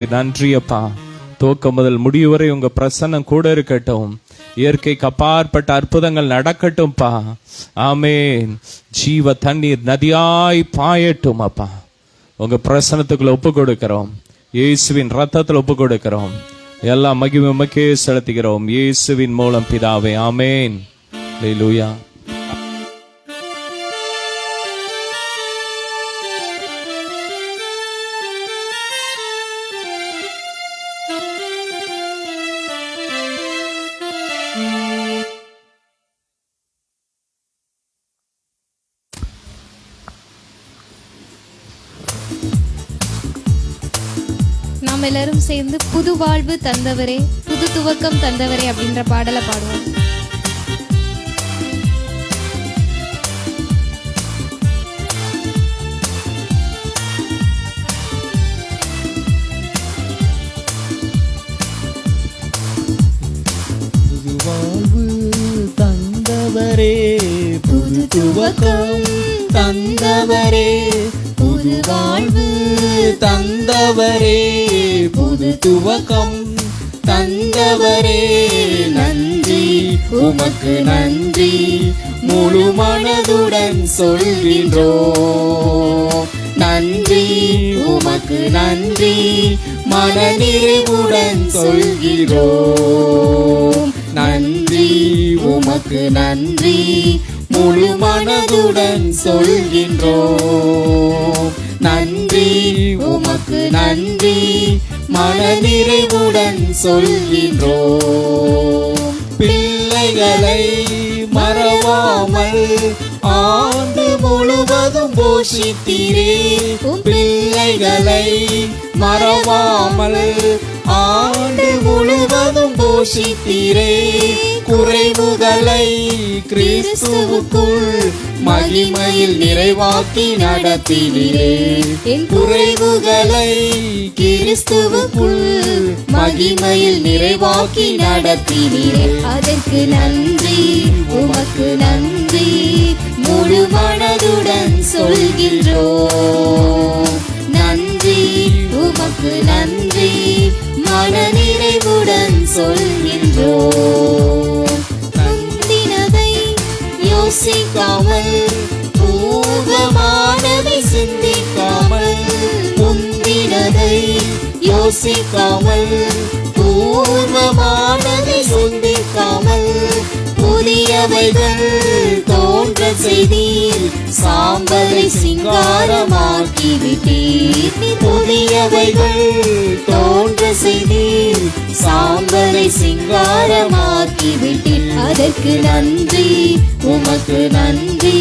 நன்றி அப்பா. துவக்கம் முதல் முடிவு வரை உங்க பிரசன்னம் கூட இருக்கட்டும். இயற்கைக்கு அப்பாற்பட்ட அற்புதங்கள் நடக்கட்டும்பா. ஆமேன். ஜீவ தண்ணீர் நதியாய் பாயட்டும் அப்பா. உங்க பிரசனத்துக்குள்ள ஒப்பு கொடுக்கிறோம். இயேசுவின் ரத்தத்தில் ஒப்பு கொடுக்கிறோம். எல்லா மகிமை உமக்கே செலுத்துகிறோம். இயேசுவின் மூலம் பிதாவே. ஆமேன். அல்லேலூயா. நாம் எல்லாரும் சேர்ந்து புது வாழ்வு தந்தவரே, புது துவக்கம் தந்தவரே அப்படின்ற பாடலை பாடுவோம். புது வாழ்வு தந்தவரே, புது துவக்கம் தந்தவரே, புது வாழ்வு தந்தவரே, புது துவக்கம் தந்தவரே. நன்றி உமக்கு நன்றி, முழு மனதுடன் சொல்கின்றோம். நன்றி உமக்கு நன்றி, மனநிறைவுடன் சொல்கிறோம். நன்றி உமக்கு நன்றி, முழு மனதுடன் சொல்கின்றோம். நன்றி உமக்கு நன்றி, மனநிறைவுடன் சொல்கின்றோம். பிள்ளைகளை மறவாமல் ஆண்டு முழுவதும் போஷித்தீரே. பிள்ளைகளை மறவாமல் ஆண்டு முழுவதும் போஷித்தீரே. குறைவுகளை கிறிஸ்துவுக்குள் மகிமையில் நிறைவாக்கி நடத்தினீரே. குறைவுகளை கிறிஸ்துவுக்குள் மகிமையில் நிறைவாக்கி நடத்தினீரே. அதற்கு நன்றி உமக்கு நன்றி, முழு மனதுடன் சொல்கின்றோம். நன்றி உமக்கு நன்றி, மனநிறைவுடன் சொல்கின்றோம். முந்தினதை யோசிக்காமல், பூர்வமானதை சிந்திக்காமல், முந்தினதை யோசிக்காமல், பூர்வமானதை சிந்திக்காமல், புதியவைகள் தோன்ற செய்தீர். சாம்பலை சிங்காரமாக்கி விட்டீர். புதியவைகள் தோன்ற செய்தீர். சாம்பலை சிங்காரமாக்கி விட்டீர். அதற்கு நன்றி உமக்கு நன்றி,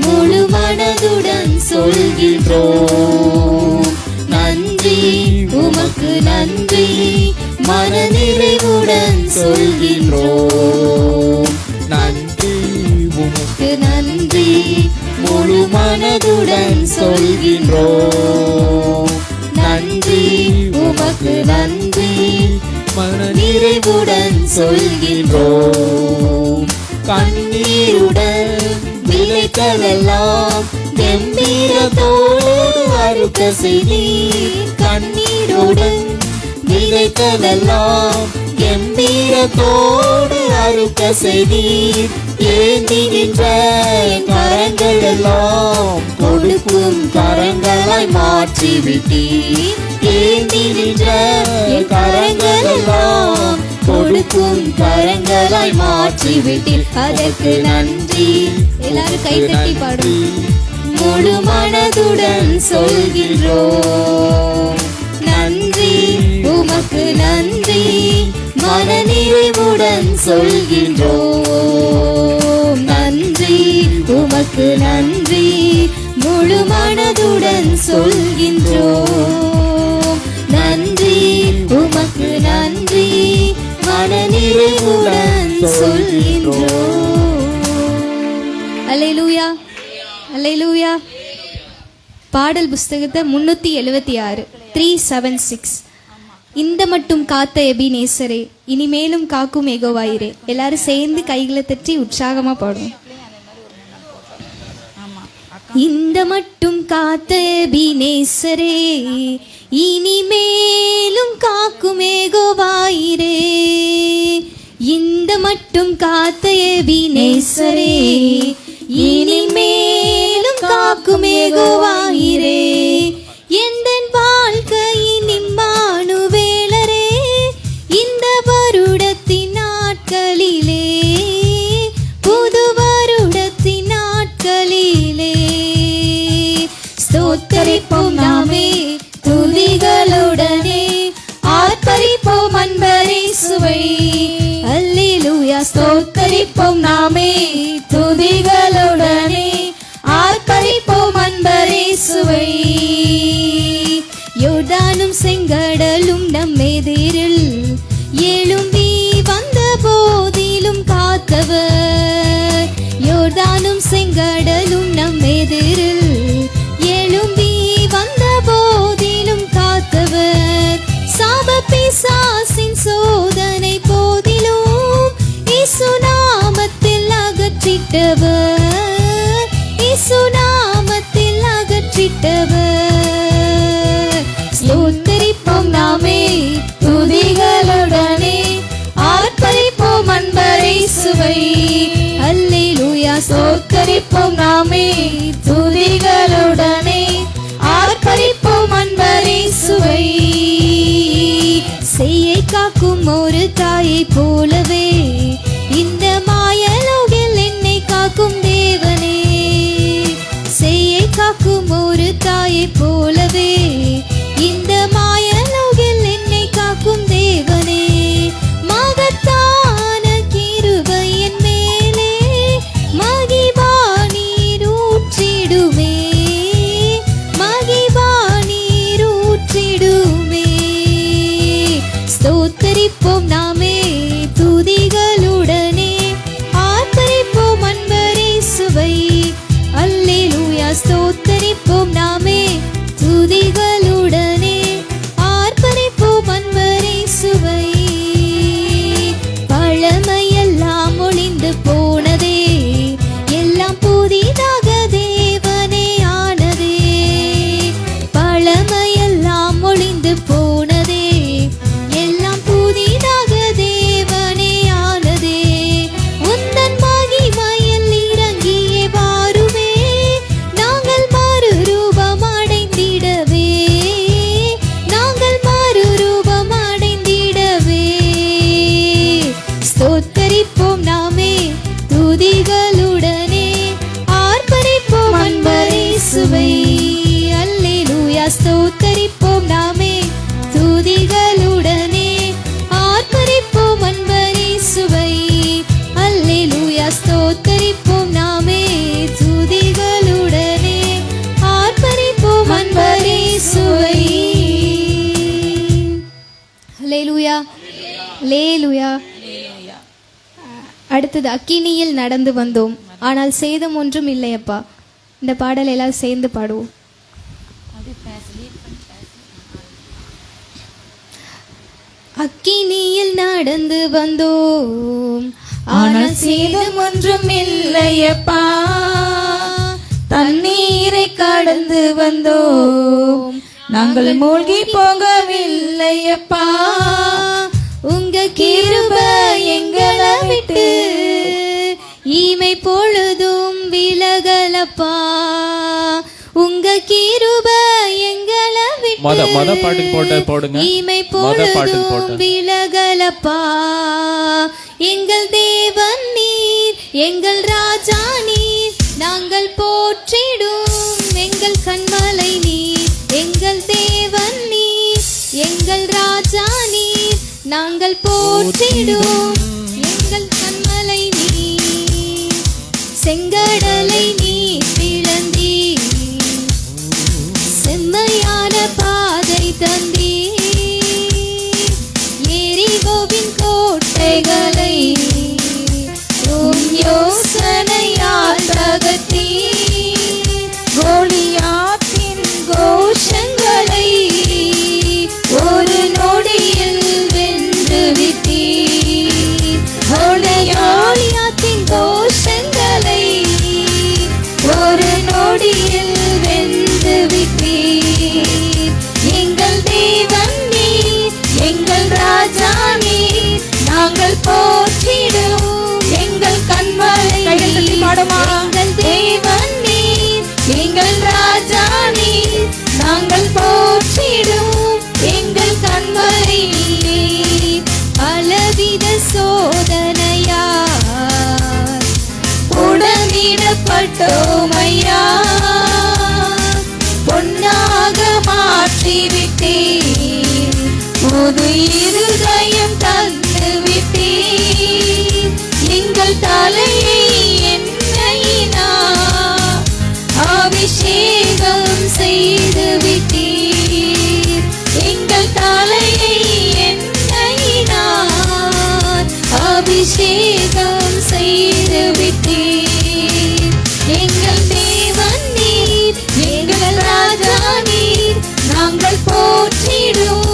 முழு மனதுடன் சொல்கின்றோம். நன்றி உமக்கு நன்றி, மனநிறைவுடன் சொல்கின்றோம். நன்றி உமக்கு நன்றி, முழு மனதுடன் சொல்கின்றோம். நன்றி உமக்கு நன்றி, மனநிறைவுடன் சொல்கின்றோம். கண்ணீருடன் விளைத்ததெல்லாம் கம்பீரத்தோடு அறுக்க செய்தீர். கண்ணீருடன் விளைத்ததெல்லாம் கம்பீரத்தோடு அறுக்க செய்தீர். ஏந்தி நின்ற கரங்கள் எல்லாம் கொடுக்கும் கரங்களாய் மாற்றி விட்டீர். ஏந்தி நின்ற கரங்கள் எல்லாம் கொடுக்கும் கரங்களாய் மாற்றி விட்டீர். அதற்கு நன்றி. எல்லாரும் கைத்தட்டி பாடும். முழு மனதுடன் சொல்கின்றோம். நன்றி உமக்கு நன்றி, மனநிறைவுடன் சொல்கின்றோம். நன்றி உமக்கு நன்றி, முழு மனதுடன் சொல்கின்றோம். நன்றி உமக்கு நன்றி, மனநிறைவுடன் சொல்கின்றோம். அல்லேலூயா, அல்லேலூயா. பாடல் புஸ்தகத்தை 376 376. இந்த மட்டும் காத்த எபினேசரே, இனிமேலும் காக்கும் ஏகோவாயிரே. எல்லாரும் சேர்ந்து கைகளை தட்டி உற்சாகமா பாடுவோம். இந்த மட்டும் காத்த எபினேசரே, இனிமேலும் காக்கும் யெகோவாயிரே. இந்த மட்டும் காத்த எபினேசரே, இனிமேலும் காக்கும் யெகோவாயிரே. எந்தன் வாழ்க்கையின் இம்மானுவேலரே, இந்த வருடத்தின் நாட்களிலே, புது வருடத்தின் நாட்களிலே ஸ்தோத்தரிப்போம் நாமே துதிகளுடனே, ஆர்ப்பரிப்போம் அன்பரேசுவை. அல்லேலூயா. ஸ்தோத்தரிப்போம் நாமே துதிகளுடனே, ஆர்ப்பரிப்போம் அன்பரேசுவை. யோர்தானும் செங்கடலும் நம்மெதிரில் எழும்பி வந்த போதிலும் காத்தவர். யோர்தானும் செங்கடலும் நம்மெதிரில் எழும்பி வந்த போதிலும் காத்தவர். சாப பிசாசின் சோதனை போதிலும் இயேசு நாமத்தில் அகற்றிட்டவர். இயேசு நாமத்தில் அகற்றிட்டவர். ஸ்தோத்தரிப்போம் நாமே துதிகளுடனே, ஆர்ப்பரிப்போம் அன்பரேசுவை. அல்லேலூயா. ஸ்தோத்தரிப்போம் நாமே துதிகளுடனே, ஆர்ப்பரிப்போம் அன்பரேசுவை. செய்யை காக்கும் ஒரு தாயை போலவே இந்த மாயலோகில் என்னை காக்கும் தேவனே. செய்யை காக்கும் ஒரு தாயை போலவே இந்த மாயலோகில் என்னை காக்கும் தேவனே. மகத்தான கிருபை என் மேலே மகிமா நீர் ஊற்றிடுமே, மகிமா நீர் ஊற்றிடுமே. ஸ்தோத்தரிப்போம் நாமே துதிகளுடனே, ஆர்ப்பரிப்போம் அன்பரேசுவை. அல்லேலூயா. ஸ்தோத்தரிப்போம் நாமே துதிகளுடனே, ஆர்ப்பரிப்போம் அன்பரேசுவை. பழமையெல்லாம் ஒளிந்து போனதே, எல்லாம் புதிதாக தேவனே ஆனதே. பழமையெல்லாம் ஒளிந்து போனதே, எல்லாம் புதிதாக தேவனே ஆனதே. உந்தன் மகிமையில் இறங்கியே வாருமே, நாங்கள் மறுரூபம் அடைந்திடவே, நாங்கள் மறுரூபம் அடைந்திடவே. ஸ்தோத்தரிப்போம் நாமே துதிகளுடனே, ஆர்ப்பரிப்போம் அன்பரேசுவை. அல்லேலூயா. ஸ்தோத்தரிப்போம் நாமே துதிகளுடனே, ஆர்ப்பரிப்போம் அன்பரேசுவை. அல்லேலூயா. ஸ்தோத்தரிப்போம் நாமே துதிகளுடனே, ஆர்ப்பரிப்போம் அன்பரேசுவை. அல்லேலூயா. அல்லேலூயா. அடுத்தது அக்கினியில் நடந்து வந்தோம், ஆனால் சேதம் ஒன்றும் இல்லையப்பா. இந்த பாடல் எல்லாம் சேர்ந்து பாடுவோம். அக்கினியில் நடந்து வந்தோம், ஆனால் சேதம் ஒன்றும் இல்லையப்பா. தண்ணீரை கடந்து வந்தோம், நாங்கள் மூழ்கி போகவில்லையப்பா. உங்க கிருபை எங்களை விட்டு ஈமை பொழுதும் விலகலப்பா. உங்க கிருபை எங்களை விட்டு மொத பாட்டுக்கு போடுங்க. ஈமை பொழுதும் விலகலப்பா. எங்கள் தேவன் நீர், எங்கள் ராஜா நீர், நாங்கள் போற்றிடும் எங்கள் கண்மலை நீர். எங்கள் தேவன் நீர், எங்கள் ராஜா நீர், நாங்கள் போற்றிடும் எங்கள் கண்மலை நீர். செங்கடலை நீர் பிளந்தீர், செம்மையான பாதை தந்தீர். எரிகோவின் கோட்டைகளை உம் யோசனையால் தகர்த்தீர். கோலியாத்தின் கோஷங்களை ஒரு நொடியில் வென்று விட்டீர். கோலியாத்தின் கோஷங்களை புது இருதயம் தந்து விட்டீர். எங்கள் தலையை எண்ணெயினால் அபிஷேகம் செய்து விட்டீர். எங்கள் தலையை எண்ணெயினால் அபிஷேகம் செய்து விட்டீர். எங்கள் தேவன் நீர், எங்கள் ராஜா நீர், நாங்கள் போற்றிடும்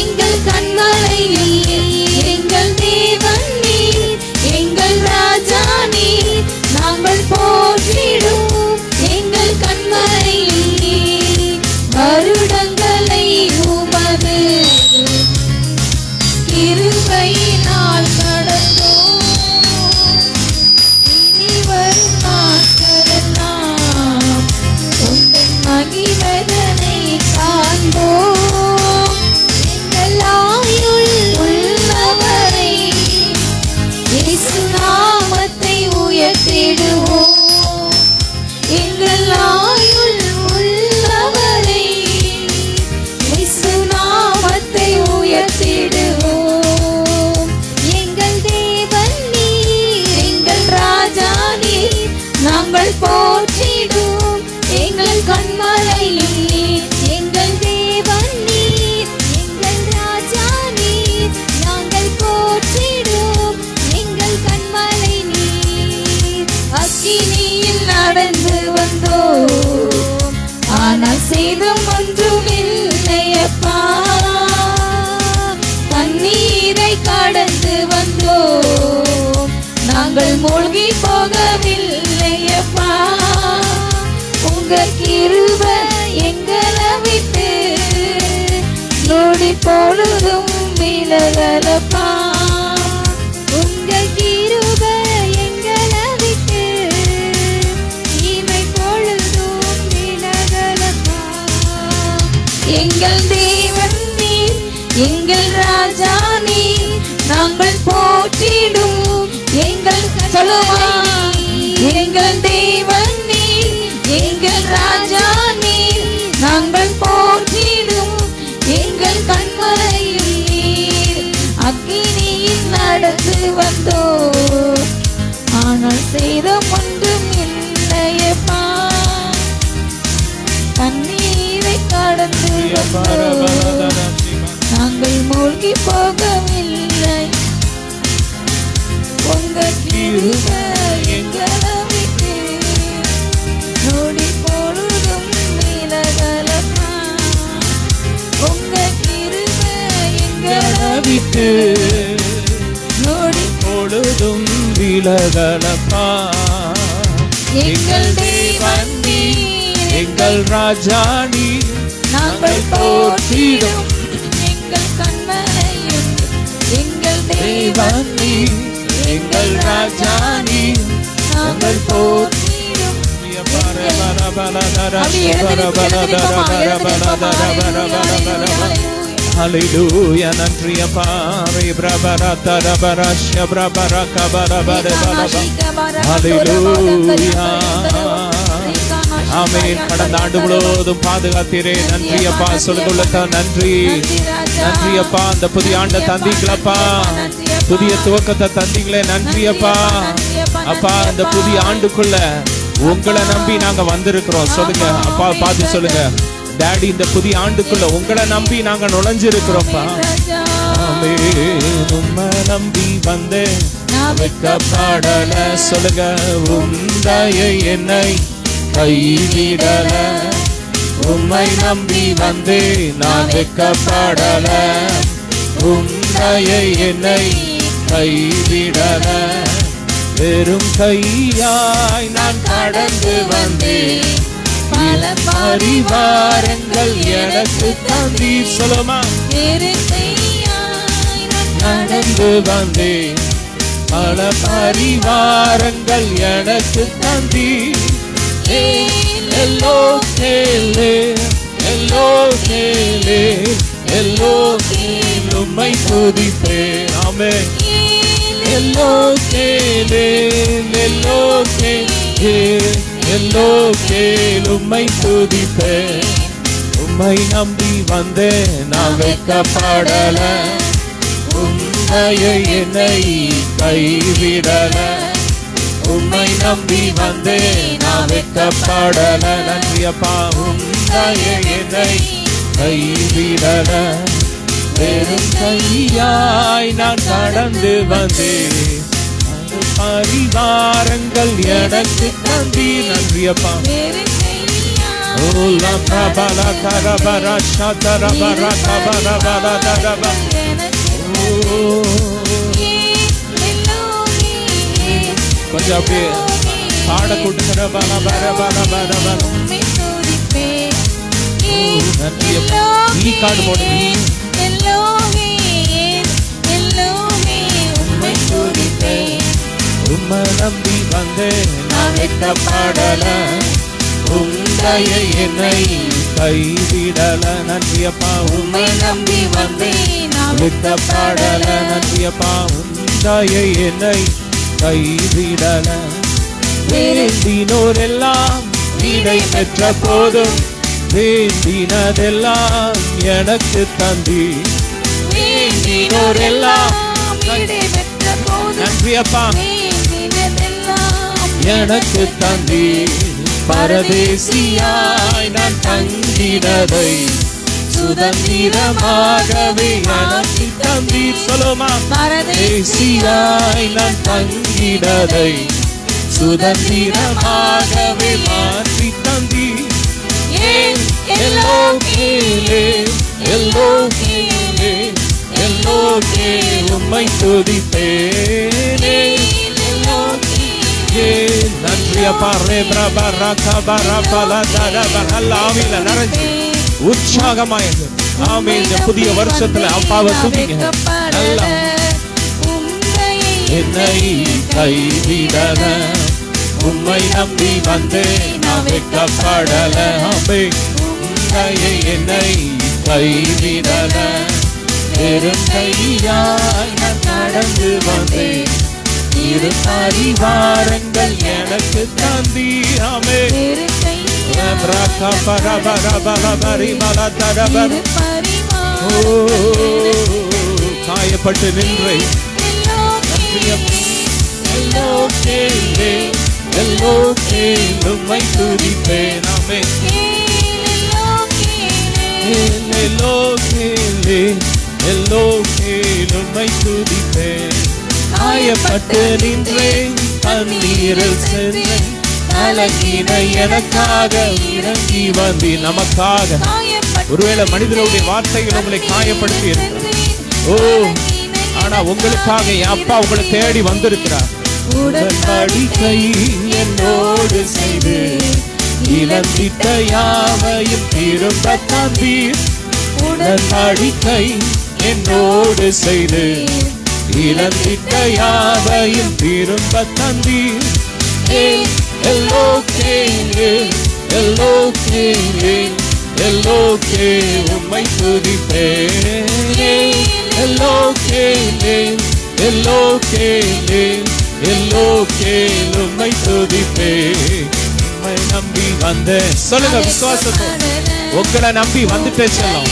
எங்கள் கண்மலை நீர். எங்கள் தேவன் நீர், எங்கள் ராஜா நீர், நாங்கள் போற்றிடும் எங்கள் கண்மலை நீர். வருடங்களை உமது கிருபையினால் கடந்தோம். இனி வரும் நாட்களெல்லாம் உந்தன் மகிமைதனை காண்போம். எங்கள் ஆயுள் உள்ளவரை இயேசு நாமத்தை உயர்த்திடுவோம். எங்கள் ஆயுள் உள்ளவரை இயேசு நாமத்தை உயர்த்திடுவோம். எங்கள் தேவன் நீர், எங்கள் ராஜா நீர், நாங்கள் போற்றிடும் எங்கள் கண்மலை நீர். எங்கள் தேவன் நீர், எங்கள் ராஜா நீர், நாங்கள் போற்றிடும் எங்கள் கண்மலை நீர். அக்கினியில் நடந்து வந்தோம், ஆனால் சேதம் ஒன்றும் இல்லையப்பா. தண்ணீரை கடந்து வந்தோம், நாங்கள் மூழ்கி போகவில்லையப்பா. உங்க கிருபை எங்களை விட்டு நொடி பொழுதும் விலகலப்பா. உங்க கிருபை எங்களை விட்டு இமை பொழுதும் விலகலப்பா. எங்கள் தேவன் நீர், எங்கள் ராஜா நீர், நாங்கள் போற்றிடும் எங்கள் சொல்லுமா. எங்கள் தேவன் நீர், எங்கள் ராஜா நீர், நாங்கள் போற்றிடும் எங்கள் கண்மலை நீர். அக்கினியில் நடந்து வந்தோம், ஆனால் சேதம் ஒன்றும் இல்லையப்பா. தண்ணீரை கடந்து வந்தோம், நாங்கள் மூழ்கி போகவில்லை. உங்க கிருபை எங்களை விட்டு நொடி பொழுதும் விலகலப்பா. உங்க கிருபை எங்களை விட்டு நொடி பொழுதும் விலகலப்பா. எங்கள் தேவன் நீர், எங்கள் ராஜா நீர், நாங்கள் போற்றிடும் எங்கள் கண்மலையும். எங்கள் தேவன் நீர், எங்கள் ராஜா நீர், நாங்கள் போற்றிடும் ஹல்லேலூயா. நன்றி அப்பா. ஹல்லேலூயா. ஆமென். கடந்த ஆண்டு முழுவதும் பாதுகாத்தீரே. நன்றி அப்பா. சொல்லுங்க நன்றி. நன்றி அப்பா. அந்த புதிய ஆண்டை தந்தீங்களப்பா, புதிய துவக்கத்தை தந்தீங்களே. நன்றி அப்பா. அப்பா, அந்த புதிய ஆண்டுக்குள்ள உங்களை நம்பி நாங்க வந்திருக்கிறோம். சொல்லுங்க அப்பா, பார்த்து சொல்லுங்க. டாடி, இந்த புதிய ஆண்டுக்குள்ள உங்களை நம்பி நாங்க நுழைஞ்சிருக்கிறோம்ப்பா. உம்மை நம்பி வந்தேன், வெட்கப்படல. சொல்லுங்க. உந்தைய என்னை கைவிடல. உம்மை நம்பி வந்தேன், நான் வெட்கப்படல. உந்தைய என்னை கைவிடல. வெறும் கையாய் நான் கடந்து வந்தேன், பல பரிவாரங்கள் எனக்கு தந்தி. சொல்லுமா. நடந்து வந்தேன், பல பரிவாரங்கள் எனக்கு தந்தி. எல்லோ கேளே, எல்லோ கேளே, எல்லோ உம்மை துதிப்பேன். ஆமென். எல்லோ கேளே, எல்லோ கேளே, எல்லோ கேள் உம்மை துதிப்பேன். உம்மை நம்பி வந்தேன் நான் வெட்கப்படல, உம்மையை என்னை கைவிடல. உம்மை நம்பி வந்தேன் நான் வெட்கப்படல. நன்றி அப்பா. உம்மையை என்னை கைவிடல. வெறும் கையாய் நான் கடந்து வந்தேன், பரிவாரங்கள் எனக்கு தந்தி. நன்றி அப்பா. ஓலா பிரபல கரபர சதரபர கபரபர தரப. கொஞ்சம் அப்படியே பாட கூட்டுகிற பல பர பர பர பர. நன்றி அப்பா. நீ காடு போடு. உம்மை நம்பி வந்தேன் நான் வெட்கப்படல, உம்மையை என்னை கைவிடல. நன்றி அப்பா. உம்மை நம்பி வந்தேன் நான் வெட்கப்படல. நன்றி அப்பா. உம்மையை என்னை கைவிடல. வேண்டினோரெல்லாம் விடை பெற்ற போதும், வேண்டினதெல்லாம் எனக்கு தந்தி. வேண்டினோரெல்லாம் நன்றி அப்பா எனக்கு தந்தி. பரதேசியாய் நான் தங்கினதை சுதந்திரமாகவே எனக்கு தந்தி. சொல்லுமா. பரதேசியாய் நான் தங்கினதை சுதந்திரமாகவே மாற்றி தந்தி. எல்லோகேலே எல்லோகேலே எல்லோகே உம்மை துதிப்பேனே. நன்றி அப்பா. நல்ல ஆவியில நிறைஞ்சு உற்சாகமாய் ஆமே இந்த புதிய வருஷத்துல அப்பாவை துதிங்க. நல்லா என்னை கைவிடல, உம்மை நம்பி வந்தேன் நான் வெட்கப்படல. ஆமே உம்மையை என்னை கைவிடல. வெறும் கையாய் நான் கடந்து வந்தேன், இரு பரிவாரங்கள் எனக்கு தந்தி. ஆமே காயப்பட்டு நின்றே. உம்மை துதிப்பேன். ஆமே உம்மை துதிப்பேன். காயப்பட்டு நின்றேன், கண்ணீரில் சென்றேன், கலங்கின எனக்காக இறங்கி வந்தி. நமக்காக ஒருவேளை மனிதனுடைய வார்த்தைகள் உங்களை காயப்படுத்தி இருக்கிறது. ஓ, ஆனா உங்களுக்காக என் அப்பா உங்களை தேடி வந்திருக்கிறார். உடன்படிக்கை என்னோடு செய்து இழந்திட்ட யாவையும் திரும்ப தந்தீர். உடன்படிக்கை என்னோடு செய்து இழந்திட்ட யாவையும் திரும்ப தந்தீர். எல்லோகேலே எல்லோகேலே எல்லோகே உம்மை துதிப்பேனே. எல்லோகேலே எல்லோகேலே எல்லோகே உம்மை துதிப்பேன். உம்மை நம்பி வந்தேன். சொல்லுங்க விசுவாசத்தோட. உங்களை நம்பி வந்துட்டேன் சொல்லும்.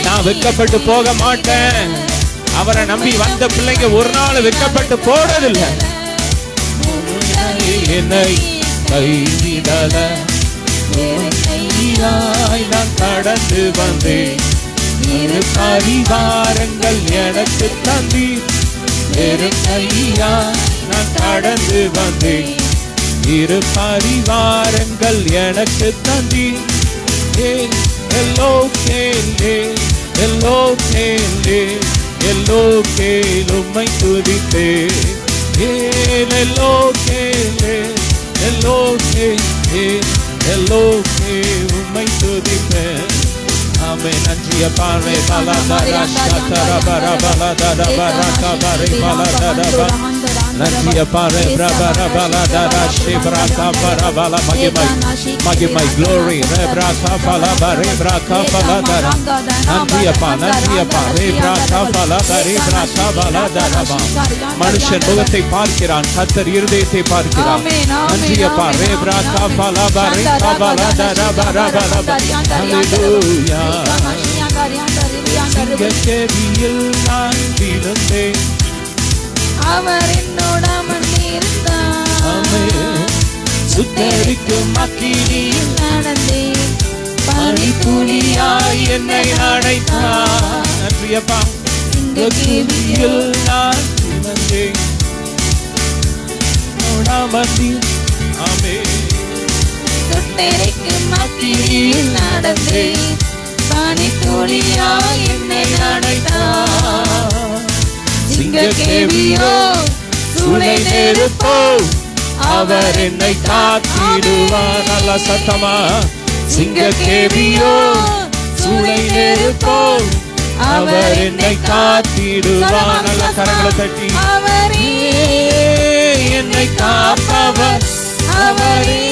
நான் வெட்கப்பட்டு போக மாட்டேன். அவரை நம்பி வந்த பிள்ளைங்க ஒரு நாள் வெட்கப்பட்டு போறதில்லை. என்னை கைவிடல, நான் கடந்து வந்தேன், இரு பரிவாரங்கள் எனக்கு தந்தீர். வெறும் கையா நான் கடந்து வந்தேன், இரு பரிவாரங்கள் எனக்கு தந்தீர். எல்லோகேலே எல்லோகேலே எல்லோகே உம்மை துதிப்பேன். எல்லோகேலே எல்லோகேலே எல்லோகே உம்மை துதிப்பேன். ஆமென். நன்றிய பாறை பலதரா சதரா பரபலதரா பரகபரி பலதரா. நன்றி அப்பா மகிமை glory மனுஷன் முகத்தை பார்க்கிறான், கர்த்தர் இருதயத்தை பார்க்கிறான். நன்றி அப்பா சிங்கக்கேபியில் நான் விழுந்தேன், அவர் என்னோட அமர்ந்திருந்தார். சுத்தரிக்கும் அக்கினியில் நடந்தேன், பனித்துளியாய் என்னை அணைத்தார். நன்றி அப்பா சிங்கக்கேபியில் நான் விழுந்தேன், சுட்டெரிக்கும் அக்கினியில் நடந்தேன், பனித்துளியாய் என்னை அணைத்தார். சிங்கக்கேபியோ சூளை நெருப்போ அவர் என்னை காத்திடுவார். நல்ல சத்தமா சிங்கக்கேபியோ சூளை நெருப்போ அவர் என்னை காத்திடுவார். நல்ல கரங்களை தட்டி அவரே என்னை காப்பவர், அவரே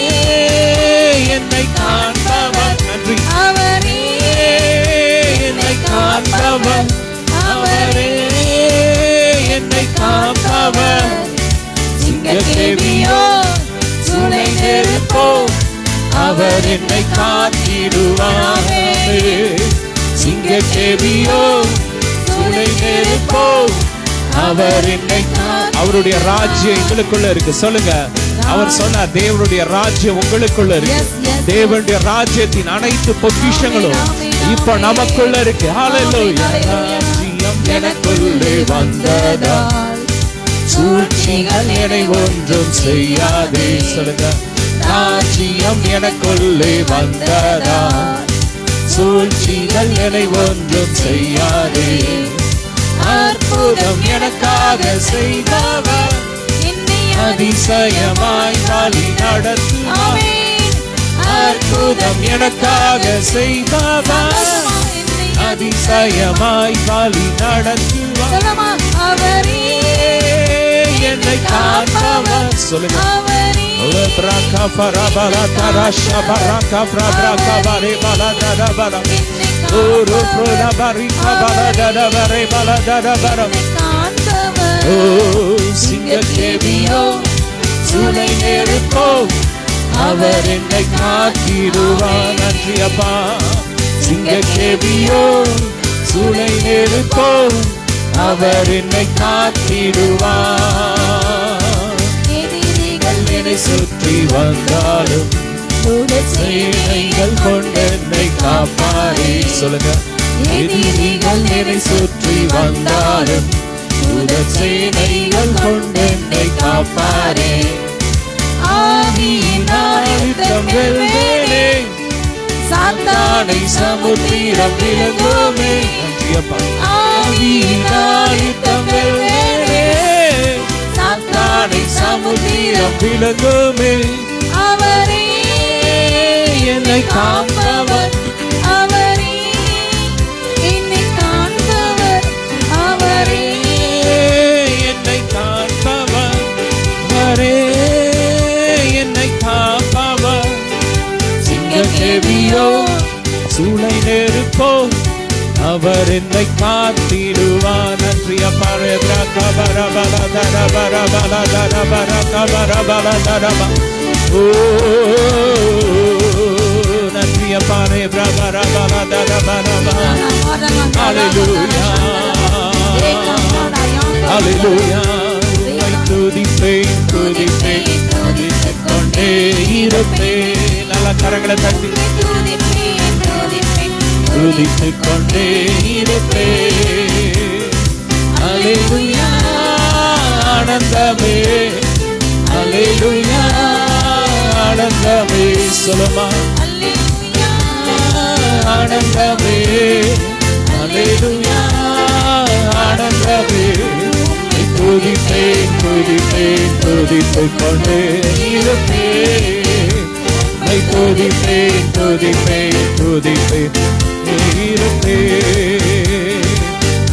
என்னை காப்பவர். நன்றி அவரே என்னை காப்பவர், அவரே என்னை காப்பவர். சிங்கக்கேபியோ சூளை நெருப்போ அவர் என்னை காத்திடுவார். சிங்கக்கேபியோ சூளை நெருப்போ அவர் என்னை, அவருடைய ராஜ்யம் எங்களுக்குள்ள இருக்கு. சொல்லுங்க, அவர் சொன்னார் தேவனுடைய ராஜ்யம் உங்களுக்குள்ள இருக்கு. தேவனுடைய ராஜ்யத்தின் அனைத்து பொக்கிஷங்களும் இப்ப நமக்குள்ள இருக்கு. ஹல்லேலூயா. ராஜ்யம் எனக்குள்ளே வந்ததால் சூழ்ச்சிகள் என்னை ஒன்றும் செய்யாதே. சொல்லுங்க, ராஜ்யம் எனக்குள்ளே வந்ததால் சூழ்ச்சிகள் என்னை ஒன்றும் செய்யாதே. அற்புதம் எனக்காக செய்தவர் என்னை அதிசயமாய் வழி நடத்துவார். அற்புதம் எனக்காக செய்தவர் அதிசயமாய் வழி நடத்துவார். அவரே என்னை காப்பவர். சொல்லுங்க, அவரே சிங்கக்கேபியோ சூளை நெருப்போ அவர் என்னை காத்திடுவார். நன்றி அப்பா. சிங்கக்கேபியோ சூளை நெருப்போ அவர் என்னை காத்திடுவார். எதிரிகள் என்னை சுற்றி வந்தாலும் சேனைகள் கொண்டு என்னை காப்பாரே. சொல்லுங்க, எதிரிகள் என்னை சுற்றி வந்தாலும் சேனைகள் கொண்டு என்னை காப்பாரே. ஆவியினாலும் வெல்வேனே, சாத்தானை சமுத்திரம் விழுங்குமே. ஆவியினாலும் வெல்வேனே, சாத்தானை சமுத்திரம் விழுங்குமே. அவரே என்னை காப்பவர், அவரே என்னை காண்பவர், அவரே என்னை காப்பவர், அவரே என்னை காப்பவர். சிங்கக்கேபியோ சூளை நெருப்போ அவர் என்னை காத்திடுவார். நன்றி அப்பா. ஓ நன்றி அப்பா. ஹல்லேலூயா, ஹல்லேலூயா. துதிப்பேன், துதிப்பேன், துதித்துக் கொண்டே இருப்பேன். நல்ல கரங்களை தட்டி துதித்துக் கொண்டே இருப்பேன். ஹல்லேலூயா, ஆனந்தமே, ஹல்லேலூயா, ஆனந்தமே. சொல்லுமா, ஆனந்தமே, ஹல்லேலூயா, ஆனந்தமே. துதிப்பேன், துதிப்பேன், துதித்துக் கொண்டே இருப்பேன். துதிப்பேன், துதிப்பேன், துதிப்பேன் இருப்பேன்.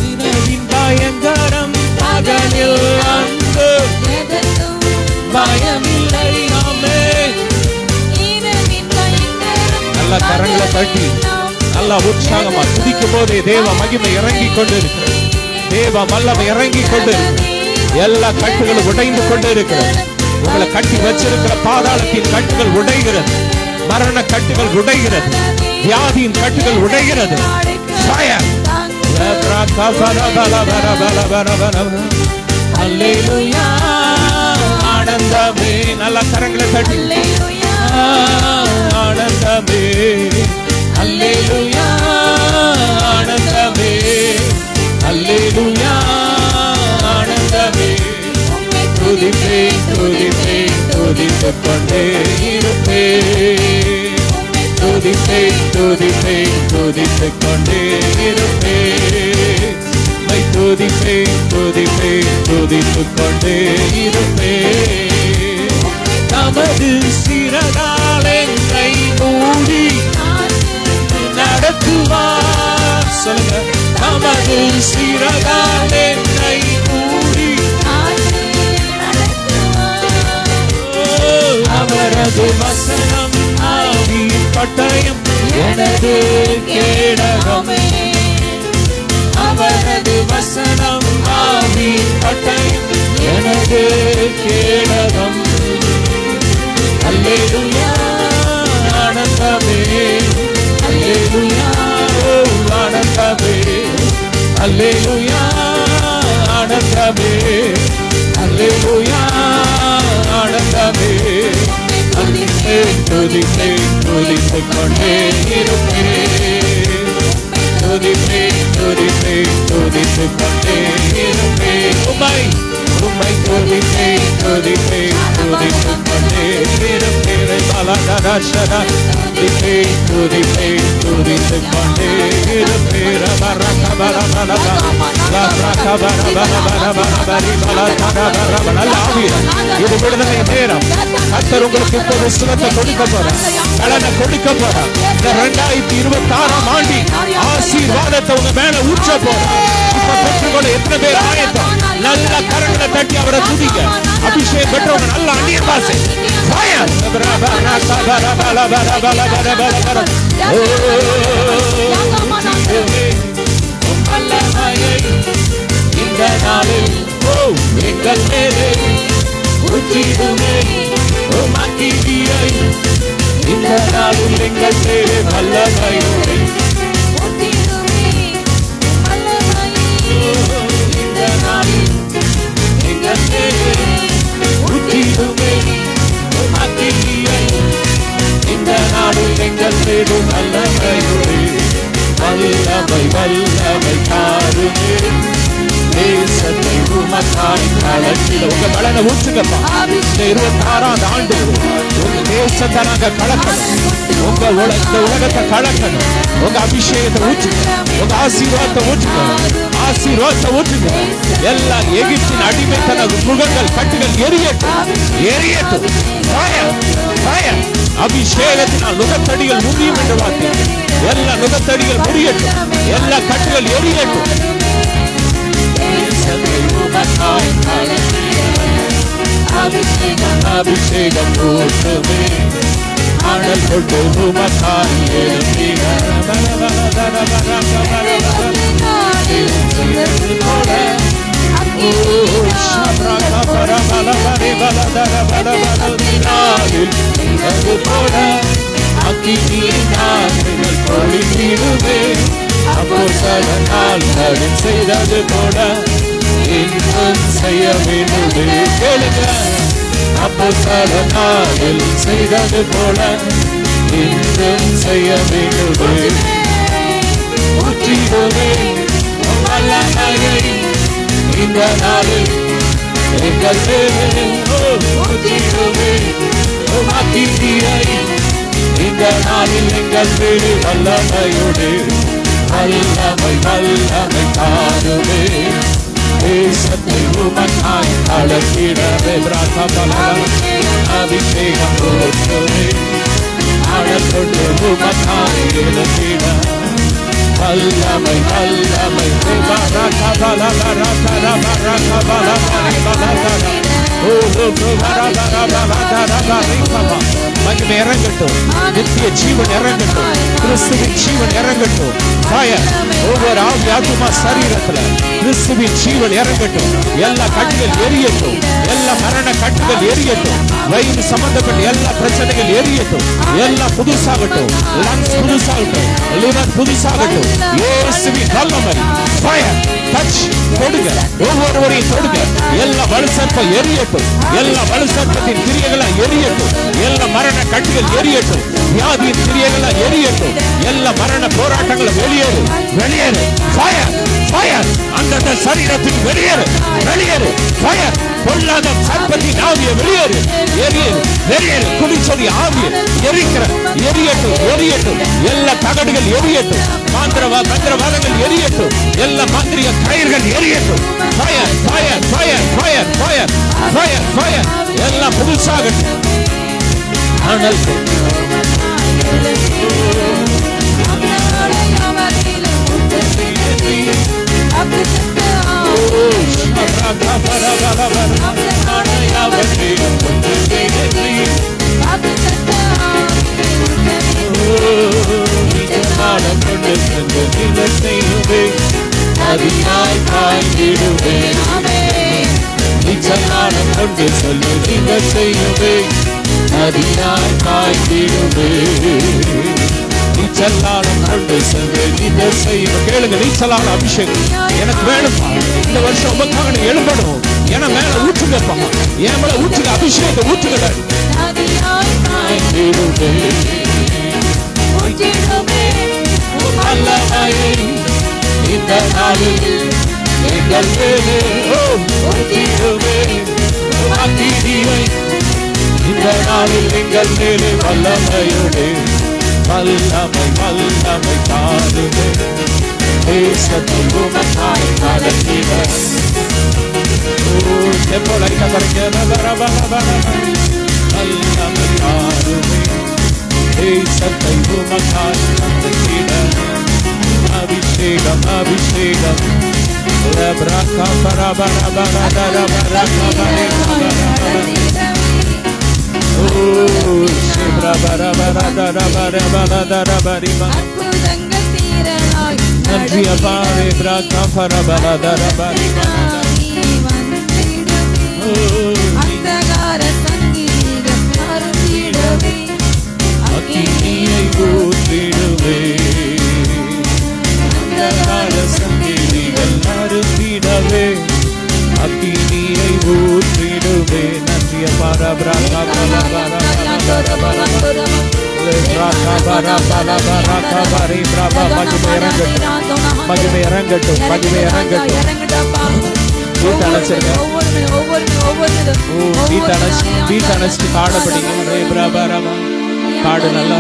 இரவின் பயங்கரம் பகலில் அன்பு தட்டி நல்லா உற்சாகமா துதிக்கும் போதே தேவ மகிமை இறங்கி கொண்டு இருக்கிறது. தேவ வல்லமை இறங்கி கொண்டு இருக்கிறது. எல்லா கட்டுகளும் உடைந்து கொண்டு இருக்கிறது. உங்களை கட்டி வச்சிருக்கிற பாதாளத்தின் கட்டுகள் உடைகிறது. மரண கட்டுகள் உடைகிறது. வியாதியின் கட்டுகள் உடைகிறது. அல்லேலூயா ஆனந்தமே. நல்ல கரங்களை தட்டி ஆனந்தமே. அல்லேலூயா ஆனந்தமே. அல்லேலூயா ஆனந்தமே. துதிப்பேன் துதிப்பேன் துதித்துக் கொண்டே இருப்பேன். துதிப்பேன் துதிப்பேன் துதித்துக் கொண்டே இருப்பேன். துதிப்பேன் துதிப்பேன் துதித்துக் கொண்டே இருப்பேன். நமது சிறகால் என்னை மூடி நடத்துவார். சொல்லுங்க. நமது சிறகால் என்னை மூடி அவரது வசனம் ஆவி பட்டயம் எனது கேடகம். அவரது வசனம் ஆவி பட்டயம் எனது கேடகம். அல்லேலூயா ஆனந்தமே. அல்லேலூயா ஆனந்தமே. அல்லேலூயா ஆனந்தமே. அல்லேலூயா ஆனந்தமே. துதிப்பேன் துதிப்பேன் துதித்துக் கொண்டே இருப்பேன். துதிப்பேன் துதிப்பேன் துதித்துக் கொண்டே இருப்பேன். உம்மை உம்மை துதிப்பேன் துதிப்பேன் துதித்துக் கொண்டே இருப்பேன். பலதரசனா துதிப்பேன் துதிப்பேன் துதித்துக் கொண்டே இருப்பேன். பரகபரபரப லப்ரகபரபரபரபரி பலதரபரப. நல்ல ஆவியா இது விடுதலை நேரம். கர்த்தர் உங்களுக்கு இப்போது சுகத்தை கொடுக்க போறார். பலனை கொடுக்க போறார். இந்த 2026ஆம் ஆண்டின் ஆசீர்வாதத்தை உங்க மேல ஊற்ற போறார். இப்ப பெற்றுக்கொள்ள எத்தனை பேர் ஆயத்தம்? நல்ல கரங்களை தட்டி அவரை துதிக்க. அபிஷேகம் பெற்றவங்க நல்ல அந்நிய பாஷை இந்த நாளில் எங்கள் மேலே ஊற்றிடுமே மகிமையை. இந்த நாளில் எங்கள் மேலே வல்லமையோடு இந்த நாளில் எங்கள் மேலே ஊற்றிடுமே மகிமையை. இந்த நாளில் எங்கள் மேலே வல்லமையோடு வல்லமை வல்லமை காருமே. தேசத்தை உமக்காய் கலக்கிட உங்க பலனை ஊற்றுங்கப்பா. இந்த 26ஆம் ஆண்டு உங்க தேசத்தை நாங்க கலக்கணும். உங்க உலகத்தை கலக்கணும். உங்க அபிஷேகத்தை ஊற்றுங்க. உங்க ஆசீர்வாதத்தை ஊற்றுங்க. ஆசீர்வாதத்தை ஊற்றுங்க. எல்லா எகிப்தின் அடிமைத்தன முகங்கள் கட்டுகள் எரியட்டும் எரியட்டும். அபிஷேகத்தினால் நுகத்தடிகள் முடியும் என்று வார்த்தை. எல்லா நுகத்தடிகள் முடியட்டும். எல்லா கட்டுகள் எரியட்டும். அபிஷேகம் ஊற்றுமே அனல் கொண்டு உமக்காய் எழுப்பிட. செய்தது போல இன்னும் செய்ய வேண்டுமே. கேளுங்க. அப்போஸ்தலனாவில் செய்தது போல இன்னும் செய்ய வேண்டுமே. ஊற்றிடுமே வல்லமையை இந்த நாளில் எங்கள் மேலே. ஊற்றிடுமே மகிமையை இந்த நாளில் எங்கள் மேலே வல்லமையோடு. வல்லமை வல்லமை காருமே. தேசத்தை உமக்காய் கலக்கிடவே. அபிஷேகம் ஊற்றுமே அனல் கொண்டு உமக்காய் எழுப்பிட. வல்லமை வல்லமை மகிமை இறங்கட்டும், நித்திய ஜீவன் இறங்கட்டும், கிறிஸ்துவின் ஜீவன் இறங்கட்டும். ஃபயர் ஒவ்வொரு ஆவி ஆத்துமா சரீரத்துல கிறிஸ்துவின் ஜீவன் இறங்கட்டும். எல்லா கட்டுகள் எரியட்டும், எல்லா மரண கட்டுகள் எரியட்டும், வயிறு சம்பந்தப்பட்ட எல்லா பிரச்சனைகள் எரியட்டும், எல்லாம் புதுசாகட்டும், லங்ஸ் புதுசாகட்டும், லிவர் புதுசாகட்டும். இயேசுவின் வல்லமை ஃபயர் டச் தொடுங்க, ஒவ்வொருவரையும் தொடுங்க. எல்லா வலுசற்பம் எரியட்டும், எல்லா வலுசற்பத்தின் கிரியைகளை எரியட்டும், எல்லா மரண கட்டுகள் எரியட்டும், வியாதியின் கிரியைகளை எரியட்டும், எல்லா மரண போராட்டங்களை வெளியேறு, வெளியேறு. ஃபயர் ஃபயர் அந்த சரீரத்தின் வெளியேறு, வெளியேறு. ஃபயர் பொல்லாத சர்ப்பத்தின் ஆவியை வெளியேறு, எரியேறு, வெளியேறு. குடிச்சொலி ஆவியை எரிக்கிற எரியட்டும், எரியட்டும். எல்லா தகடுகள் எரியட்டும், மந்திரவாதங்கள் எரியட்டும், எல்லா மந்திரிய கயிர்கள் எரியட்டும். Fire fire fire fire fire fire fire எல்லாம் புதுசாகட்டும். அனல் அதிகாய் காய்ந்திடுவே, நிச்சலானம் கொண்டு சொல்லு நீங்க செய்யுவே, அதிகாய் காய்ந்திடுவே, நீச்சலானம் கொண்டு சொல்லு நீங்க செய்யும். கேளுங்க, நீச்சலான அபிஷேகம் எனக்கு வேணும்பா. இந்த வருஷம் உங்களுக்காக நீ எழும்பணும். என மேல ஊற்றுங்கப்பா, என் மேல ஊற்றுங்க, அபிஷேகத்தை ஊற்றுங்க. காய்ந்திடுவே அல்லவாயே இந்த நாளில் எங்கள் மேலே அக்கினியை, இந்த நாளில் எங்கள் மேலே வல்லமையோடு வல்லமை வல்லமை தாருமே. தேசத்தில் உமக்காய் நடத்திட எப்பொழுது வல்லமை தாருமே. தேசத்தை உமக்காய் நடத்திட அபிஷேகம் அபிஷேகம். நன்றி அபாரே பிராக்கா பரபரதரபரி அக்கினியை ஊற்றிடுவே, சங்கீதிகள் அருந்திடவே, அக்கினியை ஊற்றிடுவே. நன்றிய பரபரா மகிமை இறங்கட்டும், மகிமை இறங்கட்டும். வீட்டு அணைச்சிருங்க, வீட்டு அணைச்சிட்டு காடப்படிங்க. காடு நல்லா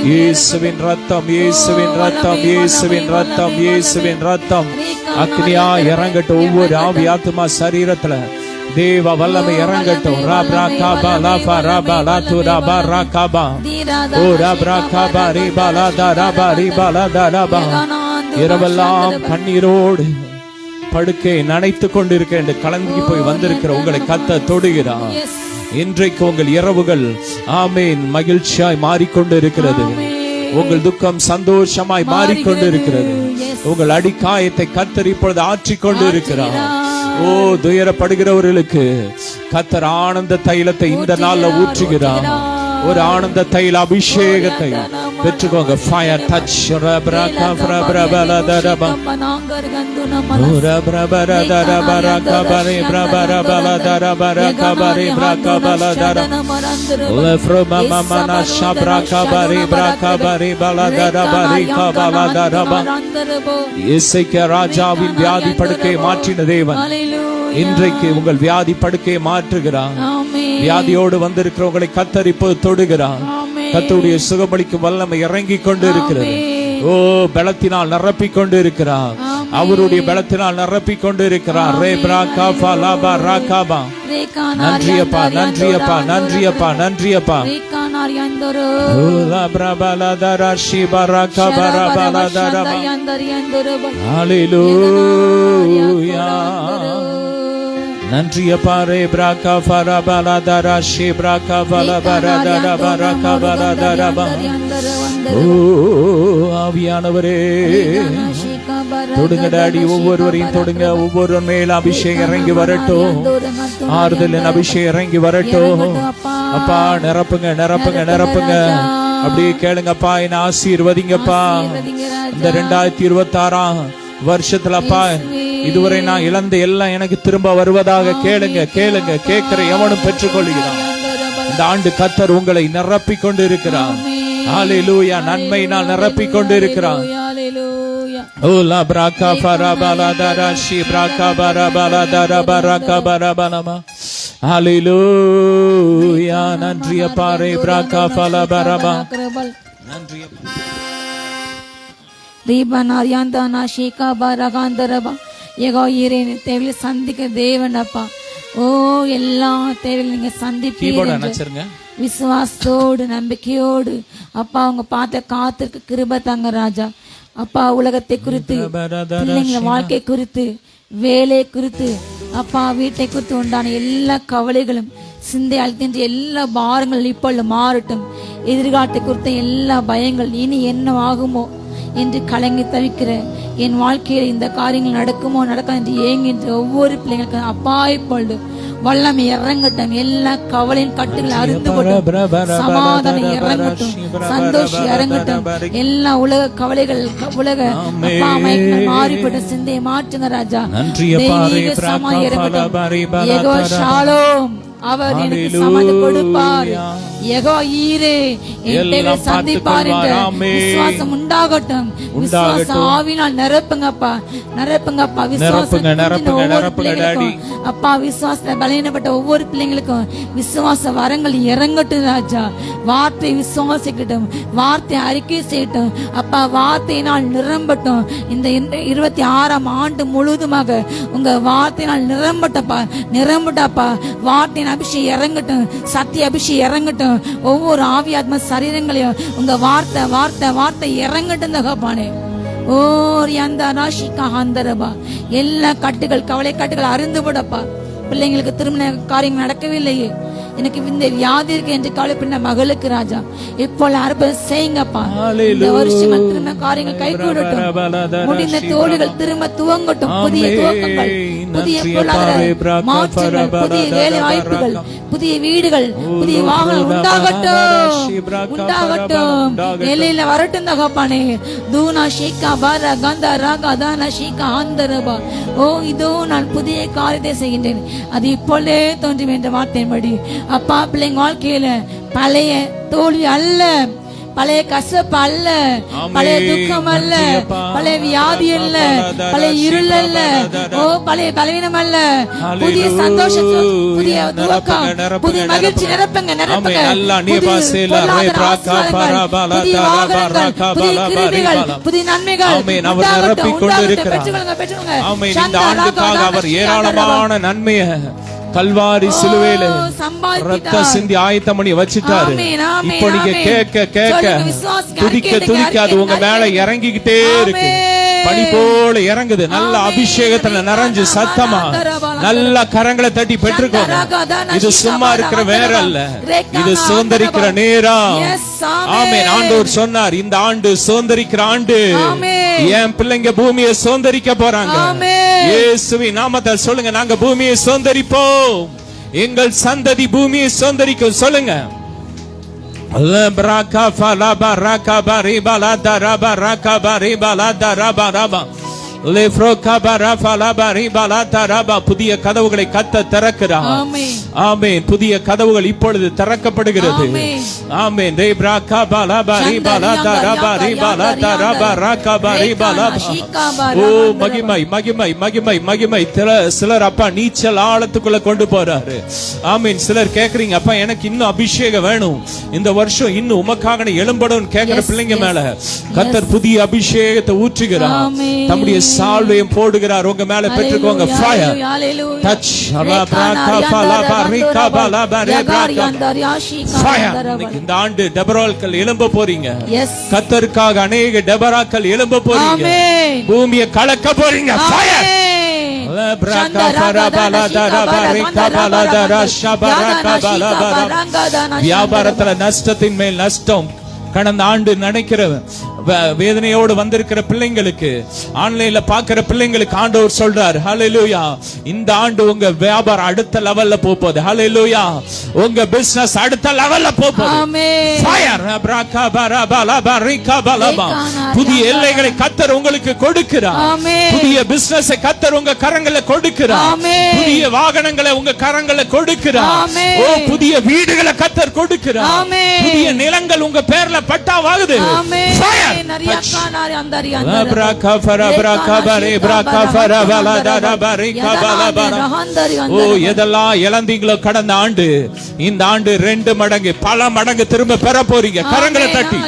இயேசுவின் ரத்தம், இயேசுவின் ரத்தம், இயேசுவின் ரத்தம், இயேசுவின் ரத்தம் அக்னியா இறங்கட்டும். ஒவ்வொரு ஆவி ஆத்துமா சரீரத்துல தேவ வல்லமை இறங்கட்டும். ராபா காபா லாபா ராபா லாத்து ராபா ராகாபா ஓ ராபா காபா ரீபா லாதா ராபா ரீபா லாதா ராபா. இரவெல்லாம் கண்ணீரோடு படுக்கை நனைத்து கொண்டிருக்க என்று கலங்கி போய் வந்திருக்கிற உங்களை கத்த தொடுகிறார். இன்றைக்கு உங்கள் இரவுகள் ஆமேன் மகிழ்ச்சியாய் மாறிக்கொண்டு இருக்கிறது. உங்கள் துக்கம் சந்தோஷமாய் மாறிக்கொண்டு இருக்கிறது. உங்கள் அடிக்காயத்தை கத்தர் இப்பொழுது ஆற்றிக்கொண்டு இருக்கிறார். ஓ துயரப்படுகிறவர்களுக்கு கத்தர் ஆனந்த தைலத்தை இந்த நாள்ல ஊற்றுகிறார். ஒரு ஆனந்த தைல அபிஷேகத்தை பெற்றுக்கோங்க. ஃபயர் டச் ராஜாவின் வியாதி படுக்கையை மாற்றின தேவன் இன்றைக்கு உங்கள் வியாதி படுக்கையை மாற்றுகிறார். வியாதியோடு வந்திருக்கிறவங்களை கத்தர் இப்போது தொடுகிறார். கத்தருடைய சுகமளிக்கும் வல்லமை இறங்கி கொண்டு இருக்கிறது. ஓ பலத்தினால் நிரப்பிக் கொண்டு இருக்கிறார். அவருடைய பலத்தினால் நிரப்பிக் கொண்டு இருக்கிறார். ரே பிராகா பலாபா ராகாபா. நன்றியப்பா, நன்றியப்பா, நன்றியப்பா, நன்றியப்பா. நன்றியப்பா. ரே பிராகா பலாபா தராஷி பிராகா பலாபா தரபா பலாதரபா. ஓ ஆவியானவரே, தொடுங்க டாடி, ஒவ்வொருவரையும் தொடுங்க. ஒவ்வொரு மேல அபிஷேகம் இறங்கி வரட்டும். ஆறுதலின் அபிஷேகம் இறங்கி வரட்டும். அப்பா நிரப்புங்க, நிரப்புங்க, நிரப்புங்க. அப்படியே கேளுங்கப்பா, என்ன ஆசீர்வதிங்கப்பா. இந்த 2026 வருஷத்துலப்பா, இதுவரை நான் இழந்த எல்லாம் எனக்கு திரும்ப வருவதாக கேளுங்க, கேளுங்க. கேட்கிற எவனும் பெற்றுக்கொள்கிறான். இந்த ஆண்டு கர்த்தர் உங்களை நிரப்பிக் கொண்டு இருக்கிறார். ஹalleluya. நன்மையினால் நிரப்பிக் கொண்டு இருக்கிறார். ஓலா பிராகா பராபாலா தராஷி பிராகா பராபாலா தரபரகா பரபலமா. ஹalleluya. நன்றியப்பா. ரே பிராகா பலபரபா. நன்றியப்பா. தீபனாரியாந்தானா ஷேகா பரகாந்தரபா. யெகோவா தேவையை சந்திக்க தேவனப்பா. ஓ எல்லா தேவையும் நீங்க சந்திப்பீங்க. விசுவாசத்தோடு நம்பிக்கையோடு அப்பா உங்க பார்த்த காத்திருக்க கிருபை தாங்க ராஜா. அப்பா உலகத்தை குறித்து, பிள்ளைங்க வாழ்க்கை குறித்து, வேலை குறித்து, அப்பா வீட்டை குறித்து உண்டான எல்லா கவலைகளும், சிந்தை அழுத்தின்ற எல்லா பாரங்கள் இப்பொழுது மாறட்டும். எதிர்காலத்தை குறித்த எல்லா பயங்கள் இனி என்ன ஆகுமோ என்று கலங்கி தவிக்கிற என் வாழ்க்கையில் இந்த காரியங்கள் நடக்குமோ நடக்கும் என்று ஏங்குகின்ற ஒவ்வொரு பிள்ளைங்களுக்கும் அப்பா இப்பொழுது வல்லமை இறங்கட்டும். எல்லா கவலையின் கட்டுகள் அறுந்துபடும். சமாதானம் இறங்கட்டும், சந்தோஷம் இறங்கட்டும். எல்லா உலக கவலைகள், உலக மாறிப்பட்ட சிந்தையை மாற்றுங்க ராஜா. தெய்வீக சமாதானம் இறங்கட்டும். யெகோவா ஷாலோம், அவர் எனக்கு சமாதானம் கொடுப்பார். யெகோவா ஈரே என்னை சந்திப்பார் என்ற விசுவாசம் உண்டாகட்டும். விசுவாச ஆவினால் நிரப்புங்கப்பா, நிரப்புங்கப்பா. விசுவாசம் அப்பா, விசுவாச பலவீனப்பட்ட ஒவ்வொரு பிள்ளைங்களுக்கும் விசுவாச வரங்கள் இறங்கட்டும் ராஜா. வார்த்தை விசுவாசிக்கட்டும், வார்த்தை அறிக்கை செய்யட்டும் அப்பா. வார்த்தையினால் நிரம்பட்டும். இந்த 26ஆம் ஆண்டு முழுவதுமாக உங்க வார்த்தையினால் நிரம்பட்டப்பா, நிரம்பட்டாப்பா. வார்த்தையின் அபிஷேகம் இறங்கட்டும், சத்திய அபிஷேகம் இறங்கட்டும். ஒவ்வொரு ஆவி ஆத்ம சரீரங்களையும் உங்க வார்த்தை வார்த்தை வார்த்தை இறங்கட்டும் தகப்பானே. ஓ அந்த ராஷிகா ஹந்தரபா. எல்லா கட்டுகள், கவலை கட்டுகள் அருந்து போடப்பா. பிள்ளைங்களுக்கு திருமண காரியங்கள் நடக்கவில்லையே, எனக்கு இந்த வியாதி இருக்கு என்று கவலைப்பட்ட மகளுக்கு ராஜா இப்போ அற்புதம் செய்யுங்கப்பா. இந்த வருஷங்கள் திரும்ப காரியங்கள் கை கூடட்டும். முடிந்த தோள்கள் திரும்ப துவங்கட்டும். புதிய துவக்கங்கள், புதிய பொருளாதார மாற்றங்கள், புதிய வேலை வாய்ப்புகள், புதிய வீடுகள், புதிய வாகனம் உண்டாகட்டும், உண்டாகட்டும். எல்லையில வரட்டும் தகப்பானே. தூனா ஷேகா பாரா கந்தா ராகா தானா ஷேகா ஆந்தரபா. ஓ இதோ நான் புதிய காரியத்தை செய்கின்றேன், அது இப்பொழுதே தோன்றும் என்ற வார்த்தையின்படி அப்பா பிள்ளைங்க வாழ்க்கையில பழைய தோல்வி அல்ல, பழைய கசப்பு அல்ல, பழைய துக்கம் அல்ல, பழைய வியாதி அல்ல, பழைய இருள் அல்ல, ஓ பழைய பலவீனம் அல்ல. புதிய சந்தோஷம், புதிய துவக்கம், புதிய மகிழ்ச்சி நிரப்புங்க, நிரப்புங்க. புதிய கிருபைகள், புதிய நன்மைகள் அவர் ஏராளமான நன்மையை கல்வாரி சிலுவையில ரத்த சிந்தி ஆயத்தம் பண்ணி வச்சிட்டாரு. இப்போ நீங்க கேட்க கேட்க துதிக்க துதிக்க அது உங்க மேல இறங்கிக்கிட்டே இருக்கு. பனி போல இறங்குது. நல்ல அபிஷேகத்துல நிறைஞ்சு சத்தமா நல்ல கரங்களை தட்டி பெற்றுக்கோங்க. இது சும்மா இருக்கிற வேற அல்ல, இது சுதந்திரிக்கிற நேரம். ஆமென். ஆண்டவர் சொன்னார், இந்த ஆண்டு சுதந்திரிக்கிற ஆண்டு. என் பிள்ளைங்க பூமியை சுதந்திரிக்க போறாங்க. இயேசுவின் நாமத்தில் சொல்லுங்க, நாங்க பூமியை சுதந்திரிப்போம், எங்கள் சந்ததி பூமியை சுதந்திரிக்கும். சொல்லுங்க. புதிய கதவுகளை கத்த திறக்கிறார். ஆமென். புதிய கதவுகள் இப்பொழுது திறக்கப்படுகிறது. ஆமென். ரேப்ரா கபாலா பரி பாலா தரபா ரிபாலா தரபா ரகபா ரிபாலா. ஓ மகிமை மகிமை மகிமை மகிமை. சிலர் அப்பா நீச்சல் ஆழத்துக்குள்ள கொண்டு போறாரு. ஆமென். சிலர் கேக்குறீங்க, அப்பா எனக்கு இன்னும் அபிஷேகம் வேணும், இந்த வருஷம் இன்னும் உமக்காக எழும்படும் கேக்குற பிள்ளைங்க மேல கர்த்தர் புதிய அபிஷேகத்தை ஊற்றுகிறார். தம்முடைய சால்வையும் போடுகிறார் உங்க மேல. பெற்றுக்கோங்க. Fire touch. இந்த ஆண்டு டெபராக்கள் எழும்ப போறீங்க. கர்த்தருக்காக அநேக டெபராக்கள் எழும்ப போறீங்க. பூமியை கலக்க போறீங்க. ஃபயர். வியாபாரத்துல நஷ்டத்தின் மேல் நஷ்டம். கடந்த ஆண்டு நினைக்கிற வேதனையோடு வந்திருக்கிற பிள்ளைங்களுக்கு, ஆன்லைன்ல பாக்குற பிள்ளைங்களுக்கு ஆண்டவர் சொல்றார், ஹல்லேலூயா, இந்த ஆண்டு உங்க வியாபாரம் அடுத்த லெவல்ல போகுது. ஹல்லேலூயா, உங்க பிசினஸ் அடுத்த லெவல்ல போகுது. ஃபயர். புதிய எல்லைகளை கர்த்தர் உங்களுக்கு கொடுக்கிறார். புதிய பிசினஸ் கர்த்தர் உங்க கரங்களை கொடுக்கிறார். புதிய வாகனங்களை உங்க கரங்களை கொடுக்கிறார். ஓ புதிய வீடுகளை கர்த்தர் கொடுக்கிறார். புதிய நிலங்கள் உங்க பேர்ல பட்டாவாகுது. ஃபயர். எதெல்லாம் இழந்தீங்களோ கடந்த ஆண்டு, இந்த ஆண்டு 2 மடங்கு பல மடங்கு திரும்ப பெற போறீங்க. கரங்களை தட்டி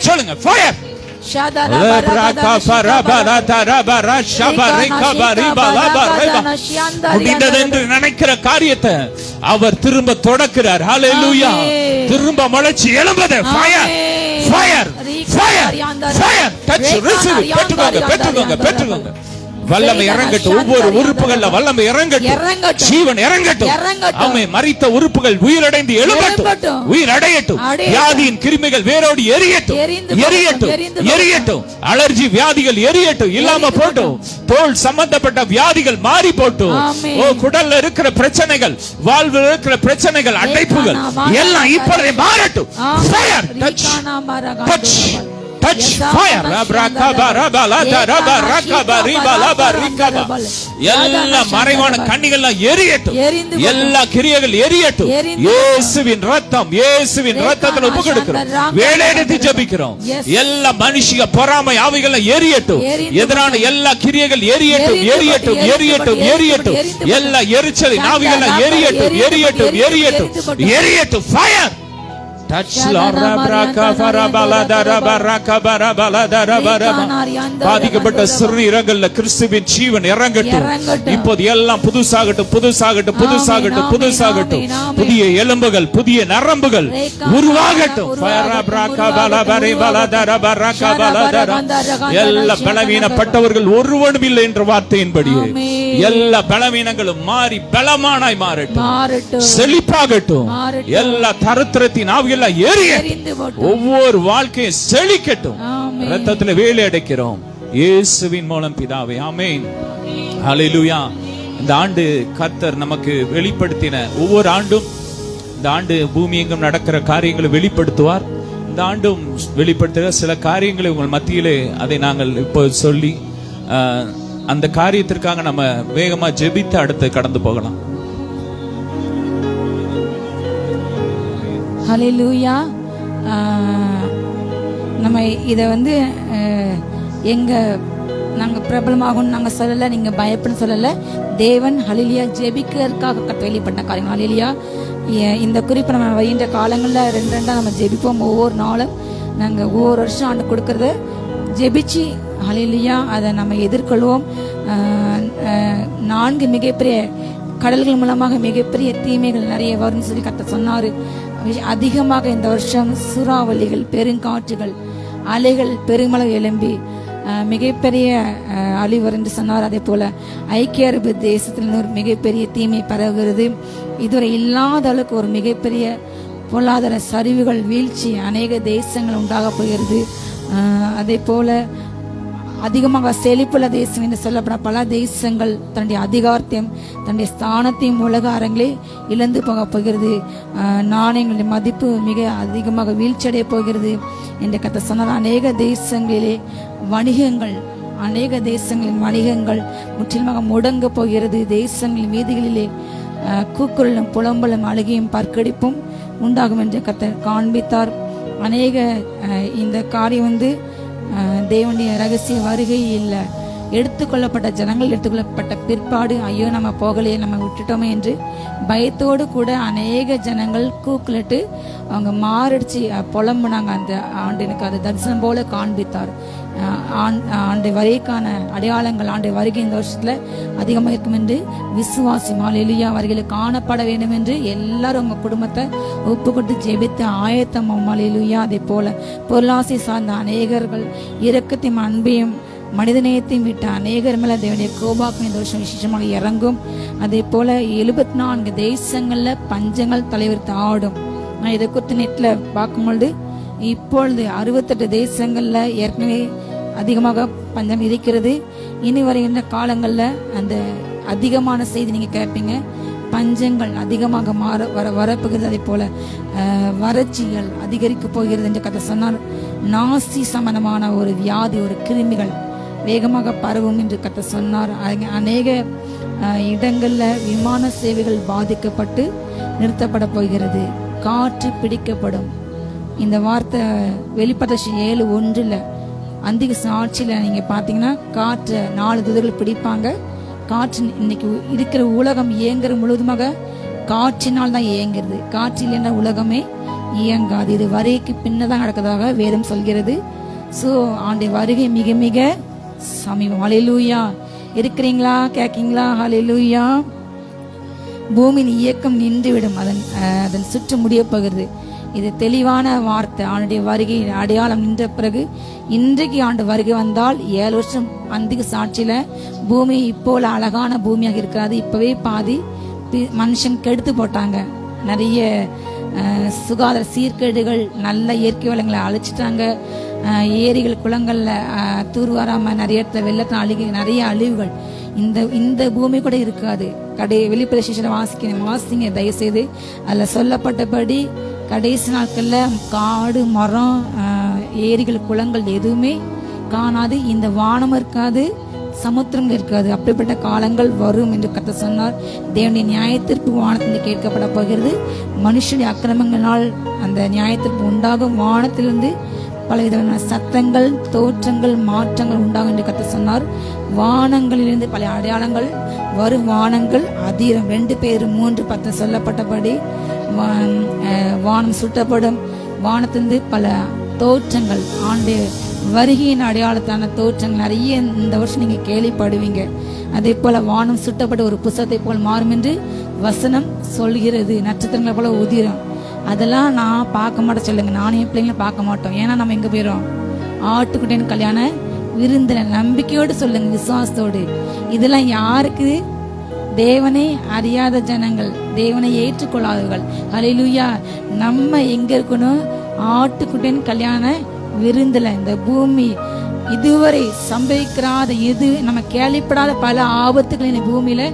சொல்லுங்க. ஃபயர். முடிந்ததென்று நினைக்கிற காரியத்தை அவர் திரும்ப தொடக்கிறார். ஹல்லேலூயா. திரும்ப முளைச்சி எழும்புது. Fire. Fire. Fire. Fire. Touch. Receive. பெற்றுக்கோங்க. பெற்றுக்கோங்க. பெற்றுக்கோங்க. வல்லமை இறங்கட்டும். ஒவ்வொரு உறுப்புகள்ல வல்லமை இறங்கட்டும். ஜீவன் இறங்கட்டும். ஆமென். மரித்த உறுப்புகள் உயிரடைந்து எழும்பட்டும். உயிரடையட்டும். வியாதியின் கிருமிகள் வேரோடு எரியட்டும். எரியட்டும். எரியட்டும். அலர்ஜி வியாதிகள் எரியட்டும். இல்லாம போட்டும். தோல் சம்பந்தப்பட்ட வியாதிகள் மாறி போட்டும். ஓ குடல்ல இருக்கிற பிரச்சனைகள், வாழ்வில் இருக்கிற பிரச்சனைகள், அடைப்புகள் எல்லாம் இப்பொழுதே மாறட்டும். Fire. Touch. Touch. Touch fire. எல்லா மறைவான கண்ணிகள் எரியட்டும். எல்லா கிரியைகள் எரியட்டும். இயேசுவின் ரத்தம், இயேசுவின் ரத்தத்தில் ஒப்பு கொடுக்கிறோம். வேலையெடுத்து ஜெபிக்கிறோம். எல்லா மனுஷிக பொறாமை ஆவிகள் எரியட்டும். எதிரான எல்லா கிரியைகள் எரியட்டும். எரியட்டும். எரியட்டும். எரியட்டும். எல்லா எரிச்சலின் ஆவிகள் எரியட்டும். எரியட்டும். எரியட்டும். எரியட்டும். ஃபயர். Touch பாதிக்கப்பட்ட சிறுநீரகங்கள்ல கிறிஸ்துவின் ஜீவன் இறங்கட்டும். இப்போது எல்லாம் புதுசாகட்டும். புதுசாகட்டும். புதுசாகட்டும். புதுசாகட்டும். புதிய எலும்புகள், புதிய நரம்புகள் உருவாகட்டும். எல்லா பலவீனப்பட்டவர்கள் ஒருவனும் இல்லை என்ற வார்த்தையின்படியே எல்லா பலவீனங்களும் மாறி பலமானாய் மாறட்டும். செழிப்பாகட்டும். எல்லா தரித்திரத்தின் ஆவிகள் ஒவ்வொரு வாழ்க்கையும் செழிக்கட்டும். ரத்தத்தில் வேலை அடைக்கிறோம் இயேசுவின் மூலம் பிதாவே. ஆமென். ஹல்லேலூயா. இந்த ஆண்டு கர்த்தர் நமக்கு வெளிப்படுத்தின ஒவ்வொரு ஆண்டும், இந்த ஆண்டு பூமி எங்கும் நடக்கிற காரியங்களை வெளிப்படுத்துவார். இந்த ஆண்டும் வெளிப்படுத்துகிற சில காரியங்களை உங்கள் மத்தியிலே அதை நாங்கள் இப்போ சொல்லி அந்த காரியத்திற்காக நம்ம வேகமா ஜெபித்து அடுத்து கடந்து போகலாம். ஹல்லேலூயா. நம்ம இதை நாங்கள் பிரபலமாகும் நாங்கள் சொல்லலை, நீங்கள் பயப்படன்னு சொல்லலை. தேவன் ஹல்லேலூயா ஜெபிக்கிறதுக்காக கட்டளைப்பட்ட காரியம். ஹல்லேலூயா. இந்த குறிப்பை நம்ம வருகின்ற காலங்களில் 2 நம்ம ஜெபிப்போம். ஒவ்வொரு நாளும் நாங்கள் ஒவ்வொரு வருஷம் ஆண்டு கொடுக்கறத ஜெபிச்சு ஹல்லேலூயா அதை நம்ம எதிர்கொள்வோம். 4 மிகப்பெரிய கடல்கள் மூலமாக மிகப்பெரிய தீமைகள் நிறைய வரும்னு சொல்லி கர்த்தர் சொன்னார். அதிகமாக இந்த வருஷம் சூறாவளிகள், பெருங்காற்றுகள், அலைகள் பெருமளவு எழும்பி மிகப்பெரிய அழிவு என்று சொன்னார். அதே போல ஐக்கிய அரபு தேசத்தில் ஒரு மிகப்பெரிய தீமை பரவுகிறது. இதுவரை இல்லாத அளவுக்கு ஒரு மிகப்பெரிய பொருளாதார சரிவுகள், வீழ்ச்சி அநேக தேசங்கள் உண்டாக போகிறது. அதே போல அதிகமாக செழிப்புள்ள தேசம் என்று சொல்லப்பட பல தேசங்கள் தன்னுடைய அதிகாரத்தையும் தன்னுடைய ஸ்தானத்தையும் உலக அரங்கிலே இழந்து போக போகிறது. நாணயங்களுடைய மதிப்பு மிக அதிகமாக வீழ்ச்சியடைய போகிறது என்று கர்த்தர் சொன்னார். அநேக தேசங்களிலே வணிகங்கள், அநேக தேசங்களின் வணிகங்கள் முற்றிலுமாக முடங்க போகிறது. தேசங்களின் வீதிகளிலே கூக்குரலும் புலம்பலும் அழுகையும் பற்கடிப்பும் உண்டாகும் என்று கர்த்தர் காண்பித்தார். அநேக இந்த காரியம் தேவனுடைய ரகசிய வருகை இல்லை, எடுத்துக்கொள்ளப்பட்ட ஜனங்கள் எடுத்துக்கொள்ளப்பட்ட பிற்பாடு ஐயோ நம்ம போகலையே, நம்ம விட்டுட்டோமே என்று பயத்தோடு கூட அநேக ஜனங்கள் கூக்குலிட்டு அவங்க மாரடிச்சு புலம்புனாங்க. அந்த ஆண்டு எனக்கு அது தரிசனம் போல காண்பித்தார். ஆண்டு வரைக்கான அடையாளங்கள் ஆண்டு வருகை இந்த வருஷத்துல அதிகமாக இருக்கும் என்று விசுவாசி ஹல்லேலூயா வருகையில் காணப்பட வேண்டும் என்று எல்லாரும் உங்க குடும்பத்தை ஒப்பு கொடுத்து ஜெபித்து ஆயத்தம் ஹல்லேலூயா. அதே போல பொருளாசை சார்ந்த அநேகர்கள் இரக்கத்தையும் அன்பையும் மனிதநேயத்தையும் விட்ட அநேகர் மேல தேவனுடைய கோபாக்கம் இந்த வருஷம் விசேஷமாக இறங்கும். அதே போல 74 தேசங்கள்ல பஞ்சங்கள் தலைவிரித்து ஆடும். நான் இதை குறித்து நெட்ல பார்க்கும்பொழுது இப்பொழுது 68 தேசங்கள்ல ஏற்கனவே அதிகமாக பஞ்சம் இருக்கிறது. இனி வருகின்ற காலங்கள்ல அந்த அதிகமான செய்தி நீங்க கேட்பீங்க. பஞ்சங்கள் அதிகமாக வரப்போகிறது. அதே போல வறட்சிகள் அதிகரிக்க போகிறது என்று கதை சொன்னார். நாசி சம்பந்தமான ஒரு வியாதி, ஒரு கிருமிகள் வேகமாக பரவும் என்று கதை சொன்னார். அநேக இடங்கள்ல விமான சேவைகள் பாதிக்கப்பட்டு நிறுத்தப்பட போகிறது. காற்று பிடிக்கப்படும். இந்த வார்த்தை வெளிப்படுத்த 7:1 அந்திக சாட்சியில நீங்க பாத்தீங்கன்னா காற்று 4 தூதர்கள் பிடிப்பாங்க. காற்று இன்னைக்கு இருக்கிற உலகம் இயங்குற முழுவதுமாக காற்றினால் தான் இயங்குறது. காற்று இல்லைன்னா உலகமே இயங்காது. இது வருகைக்கு பின்னதான் நடக்கிறதாக வேதம் சொல்கிறது. சோ ஆண்டு வருகை மிக மிக சமீபம். ஹல்லேலூயா. இருக்கிறீங்களா? கேட்கீங்களா? ஹல்லேலூயா. பூமியின் இயக்கம் நின்றுவிடும், அதன் சுற்று முடிய போகிறது. இது தெளிவான வார்த்தை. ஆண்டுடைய வருகை அடையாளம் நின்ற பிறகு இன்றைக்கு ஆண்டு வருகை வந்தால் 7 வருஷம் அந்திக சாட்சியில பூமி இப்போல அழகான பூமியாக இருக்காது. இப்பவே பாதி மனுஷன் கெடுத்து போட்டாங்க. நிறைய சுகாதார சீர்கேடுகள், நல்ல இயற்கை வளங்களை அழிச்சிட்டாங்க. ஏரிகள் குளங்கள்ல தூர் வராம நிறைய இடத்துல வெள்ளத்தின் நிறைய அழிவுகள். இந்த பூமி கூட இருக்காது. வெளிப்பிரசேஷன் வாசிங்க தயவுசெய்து. அதுல சொல்லப்பட்டபடி கடைசி நாட்கள்ல காடு, மரம், ஏரிகள், குளங்கள் எதுவுமே காணாது. இந்த வானம் இருக்காது, சமுத்திரம் இருக்காது. அப்படிப்பட்ட காலங்கள் வரும் என்று கர்த்தர் சொன்னார். தேவனுடைய நியாயத்திற்கு வானத்திலிருந்து கேட்கப்பட போகிறது. மனுஷனுடைய அக்கிரமங்களால் அந்த நியாயத்திற்கு உண்டாகும். வானத்திலிருந்து பலவிதமான சத்தங்கள், தோற்றங்கள், மாற்றங்கள் உண்டாகும் என்று கர்த்தர் சொன்னார். வானங்களிலிருந்து பல அடையாளங்கள் வரும். வானங்கள் அதிரம். 2 பேர் 3:10 சொல்லப்பட்டபடி வானம் சுட்டப்படும். வானத்திலிருந்து பல தோற்றங்கள், ஆண்டு வருகையின் அடையாளத்தான தோற்றங்கள் நிறைய இந்த வருஷம் நீங்க கேள்விப்படுவீங்க. அதே போல வானம் சுட்டப்பட்ட ஒரு புஸ்தகத்தை போல் மாறும் என்று வசனம் சொல்கிறது. நட்சத்திரங்களை போல உதிரும். அதெல்லாம் நான் பார்க்க மாட்டேன் சொல்லுங்க. நானும் என் பிள்ளைங்களும் பார்க்க மாட்டோம். ஏன்னா நம்ம எங்க போயிடும்? ஆட்டுக்குட்டியின் கல்யாண விருந்தின. நம்பிக்கையோடு சொல்லுங்க, விசுவாசத்தோடு. இதெல்லாம் யாருக்கு? தேவனை அறியாத ஜனங்கள், தேவனை ஏற்றுக்கொள்ளாதவர்கள். ஹல்லேலூயா. நம்ம எங்க இருக்கணும்? ஆட்டுக்குட்டியின் கல்யாண விருந்துல. இந்த பூமி இதுவரை சம்பவிக்காத, இது நம்ம கேள்விப்படாத பல ஆபத்துகள் இந்த பூமியில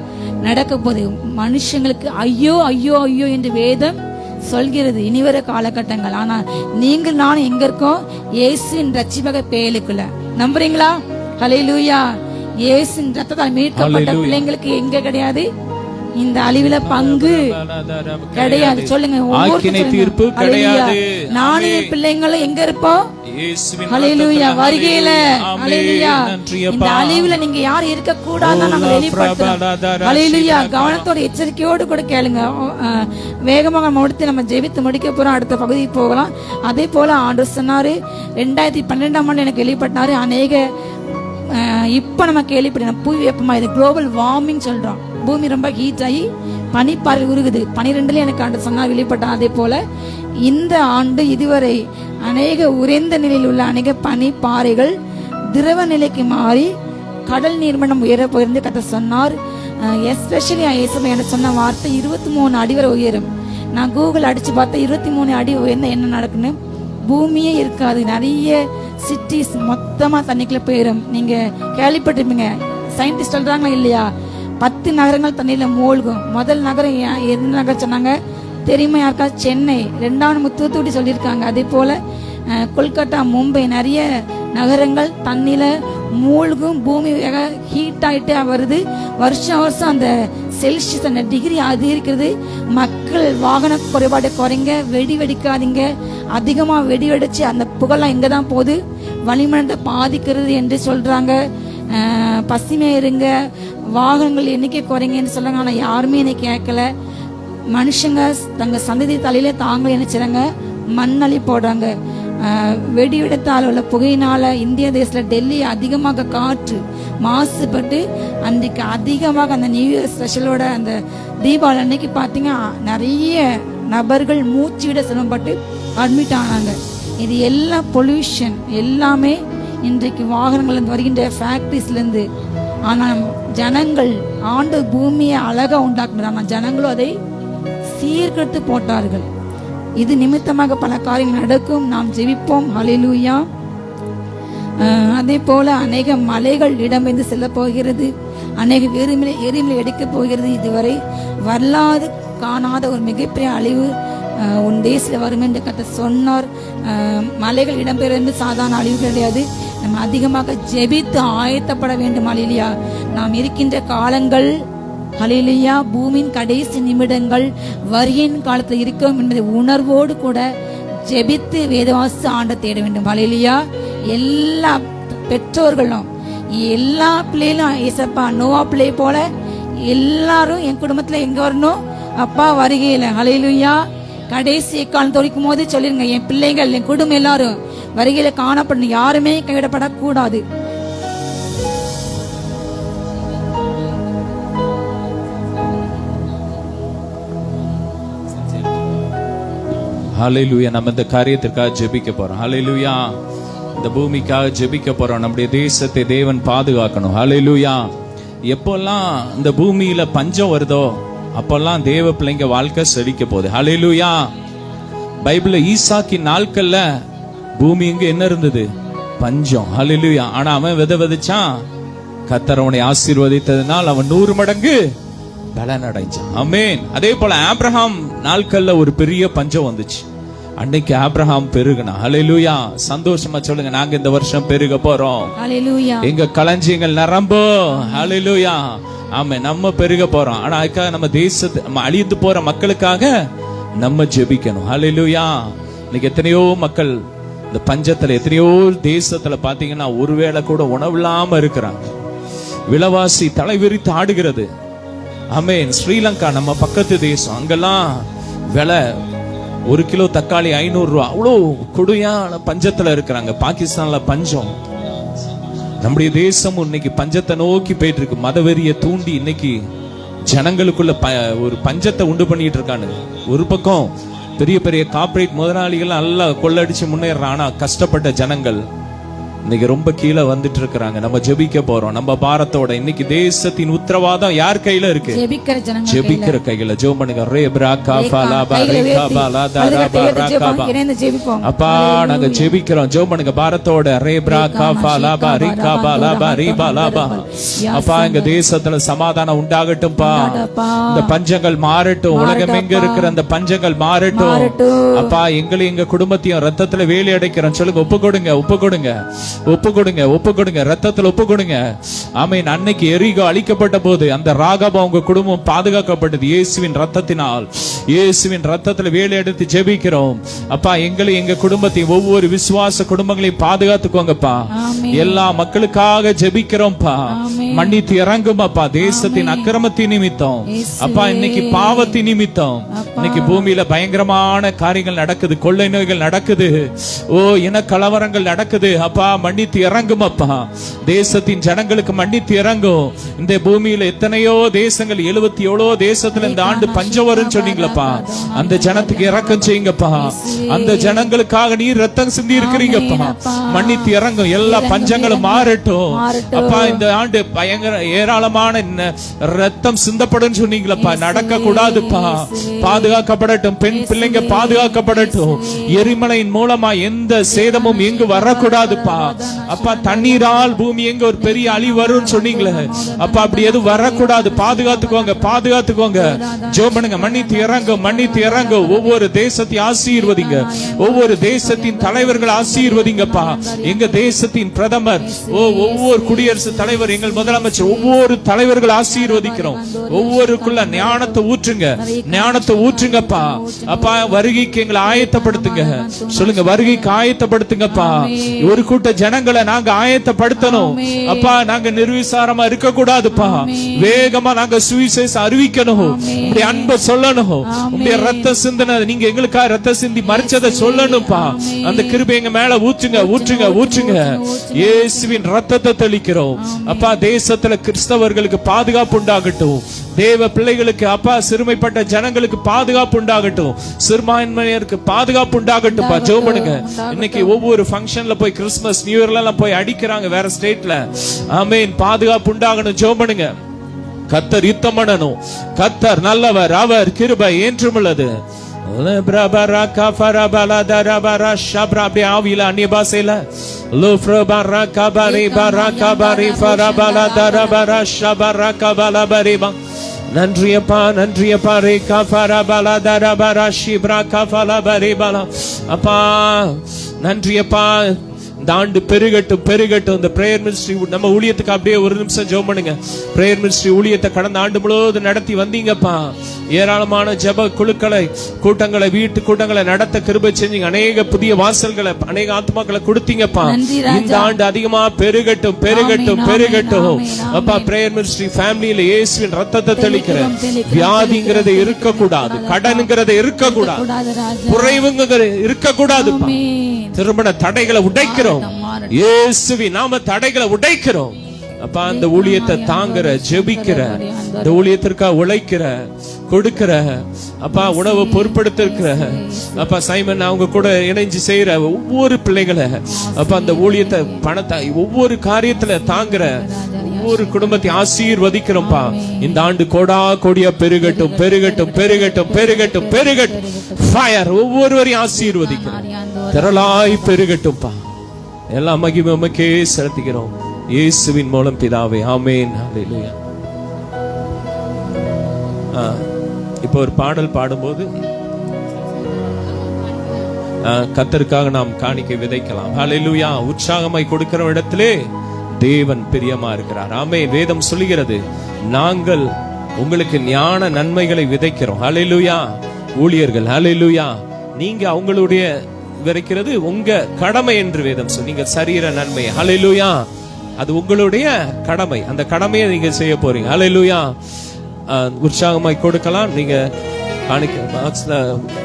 நடக்க போகுது. மனுஷங்களுக்கு ஐயோ ஐயோ ஐயோ என்று வேதம் சொல்கிறது. இனிவர காலகட்டங்கள். ஆனா நீங்கள் நானும் எங்க இருக்கோம்? இயேசுவின் ரட்சிபக பேலுக்குள்ள. நம்புறீங்களா? ஹல்லேலூயா. இயேசுவின் ரத்தத்தால் மீட்கப்பட்ட பிள்ளைங்களுக்கு எங்க கிடையாது இந்த அழிவுல பங்கு கிடையாது. சொல்லுங்க. தீர்ப்பு கிடையாது. நானும் என் பிள்ளைங்களும் எங்க இருப்போம்? ஹல்லேலூயா. வருகையில. ஹல்லேலூயா. இந்த அழிவுல நீங்க யாரும் இருக்க கூடாதுன்னு நாங்க வெளிப்படுத்துறோம். ஹல்லேலூயா. கவனத்தோட எச்சரிக்கையோடு கூட கேளுங்க. வேகமாக நம்ம ஜெபித்து முடிக்க போறோம். அடுத்த பகுதிக்கு போகலாம். அதே போல ஆண்டவர் சொன்னாரு 2012ஆம் ஆண்டு எனக்கு வெளிப்பட்டாரு. அநேக இப்ப நம்ம கேள்விப்பட்டோம் புவி வெப்பமா, இது குளோபல் வார்மிங் சொல்றோம். பூமி ரொம்ப ஹீட் ஆகி பனிப்பாறை உருகுது. 12ல எனக்கு ஆண்டு சொன்னா வெளிப்பட்டான். அதே போல இந்த ஆண்டு இதுவரை அநேக உறைந்த நிலையில் உள்ள அநேக பனிப்பாறைகள் திரவ நிலைக்கு மாறி கடல் நீர்மட்டம் உயர போயிருந்து கர்த்தர் சொன்னார். எஸ்பெஷலி எனக்கு சொன்ன வார்த்தை 23 அடி வரை உயரும். நான் கூகுள் அடிச்சு பார்த்தேன், 23 அடி உயர்ந்த என்ன நடக்குன்னு. பூமியே இருக்காது. நிறைய சிட்டிஸ் மொத்தமா தண்ணிக்குள்ள போயிடும். நீங்க கேள்விப்பட்டிருப்பீங்க, சயின்டிஸ்ட் சொல்றாங்களா இல்லையா, 10 நகரங்கள் தண்ணியில மூழ்கும். முதல் நகரம் எந்த நகரம் சொன்னாங்க தெரியுமா யாருக்கா? சென்னை. 2வது தூத்துக்குடி சொல்லியிருக்காங்க. அதே போல கொல்கத்தா, மும்பை, நிறைய நகரங்கள் தண்ணியில மூழ்கும். பூமி ஹீட் ஆயிட்டே வருது. வருஷம் வருஷம் அந்த செல்சியஸ் அந்த டிகிரி அதிகரிக்கிறது. மக்கள் வாகன குறைபாடு குறைங்க, வெடி வெடிக்காதீங்க. அதிகமா வெடி வெடிச்சு அந்த புகழெல்லாம் எங்க தான் போகுது, வளிமண்டலத்தை பாதிக்கிறது என்று சொல்றாங்க. பசுமை இருங்க, வாகனங்கள் எண்ணிக்கை குறைங்கன்னு சொல்றாங்க. ஆனா யாருமே என்னை கேட்கல. மனுஷங்க தங்க சந்ததி தலையில தாங்க நினைச்சாங்க, மண்ணள்ளி போடுறாங்க. வெடி வெடித்தால் உள்ள புகையினால இந்திய தேசத்துல டெல்லி அதிகமாக காற்று மாசுபட்டு அன்றைக்கு அதிகமாக அந்த நியூ இயர் ஸ்பெஷலோட அந்த தீபாவளி அன்னைக்கு பார்த்தீங்கன்னா நிறைய நபர்கள் மூச்சு விட சிரமப்பட்டு அட்மிட் ஆனாங்க. இது எல்லாம் பொல்யூஷன் எல்லாமே இன்றைக்கு வாகனங்கள் வருகின்ற ஃபேக்டரிஸ்லேருந்து. ஆனால் ஜனங்கள் ஆண்டு பூமியை அழகா உண்டாக்குனார், ஆனால் ஜனங்களும் அதை சீர்கெடுத்து போட்டார்கள். இது நிமித்தமாக பல காரியங்கள் நடக்கும். நாம் ஜெபிப்போம். ஹல்லேலூயா. அதே போல அநேக மலைகள் இடம்பெயர்ந்து செல்ல போகிறது, அநேக எரிமலை எடுக்க போகிறது. இதுவரை வரலாறு காணாத ஒரு மிகப்பெரிய அழிவு உன் தேசத்தில் வரும் என்று கர்த்தர் சொன்னார். மலைகள் இடம்பெயர்ந்து சாதாரண அழிவு கிடையாது. நம்ம அதிகமாக ஜெபித்து ஆயத்தப்பட வேண்டும். ஹல்லேலூயா. நாம் இருக்கின்ற காலங்கள் ஹல்லேலூயா பூமியின் கடைசி நிமிடங்கள் வரியின் காலத்தில் இருக்கிறோம் என்பதை உணர்வோடு கூட ஜெபித்து வேதவாசி ஆண்ட தேட வேண்டும். ஹல்லேலூயா. எல்லா பெற்றோர்களும் எல்லா பிள்ளைகளும் ஏசப்பா நோவா பிள்ளை போல எல்லாரும் என் குடும்பத்துல எங்க வரணும் அப்பா வருகையில. ஹல்லேலூயா. கடைசி காலம் தொழிக்கும் போது சொல்லிருங்க, என் பிள்ளைகள் என் குடும்பம் எல்லாரும் வருகையில காணப்படணும், யாருமே கைவிடப்படக்கூடாது. ஹல்லேலூயா. நம்ம இந்த காரியத்திற்காக ஜெபிக்க போறோம். ஹல்லேலூயா. இந்த பூமிக்காக ஜெபிக்க போறோம். நம்முடைய தேசத்தை தேவன் பாதுகாக்கணும். ஹல்லேலூயா. எப்பெல்லாம் இந்த பூமியில பஞ்சம் வருதோ அப்பெல்லாம் தேவ பிள்ளைங்க வாழ்க்கை செழிக்க போகுது. ஹல்லேலூயா. பைபிள்ல ஈசாக்கின் நாட்கள்ல பூமி இங்க என்ன இருந்தது? பஞ்சம். ஹல்லேலூயா. ஆனா அவன் விதைச்சான், கர்த்தர் அவனை ஆசீர்வதித்ததனால் அவன் 100 மடங்கு பலன் அடைஞ்சான். ஆமென். அதே போல ஆபிரகாம் நாட்கள்ல ஒரு பெரிய பஞ்சம் வந்துச்சு. அன்னைக்கு ஆபிரகாம் பெருகுனா. ஹல்லேலூயா. சந்தோஷமா சொல்லுங்க, நாங்க இந்த வருஷம் பெருக போறோம். ஹல்லேலூயா. எங்க களஞ்சியங்கள் நிரம்பும். ஹல்லேலூயா. ஆமா, நம்ம பெருக போறோம். ஆனா அதுக்காக நம்ம தேசத்து நம்ம அழிந்து போற மக்களுக்காக நம்ம ஜெபிக்கணும். ஹல்லேலூயா. இன்னைக்கு எத்தனையோ மக்கள் இந்த பஞ்சத்துல, எத்தனையோ தேசத்துல பாத்தீங்கன்னா ஒருவேளை கூட உணவு இல்லாம இருக்கிறாங்க. விலைவாசி தலைவிரித்து ஆடுகிறது. ஆமென். ஸ்ரீலங்கா நம்ம பக்கத்து தேசம், அங்கெல்லாம் விலை 1 கிலோ தக்காளி 500 ரூபா. அவ்வளோ கொடுமையான பஞ்சத்துல இருக்கிறாங்க. பாகிஸ்தான்ல பஞ்சம். நம்முடைய தேசம் இன்னைக்கு பஞ்சத்தை நோக்கி போயிட்டு இருக்கு. மதவெறியை தூண்டி இன்னைக்கு ஜனங்களுக்குள்ள ஒரு பஞ்சத்தை உண்டு பண்ணிட்டு இருக்கானு. ஒரு பக்கம் பெரிய பெரிய கார்ப்பரேட் முதலாளிகள் நல்லா கொள்ளடிச்சு முன்னேறான். ஆனா கஷ்டப்பட்ட ஜனங்கள் இன்னைக்கு ரொம்ப கீழே வந்துட்டு இருக்கிறாங்க. நம்ம ஜெபிக்க போறோம். நம்ம பாரத்தோட இன்னைக்கு தேசத்தின் உத்தரவாதம் யார் கையில இருக்கு? ஜெபிக்கிற கையில. ஜெபம் பண்ணுங்க. அப்பா நாங்க ஜெபிக்கிறோம். ஜெபம் பண்ணுங்க பாரத்தோட. அப்பா எங்க தேசத்துல சமாதானம் உண்டாகட்டும்பா. இந்த பஞ்சங்கள் மாறட்டும். உலகம் எங்க இருக்கிற அந்த பஞ்சங்கள் மாறட்டும். அப்பா எங்களையும் எங்க குடும்பத்தையும் ரத்தத்துல வேலி அடைக்கிறோம். சொல்லுங்க, ஒப்பு கொடுங்க, ஒப்பு கொடுங்க, ஒப்பு கொடுங்க, ஒப்பு கொடுங்க, ரத்தத்தில் ஒப்பு கொடுங்க. ஆமென். அன்னைக்கு எரிகோ அழிக்கப்பட்ட போது அந்த ராகாபா உங்க குடும்பம் பாதுகாக்கப்பட்டது இயேசுவின் ரத்தத்தினால். இயேசுவின் ரத்தத்தில் வேலை எடுத்து ஜெபிக்கிறோம். அப்பா எங்களை எங்க குடும்பத்தையும் ஒவ்வொரு விசுவாச குடும்பங்களையும் பாதுகாத்துக்கோங்கப்பா. எல்லா மக்களுக்காக ஜெபிக்கிறோம்ப்பா. மன்னித்து இறங்கும் அப்பா. தேசத்தின் அக்கிரமத்தின் நிமித்தம் அப்பா, இன்னைக்கு பாவத்தின் நிமித்தம் இன்னைக்கு பூமியில பயங்கரமான காரியங்கள் நடக்குது. கொள்ளை நோய்கள் நடக்குது. ஓ, இன கலவரங்கள் நடக்குது. அப்பா மன்னித்து இறங்கும் அப்பா. தேசத்தின் ஜனங்களுக்கு மன்னித்து இறங்கும். இந்த பூமியில எத்தனையோ தேசங்கள், 77 தேசத்துல இந்த ஆண்டு பஞ்சம் வரும் சொன்னீங்களப்பா. அந்த ஜனத்துக்கு இறக்கம் செய்யுங்கப்பா. அந்த ஜனங்களுக்காக நீர் ரத்தம் சிந்தி இருக்கிறீங்கப்பா. மன்னித்து இறங்கும். எல்லா பஞ்சங்களும் மாறட்டும் அப்பா. இந்த ஆண்டு பயங்கர ஏராளமான ரத்தம் சிந்தப்படும் சொன்னீங்களப்பா. நடக்க கூடாதுப்பா. பாதுகாக்கப்படட்டும். பெண் பிள்ளைங்க பாதுகாக்கப்படட்டும். எரிமலையின் மூலமா எந்த சேதமும் எங்கு வரக்கூடாதுப்பா. அப்பா தண்ணீரால் பூமி எங்க ஒரு பெரிய அழிவு வரும்னு சொன்னீங்களே அப்பா, அப்படி எதுவும் வரக்கூடாது. பாதுகாத்துக்கோங்க, பாதுகாத்துக்கோங்க. ஜெபம் பண்ணுங்க. மன்னித்து இறங்க. ஒவ்வொரு தேசத்தை ஆசீர்வதிங்க. ஒவ்வொரு தேசத்தின் தலைவர்கள் ஆசீர்வதிங்கப்பா. எங்க தேசத்தின் பிரதமர், ஒவ்வொரு குடியரசுத் தலைவர், எங்கள் முதலமைச்சர், ஒவ்வொரு தலைவர்கள் ஆசீர்வதிக்கிறோம். ஒவ்வொருக்குள்ள ஞானத்தை ஊற்றுங்கப்பா. அப்பா வருகைக்கு எங்களை ஆயத்தப்படுத்துங்க. சொல்லுங்க, வருகைக்கு ஆயத்தப்படுத்துங்கப்பா. ஒரு கூட்ட ஜனங்களை நாங்க ஆயத்தப்படுத்தணும் அப்பா. நாங்க நிர்விசாரமா இருக்க கூடாதுப்பா. வேகமா நாங்க சுவிசேஷம் அறிவிக்கணும். உங்களுடைய அன்பை சொல்லணும். உங்களுடைய ரத்த சிந்தனை, நீங்க எங்களுக்காக ரத்த சிந்தி மரிச்சதை சொல்லணும்ப்பா. அந்த கிருபை எங்க மேல ஊற்றுங்க. இயேசுவின் ரத்தத்தை தெளிக்கிறோம் அப்பா. தேசத்துல கிறிஸ்தவர்களுக்கு பாதுகாப்பு உண்டாகட்டும். தேவ பிள்ளைகளுக்கு அப்பா, சிறுமைப்பட்ட ஜனங்களுக்கு பாதுகாப்பு உண்டாகட்டும். சிறுபான்மையினருக்கு பாதுகாப்பு உண்டாகட்டும். ஜெபம் பண்ணுங்க. இன்னைக்கு ஒவ்வொரு ஃபங்க்ஷன்ல போய் கிறிஸ்துமஸ் நியூ இயர்ல எல்லாம் போய் அடிக்கிறாங்க வேற ஸ்டேட்ல. ஆமென். பாதுகாப்பு உண்டாகணும். ஜெபம் பண்ணுங்க. கர்த்தர் யுத்தம் பண்ணணும். கர்த்தர் நல்லவர், அவர் கிருபை என்றுமுள்ளது. ஆவியில அந்நிய பாஷையில நன்றியப்பா ரே கஃபரா பலா தரபரா ஷிப்ரா கஃபலா பரிபலா. அப்பா நன்றியப்பா. இந்த ஆண்டு பெருகட்டும். இந்த பிரேயர் மினிஸ்ட்ரி நம்ம ஊழியத்துக்கு அப்படியே ஒரு நிமிஷம் ஜெபம் பண்ணுங்க. பிரேயர் மினிஸ்ட்ரி ஊழியத்தை கடந்த ஆண்டு முழுவதும் நடத்தி வந்தீங்கப்பா. ஏராளமான ஜெப கூட்டங்களை, வீட்டு கூட்டங்களை நடத்த கிருபை செஞ்சீங்க. அநேக புதிய வாசல்களை, அநேக ஆத்மாக்களை கொடுத்தீங்கப்பா. இந்த ஆண்டு அதிகமா பெருகட்டும். அப்பா, பிரேயர் மினிஸ்ட்ரி ஃபேமிலியில இயேசுவின் ரத்தத்தை தெளிக்கிற. வியாதிங்கிறது இருக்கக்கூடாது, கடனுங்கிறது இருக்கக்கூடாது, குறைவுங்கிறது இருக்கக்கூடாது. திருமண தடைகளை உடைக்கிறோம். இயேசுவின் நாம தடைகளை உடைக்கிறோம் அப்பா. அந்த ஊழியத்தை தாங்குற, ஜெபிக்கிற, இந்த ஊழியத்திற்காக உழைக்கிற, கொடுக்கிற அப்பா, உணவு பொறுப்படுத்திருக்கிற அப்பா, சைமன் அவங்க கூட இணைஞ்சு செய்யற ஒவ்வொரு பிள்ளைகளை அப்பா, அந்த ஊழியத்தை, பணத்தை, ஒவ்வொரு காரியத்துல தாங்குற ஒவ்வொரு குடும்பத்தை ஆசீர்வதிக்கிறோம்ப்பா. இந்த ஆண்டு கோடியா பெருகட்டும். ஃபயர் ஒவ்வொருவரையும் ஆசீர்வதிக்கிறோம். திரளாய் பெருகட்டும்பா. எல்லா மகிமை உமக்கே செலுத்துகிறோம் இயேசுவின் மூலம் பிதாவே. ஆமென். ஹல்லேலூயா. இப்போ ஒரு பாடல் பாடும்போது கர்த்தருக்காக நாம் காணிக்கை விதைக்கலாம். ஹல்லேலூயா. உற்சாகமாய் கொடுக்கிற இடத்திலே தேவன் பிரியமா இருக்கிறார். ஆமென். வேதம் சொல்லுகிறது, நாங்கள் உங்களுக்கு ஞான நன்மைகளை விதைக்கிறோம். ஹல்லேலூயா. ஊழியர்கள், ஹல்லேலூயா, நீங்க அவங்களுடைய விதைக்கிறது உங்க கடமை என்று வேதம் சொல்லி, நீங்க சரீர நன்மை, ஹல்லேலூயா, அது உங்களுடைய கடமை. அந்த கடமையை நீங்க செய்ய போறீங்க. ஹல்லேலூயா. உற்சாகமாய் கொடுக்கலாம். நீங்க காணிக்கை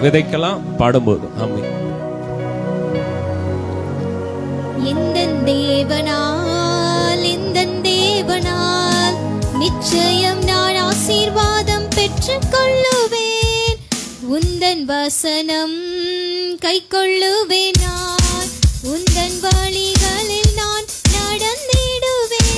விதைக்கலாம் பாடும்போது. ஆமென். தேவனால் நிச்சயம் நான் ஆசீர்வாதம் பெற்றுக் கொள்ளுவேன். உந்தன் வசனம் கை கொள்ளுவேன். நான் உந்தன் வழிகளில் நான் நடந்திடுவேன்.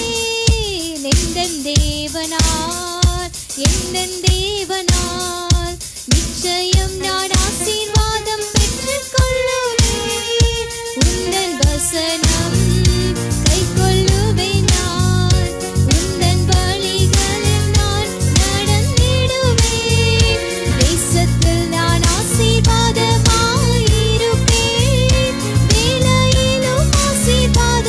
எந்தன் தேவனால் நிச்சயம் நான் ஆசீர்வாதம் பெற்றுக் கொள்ளுவேன். உந்தன் வசனம் கை கொள்ளுவேன். நான் உந்தன் வழிகளில் நான் நடந்திடுவேன். தேசத்தில் நான் ஆசீர்வாதமாயிருப்பேன். வேலையிலும் ஆசீர்வாதம்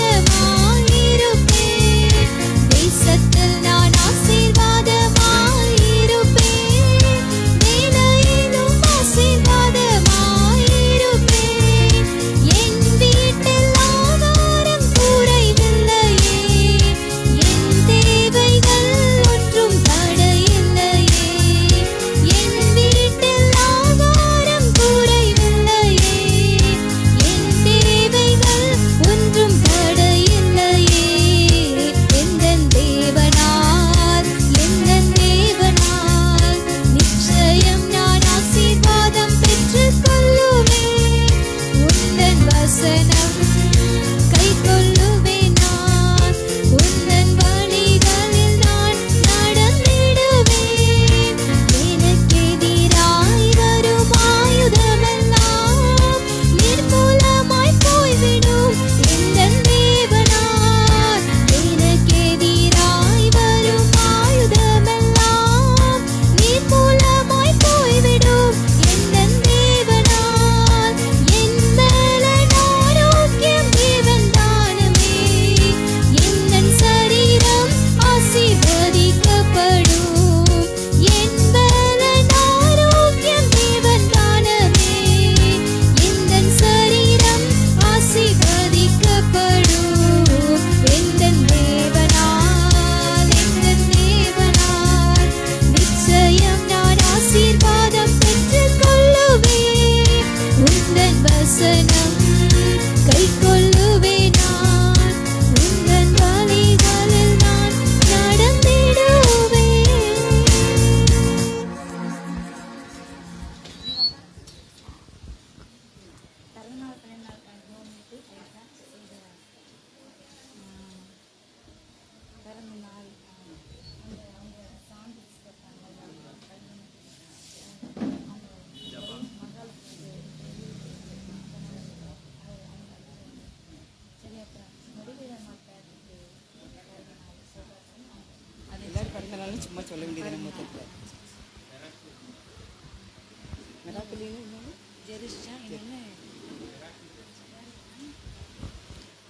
சும்மா சொல்ல வேண்டியது மொத்தத்தில்.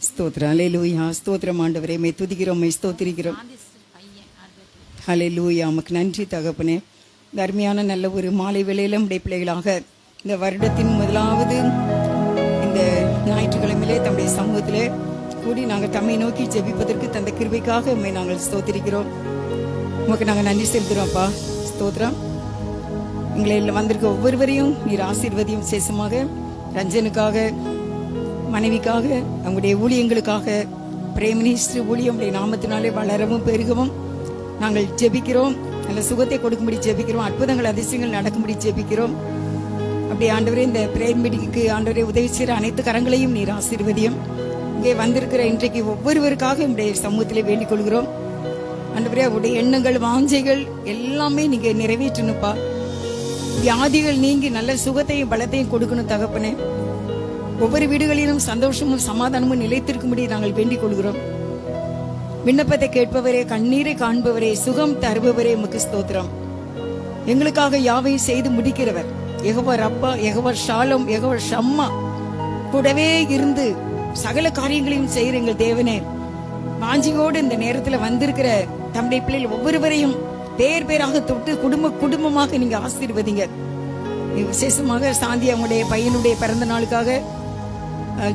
ஸ்தோத்திரம். ஹல்லேலூயா. ஸ்தோத்திரம் ஆண்டவரே, மே துதிக்கிறோம், மே ஸ்தோத்திரிக்கிறோம். ஹல்லேலூயா. உமக்கு நன்றி தகப்பனே. இந்த அருமையான நல்ல ஒரு மாலை வேளையில நம்முடைய பிள்ளைகளாக இந்த வருடத்தின் முதலாவது இந்த ஞாயிற்றுக்கிழமையிலே தம்முடைய சமூகத்திலே கூடி நாங்கள் தம்மை நோக்கி ஜெபிப்பதற்கு தந்த கிருபைக்காக உம்மை நாங்கள் ஸ்தோத்திரிக்கிறோம். உமக்கு நாங்கள் நன்றி செலுத்துகிறோம்ப்பா. ஸ்தோத்திரம். எங்களை வந்திருக்க ஒவ்வொருவரையும் நீர் ஆசீர்வதியும். விசேஷமாக ரஞ்சனுக்காக, மனைவிக்காக, அவங்களுடைய ஊழியங்களுக்காக, பிரேமினிஸ்ட் ஊழியம் உடைய நாமத்தினாலே வளரவும் பெருகவும் நாங்கள் ஜெபிக்கிறோம். நல்ல சுகத்தை கொடுக்கும்படி ஜெபிக்கிறோம். அற்புதங்கள் அதிசயங்கள் நடக்கும்படி ஜெபிக்கிறோம். அப்படி ஆண்டவரே, இந்த பிரேயர் மீட்டிங்க்கு ஆண்டவரே உதவி செய்கிற அனைத்து கரங்களையும் நீர் ஆசீர்வதியும். இங்கே வந்திருக்கிற இன்றைக்கு ஒவ்வொருவருக்காக நம்முடைய சமூகத்திலே வேண்டிக் கொள்கிறோம். ஆண்டவரே, அவருடைய எண்ணங்கள், வாஞ்சைகள் எல்லாமே நீங்க நிறைவேற்றணுப்பா. வியாதிகள் நீங்கி நல்ல சுகத்தையும் பலத்தையும் கொடுக்கணும் தகப்பனே. ஒவ்வொரு வீடுகளிலும் சந்தோஷமும் சமாதானமும் நிலைத்திருக்கும்படி நாங்கள் வேண்டிக் கொள்கிறோம். விண்ணப்பத்தை கேட்பவரே, கண்ணீரை காண்பவரே, சுகம் தருபவரே, உமக்கு ஸ்தோத்திரம். எங்களுக்காக யாவையும் செய்து முடிக்கிறவர் யெகோவா ரப்பா, யெகோவா ஷாலோம், யெகோவா ஷம்மா கூடவே இருந்து சகல காரியங்களையும் செய்கிற எங்கள் தேவனே, வாஞ்சியோடு இந்த நேரத்துல வந்திருக்கிற தம்முடைய பிள்ளைகள் ஒவ்வொருவரையும் பேர் பேராக தொட்டு குடும்பமாக நீங்க ஆசீர்வதிங்க. விசேஷமாக சாந்தி அவங்களுடைய பையனுடைய பிறந்த நாளுக்காக,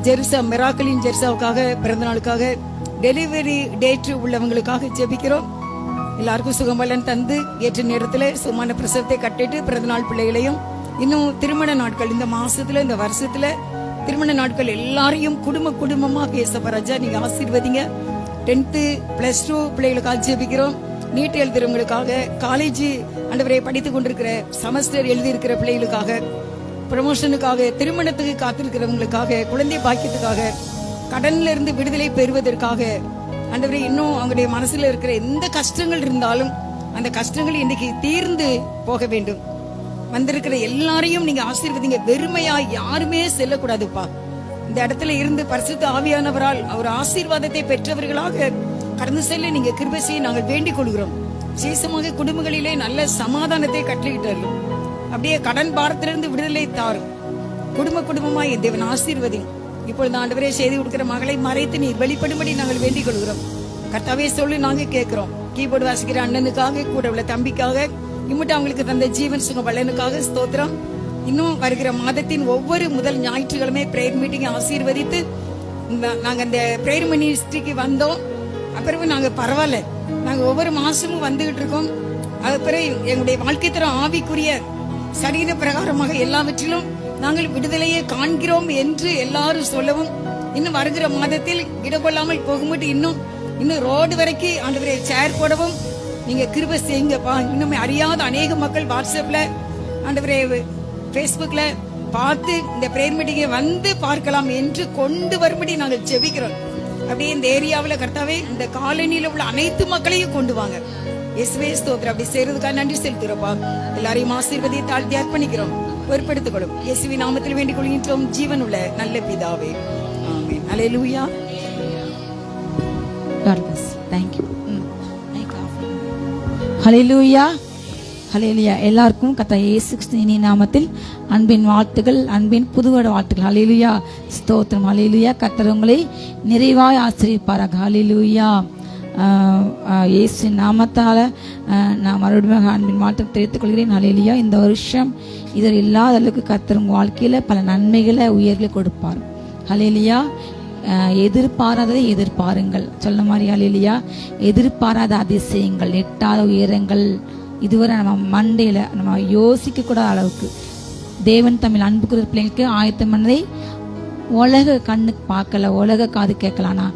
ஜெருசா மிராக்கலின் ஜெருசாவுக்காக பிறந்த நாளுக்காக, டெலிவரி டேட் உள்ளவங்களுக்காக ஜெபிக்கிறோம். எல்லாருக்கும் சுகம்பலன் தந்து ஏற்ற நேரத்துல சுமான பிரசவத்தை கட்டிட்டு பிறந்த நாள் பிள்ளைகளையும், இன்னும் திருமண நாட்கள் இந்த மாசத்துல இந்த வருஷத்துல திருமண நாட்கள் எல்லாரையும் குடும்பமாக ஏசப்பராஜா நீங்க ஆசீர்வதிங்க. 10th +2 பிள்ளைகளுக்காக ஜெபிக்கிறோம். நீட் எழுதுறவங்களுக்காக, காலேஜ் ஆண்டவரே படித்துக் கொண்டிருக்கிற செமஸ்டர் எழுதி இருக்கிற பிள்ளைகளுக்காக, ப்ரமோஷனுக்காக, திருமணத்துக்கு காத்திருக்கிறவங்களுக்காக, குழந்தை பாக்கியத்துக்காக, கடன்ல இருந்து விடுதலை பெறுவதற்காக ஆண்டவரே, இன்னும் அவங்களுடைய மனசுல இருக்கிற எந்த கஷ்டங்கள் இருந்தாலும் அந்த கஷ்டங்கள் இன்னைக்கு தீர்ந்து போக வேண்டும். வந்திருக்கிற எல்லாரையும் நீங்க ஆசீர்வதிங்க. வெறுமையா யாருமே செல்லக்கூடாதுப்பா. இந்த இடத்துல இருந்து பரிசுத்த ஆவியானவரால் அவர் ஆசீர்வாதத்தை பெற்றவர்களாக கடந்து செல்ல நீங்க கிருபை செய்ய நாங்கள் வேண்டிக் கொள்கிறோம். விசேஷமாக குடும்பங்களிலே நல்ல சமாதானத்தை கட்டளையிட்டார்கள். அப்படியே கடன் பாரத்திலிருந்து விடுதலை தாரும். குடும்பமா என் தேவன் ஆசீர்வதி. இப்பொழுது ஆண்டவரே, செய்து கொடுக்கிற மகளை மறைத்து நீர் வெளிப்படும்படி நாங்கள் வேண்டிக் கொள்கிறோம். கர்த்தாவே சொல்லி நாங்க கேட்கிறோம். கீபோர்டு வாசிக்கிற அண்ணனுக்காக, கூட உள்ள தம்பிக்காக, இம்முட்டு அவங்களுக்கு தந்த ஜீவன் சுக பலனுக்காக ஸ்தோத்திரம். இன்னும் வருகிற மாதத்தின் ஒவ்வொரு முதல் ஞாயிற்றுக்கிழமை பிரேயர் மீட்டிங் ஆசீர்வதித்து நாங்க இந்த பிரேயர் மினிஸ்ட்ரிக்கு வந்தோம். அப்புறம் நாங்க பரவாயில்ல, நாங்க ஒவ்வொரு மாசமும் வந்துகிட்டு இருக்கோம். அது பிறகு எங்களுடைய வாழ்க்கை தர ஆவிக்குரிய சரீர பிரகாரமாக எல்லாவற்றிலும் நாங்கள் விடுதலையை காண்கிறோம் என்று எல்லாரும் சொல்லவும், இன்னும் வருகிற மாதத்தில் இடகொள்ளாமல் போகும்போது இன்னும் ரோடு வரைக்கும் ஆண்டவரே சேர் போடவும் நீங்க கிருபை செய்யுங்கப்பா. இன்னும் அறியாத அநேக மக்கள் வாட்ஸ்அப்ல ஆண்டவரே பேஸ்புக்ல பார்த்து இந்த பிரேயர் மீட்டிங்கை வந்து பார்க்கலாம் என்று கொண்டு வரும்படி நாங்கள் ஜெபிக்கிறோம். அப்படியே இந்த ஏரியாவில் கர்த்தாவே இந்த காலனியில உள்ள அனைத்து மக்களையும் கொண்டு வாங்க. இயேசுவே ஸ்தோத்திரம். அப்படி செய்யறதுக்காக நன்றி செலுத்துறோம்ப்பா. எல்லாரையும் ஆசீர்வதியை தாழ்த்தி அர்ப்பணிக்கிறோம். பொறுப்படுத்திக் கொள்ளும். இயேசுவின் நாமத்தில் வேண்டிக் கொள்கின்றோம் ஜீவன் உள்ள நல்ல பிதாவே, ஆமென். அல்லேலூயா. God bless. Thank you. ஹல்லேலூயா, ஹல்லேலூயா. எல்லாருக்கும் கர்த்தர் இயேசு கிறிஸ்துவின் நாமத்தில் அன்பின் வாழ்த்துக்கள், அன்பின் புதுவட வாழ்த்துக்கள். ஹல்லேலூயா, ஸ்தோத்திரம். ஹல்லேலூயா. கர்த்தர் உங்களை நிறைவாய் ஆசீர்வதிப்பாராக. ஹல்லேலூயா. இயேசு நாமத்தால் நான் மறுபடியும் அன்பின் வாழ்த்துக்கள் தெரிவித்துக் கொள்கிறேன். ஹல்லேலூயா. இந்த வருஷம் இதில் இல்லாத அளவுக்கு கர்த்தர் உங்கள் வாழ்க்கையில் பல நன்மைகளை உயர்களை கொடுப்பார். ஹல்லேலூயா. எதிர்பாராததை எதிர்பாருங்கள் சொன்ன மாதிரி. ஹல்லேலூயா. எதிர்பாராத அதிசயங்கள், எட்டாத உயரங்கள், இதுவரை நம்ம மண்டையில நம்ம யோசிக்க கூட அளவுக்கு தேவன் தமிழ் அன்புக்குரிய பிள்ளைங்களுக்கு ஆயத்தம் பண்ணதை உலக கண்ணுக்கு பார்க்கல, உலக காது கேட்கலானா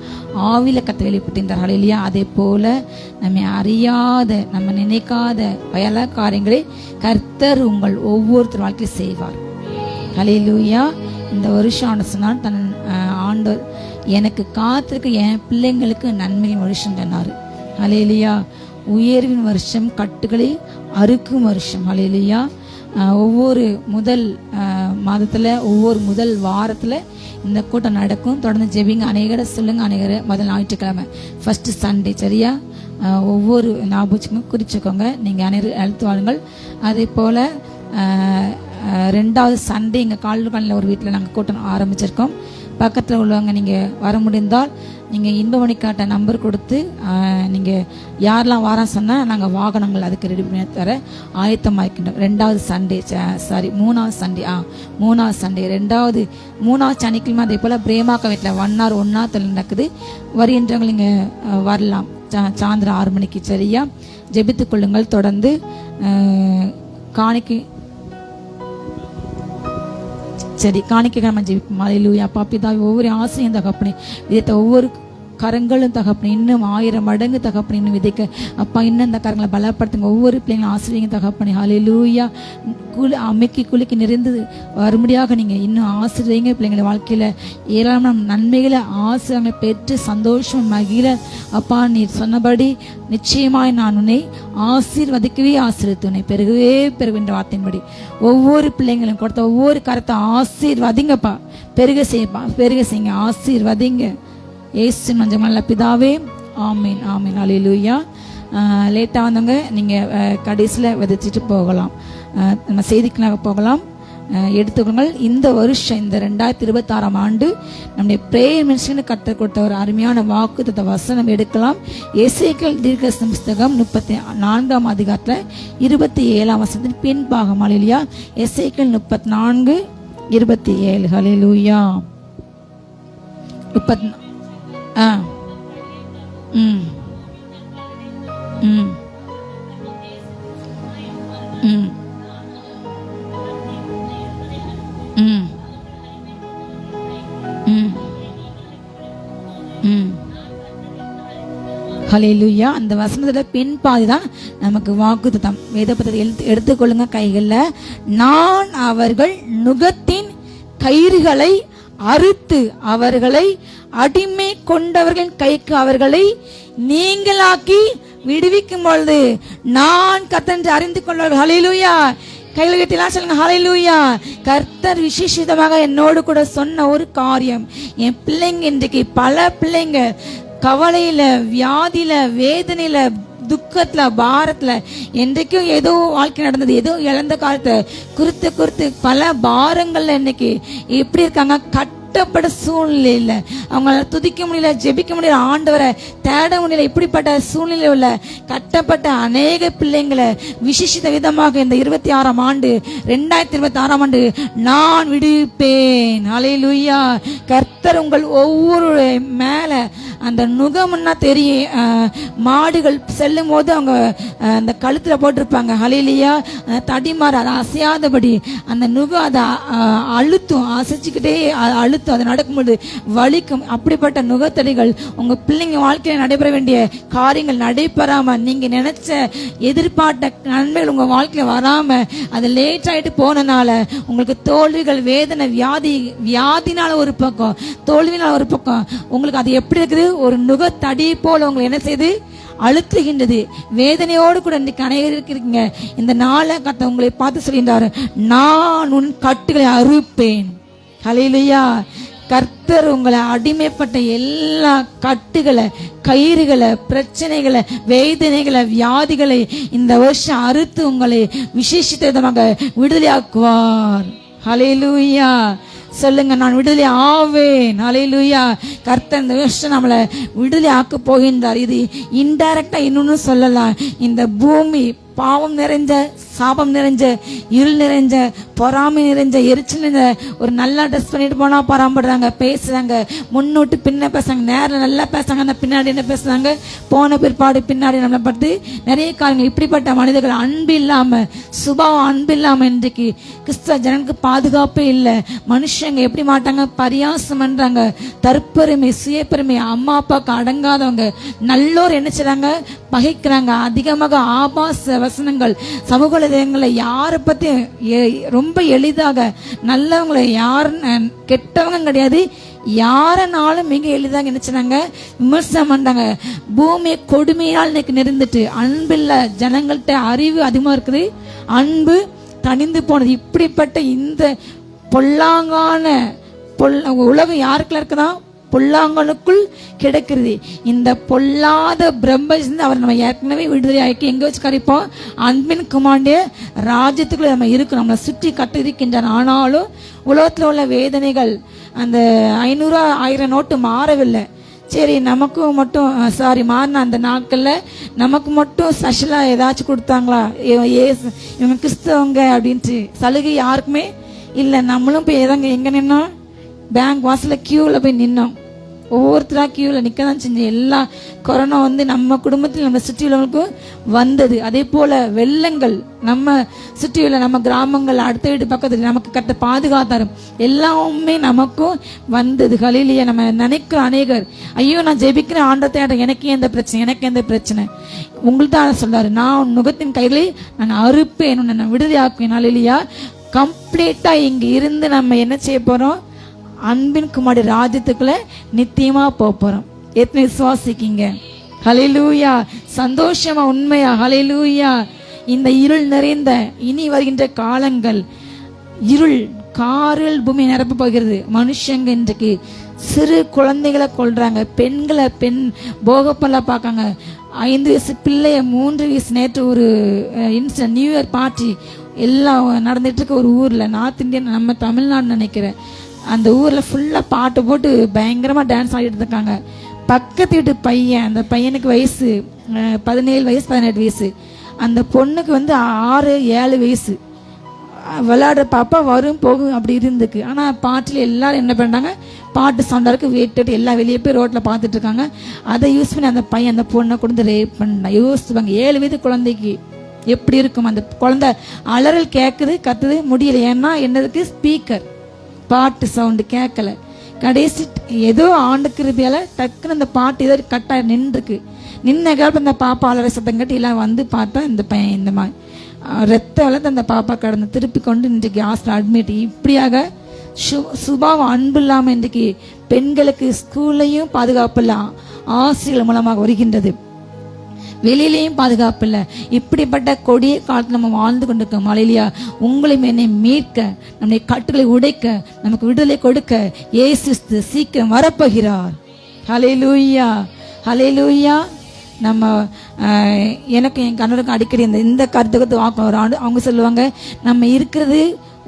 ஆவில கத்த வெளிப்பட்டிருந்தார். ஹல்லேலூயா. அதே போல நம்ம அறியாத, நம்ம நினைக்காத பல காரியங்களை கர்த்தர் உங்கள் ஒவ்வொருத்தர் வாழ்க்கையில் செய்வார். ஹல்லேலூயா. இந்த வருஷம் சொன்னால் தன் ஆண்டவர் எனக்கு காத்திருக்க என் பிள்ளைங்களுக்கு நன்மையின் வருஷம் சொன்னார். ஹல்லேலூயா. உயர்வின் வருஷம், கட்டுகளை அறுக்கும் வருஷம். ஹல்லேலூயா. ஒவ்வொரு முதல் மாதத்தில், ஒவ்வொரு முதல் வாரத்தில் இந்த கூட்டம் நடக்கும். தொடர்ந்து ஜெபிங்க. அநேகரை சொல்லுங்க. அநேகரை முதல் ஞாயிற்றுக்கிழமை ஃபர்ஸ்ட் சண்டே, சரியா? ஒவ்வொரு ஞாபகம் குறிச்சுக்கோங்க. நீங்கள் அனைவரும் அழைத்து வாழுங்கள். அதே போல் 2வது சண்டே எங்கள் காலில் ஒரு வீட்டில் நாங்கள் கூட்டம் ஆரம்பிச்சிருக்கோம். பக்கத்தில் உள்ளவங்க நீங்கள் வர முடிந்தால் நீங்கள் இன்பமணி காட்ட நம்பர் கொடுத்து நீங்கள் யாரெல்லாம் வாரம் சொன்னால் நாங்கள் வாகனங்கள் அதுக்கு ரெடி பண்ணி தர ஆயத்தமாக்கின்றோம். 2வது சண்டே 3வது சண்டே 3வது சண்டே 3வது சனிக்கிழமை அதே போல் பிரேமாக்கா வீட்டில் 1 hour 1 hour நடக்குது. வருகின்றவங்க நீங்கள் வரலாம். சாயந்தரம் 6 மணிக்கு. சரியா? ஜெபித்துக் கொள்ளுங்கள். தொடர்ந்து காணிக்கை நம்ம ஜெபிப்போம். ஹல்லேலூயா. அப்பா பிதாவே, ஒவ்வொரு ஆசையும் தகப்பனே விதைத்த ஒவ்வொரு கரங்களும் தகப்பனே இன்னும் 1000 மடங்கு தகப்பனே இன்னும் விதைக்க அப்பா இன்னும் இந்த கரங்களை பலப்படுத்துங்க. ஒவ்வொரு பிள்ளைங்களும் ஆசிரியங்க தகப்பனே. ஹல்லேலூயா. அமைக்கி குலுக்கி நிறைந்து வரும்படியாக நீங்கள் இன்னும் ஆசிரியங்க. பிள்ளைங்களை வாழ்க்கையில் ஏராளமான நன்மைகளை ஆசிரியங்களை பெற்று சந்தோஷம் மகிழ அப்பா நீர் சொன்னபடி நிச்சயமாய் நான் உன்னை ஆசீர்வதிக்கவே ஆசீர்வதித்து பெருகவே பெருகின்ற வார்த்தையின்படி ஒவ்வொரு பிள்ளைங்களும் கொடுத்த ஒவ்வொரு கருத்தை ஆசீர்வதிங்கப்பா. பெருக செய்யுங்க. ஆசீர்வதிங்க. ஏசு நல்ல பிதாவே. ஆமீன் ஆமீன். ஹல்லேலூயா. லேட்டாக வந்தவங்க நீங்கள் கடைசியில் விதைச்சிட்டு போகலாம். நம்ம செய்திக்குள்ளாக போகலாம். எடுத்துக்கொள்ளுங்கள். இந்த வருஷம் இந்த 2026ஆம் ஆண்டு நம்முடைய பிரேயர் மினிஸ்ட்ரிக்கு கற்றுக் கொடுத்த ஒரு அருமையான வாக்குத்தத்த வசனம் எடுக்கலாம். எசேக்கியேல் தீர்க்கதரிசன புஸ்தகம் 34ஆம் அதிகாரத்தில் 27ஆம் வசனத்தின் பின்பாகம். ஹல்லேலூயா. எசேக்கியேல் 34:27. ஹல்லேலூயா. 34 ஹல்லேலூயா. அந்த வசனத்துல பின்பாதி தான் நமக்கு வாக்குத்தத்தம். வேதபுத்தகத்தை எடுத்துக்கொள்ளுங்க கைகளில். நான் அவர்கள் நுகத்தின் கயிறுகளை அறுத்து அவர்களை அடிமை கொண்டவர்களின் கைக்கு அவர்களை நீங்களாக்கி விடுவிக்கும் பொழுது நான் கர்த்தர் அறிந்து கொள்வார்கள். ஹல்லேலூயா. கையில் கட்டிலாம் சொல்லுங்க. ஹல்லேலூயா. கர்த்தர் விசேஷமாக என்னோடு கூட சொன்ன ஒரு காரியம், என் பிள்ளைங்க இன்றைக்கு பல பிள்ளைங்க கவலையில, வியாதியில, வேதனையில, துக்கத்துல, பாரத்துல, என்றைக்கும் ஏதோ வாழ்க்கை நடந்தது, ஏதோ இழந்த காலத்தை குறித்து பல பாரங்கள்ல இன்னைக்கு எப்படி இருக்காங்க? கட்டப்பட்ட சூழ்நிலை இல்லை. அவங்களால துதிக்க முடியல, ஜெபிக்க முடியல, ஆண்டவரை தேட முடியல. இப்படிப்பட்ட சூழ்நிலை உள்ள கட்டப்பட்ட அநேக பிள்ளைங்களை விசேஷித்த விதமாக இந்த 2026ஆம் ஆண்டு நான் விடுவிப்பேன். ஹல்லேலூயா. கர்த்தர் உங்கள் ஒவ்வொரு மேல அந்த நுகம்னா தெரியும். மாடுகள் செல்லும் போது அவங்க அந்த கழுத்துல போட்டிருப்பாங்க. ஹல்லேலூயா. தடிமாறு அதை அசையாதபடி அந்த நுகம் அதை அழுத்தும், அசைச்சுக்கிட்டே அழுத்தும். அது நடக்கும்போது வலிக்கும். அப்படிப்பட்ட நுகத்தடிகள் உங்க பிள்ளைங்க வாழ்க்கையில நடைபெற வேண்டிய காரியங்கள் நடைபெறாம, நீங்க நினைச்ச எதிர்பார்த்த நன்மைகள் உங்க வாழ்க்கையில வராம அது லேட் ஆயிட்டு போனனால உங்களுக்கு தோல்விகள், வேதனை, வியாதினால ஒரு பக்கம், தோல்வினால ஒரு பக்கம், உங்களுக்கு அது எப்படி இருக்குது? ஒரு நுகத்தடி போல உங்களை என்ன செய்து அழுத்துகின்றது. வேதனையோடு கூட இன்னைக்கு அனைவரும் இருக்கீங்க. இந்த நாளை கர்த்தர் உங்களை பார்த்து சொல்கின்றார், நான் உன் கட்டுகளை அறுப்பேன். ஹல்லேலூயா. கர்த்தர் உங்களை அடிமைப்பட்ட எல்லா கட்டுகளை, கயிறுகளை, பிரச்சனைகளை, வேதனைகளை, வியாதிகளை இந்த வருஷம் அறுத்து உங்களை விசேஷித்த விதமாக விடுதலையாக்குவார். ஹல்லேலூயா. சொல்லுங்க, நான் விடுதலை ஆவேன். ஹல்லேலூயா. கர்த்தர் இந்த வருஷம் நம்மளை விடுதலை ஆக்க போகின்றார். இது இன்டைரக்டா இன்னொன்னு சொல்லலாம். இந்த பூமி பாவம் நிறைஞ்ச, சாபம் நிறைஞ்ச, இருள் நிறைஞ்ச, பொறாமை நிறைஞ்ச, எரிச்சல் நிறைஞ்ச, ஒரு நல்லா ட்ரெஸ் பண்ணிட்டு போனா பராமப்படுறாங்க, பேசுறாங்க, முன்னோட்டு பின்ன பேசுறாங்க, நேரம் நல்லா பேசுறாங்க, அந்த பின்னாடி என்ன பேசுறாங்க, போன பிற்பாடு பின்னாடி நம்மளை பற்றி நிறைய காரியங்கள். இப்படிப்பட்ட மனிதர்கள் அன்பு இல்லாம, சுபாவம் அன்பு இல்லாம இன்றைக்கு கிறிஸ்தவ ஜனங்களுக்கு பாதுகாப்பே இல்லை. மனுஷங்க எப்படி மாட்டாங்க? பரியாசம் பண்றாங்க, தற்பெருமை, சுயப்பெருமை, அம்மா அப்பாவுக்கு அடங்காதவங்க, நல்லோர் என்ன செய்றாங்க? பகைக்கிறாங்க. அதிகமாக ஆபாச வசனங்கள், சமூக வலைதளங்களை யாரை பத்தி ரொம்ப எளிதாக, நல்லவங்களை யாரும் கெட்டவங்க கிடையாது, யாரனாலும் மிக எளிதாக நினைச்சாங்க விமர்சனம் பண்றாங்க. பூமியை கொடுமையால் இன்னைக்கு நெருந்துட்டு அன்பில்ல ஜனங்கள்கிட்ட அறிவு அதிகமா இருக்குது, அன்பு தனிந்து போனது. இப்படிப்பட்ட இந்த பொல்லாங்கான உலகம் யாருக்குள்ள இருக்குதான்? பொல்லாங்கனுக்குள் கிடக்கிறது. இந்த பொல்லாத பிரம்ம அவர் நம்ம ஏற்கனவே விடுதலை ஆக்கி எங்க வச்சு கரைப்போம்? அன்பின் குமாண்டிய ராஜ்யத்துக்குள்ள நம்ம இருக்கோம். நம்மளை சுற்றி கட்டு இருக்கின்றன. ஆனாலும் உலகத்துல உள்ள வேதனைகள், அந்த 500 1000 நோட்டு மாறவில்லை. சரி, நமக்கும் மட்டும் மாறின அந்த நாட்களில் நமக்கு மட்டும் ஸ்பெஷலாக ஏதாச்சும் கொடுத்தாங்களா? இவங்க கிறிஸ்தவங்க அப்படின்ட்டு சலுகை யாருக்குமே இல்லை. நம்மளும் போய் எங்கே நின்னோம்? பேங்க் வாசலில் க்யூவில் போய் நின்னோம். ஒவ்வொருத்தராக க்யூவில் நிற்க தான் செஞ்சோம். எல்லா கொரோனா நம்ம குடும்பத்தில் நம்ம சுற்றி உள்ளவங்களுக்கும் வந்தது. அதே போல் வெள்ளங்கள் நம்ம சுற்றியுள்ள நம்ம கிராமங்கள், அடுத்த வீட்டு பக்கத்தில் நமக்கு கட்ட பாதுகாத்தாரும் எல்லாமே நமக்கும் வந்தது. ஹல்லேலூயா. நம்ம நினைக்கிற அநேகர், ஐயோ நான் ஜெபிக்கிறேன் ஆண்டவரே, எனக்கு எந்த பிரச்சனை, எனக்கு எந்த பிரச்சனை? உங்களுக்கு தான் சொல்றாரு, நான் உன் நுகத்தின் கைகளை நான் அறுப்பேன், நான் விடுதலை ஆக்குவேன். ஹல்லேலூயா. கம்ப்ளீட்டா இங்க இருந்து நம்ம என்ன செய்ய போறோம்? அன்பின் குமாரி ராஜ்யத்துக்குள்ள நித்தியமா போறோம். எத்தனை விசுவாசிக்கீங்க? ஹல்லேலூயா. சந்தோஷமா, உண்மையா? ஹல்லேலூயா. இந்த இருள் நிறைந்த இனி வருகின்ற காலங்கள், இருள் காரில் பூமி நிரப்ப போகிறது. மனுஷங்க இன்றைக்கு சிறு குழந்தைகளை கொள்றாங்க, பெண்களை போகப்பல்ல பார்க்காங்க. 5 வயசு பிள்ளைய 3 வயசு. நேற்று ஒரு இன்சிடென்ட், நியூ இயர் பார்ட்டி எல்லாம் நடந்துட்டு இருக்க ஒரு ஊர்ல, நார்த் இந்தியன், நம்ம தமிழ்நாடு நினைக்கிறேன். அந்த ஊர்ல ஃபுல்லா பாட்டு போட்டு பயங்கரமா டான்ஸ் ஆடிட்டு இருக்காங்க. பக்கத்து வீட்டு பையன், அந்த பையனுக்கு வயசு 17 வயசு 18 வயசு, அந்த பொண்ணுக்கு 6-7 வயசு. விளையாடுற பாப்பா வரும் போகும் அப்படி இருந்துக்கு. ஆனா பாட்டில் எல்லாரும் என்ன பண்றாங்க? பாட்டு சவுண்டாருக்கு வெயிட்டு எல்லாம் வெளியே போய் ரோட்ல பார்த்துட்டு இருக்காங்க. அதை யூஸ் பண்ணி அந்த பையன் அந்த பொண்ணை கொண்டு ரேப் பண்ண யோசிச்சுவாங்க. 7 வயது குழந்தைக்கு எப்படி இருக்கும்? அந்த குழந்தை அலறல் கேட்குது, கத்துது, முடியல. ஏன்னா என்னதுக்கு? ஸ்பீக்கர், பாட்டு சவுண்டு கேட்கல. கடைசி ஏதோ ஆண்டு கிருபியால டக்குன்னு அந்த பாட்டு ஏதோ கட்டா நின்றுருக்கு. நின்ன காலப்பு அந்த பாப்பா அலற சத்தம் கட்டி எல்லாம் வந்து பார்த்தா இந்த பையன் இந்த மாதிரி ரத்த வளர்த்து அந்த பாப்பா கடந்து திருப்பி கொண்டு இன்றைக்கு ஹாஸ்டல் அட்மிட். இப்படியாக சுபாவம், அன்பு இல்லாம இன்றைக்கு பெண்களுக்கு ஸ்கூல்லையும் பாதுகாப்பு இல்லை, ஆசிரியர்கள் மூலமாக வருகின்றது, வெளியிலையும் பாதுகாப்பு இல்லை. இப்படிப்பட்ட கொடிய காலத்தில் நம்ம வாழ்ந்து கொண்டிருக்கோம். ஹல்லேலூயா. உங்களையும் என்னை மீட்க, நம்முடைய கட்டுகளை உடைக்க, நமக்கு விடுதலை கொடுக்க இயேசு சீக்கிரம் வரப்போகிறார். ஹல்லேலூயா. ஹல்லேலூயா. நம்ம எனக்கு என் கணவருக்கும் அடிக்கடி இந்த கருத்துக்கத்தை வாக்கு அவங்க சொல்லுவாங்க, நம்ம இருக்கிறது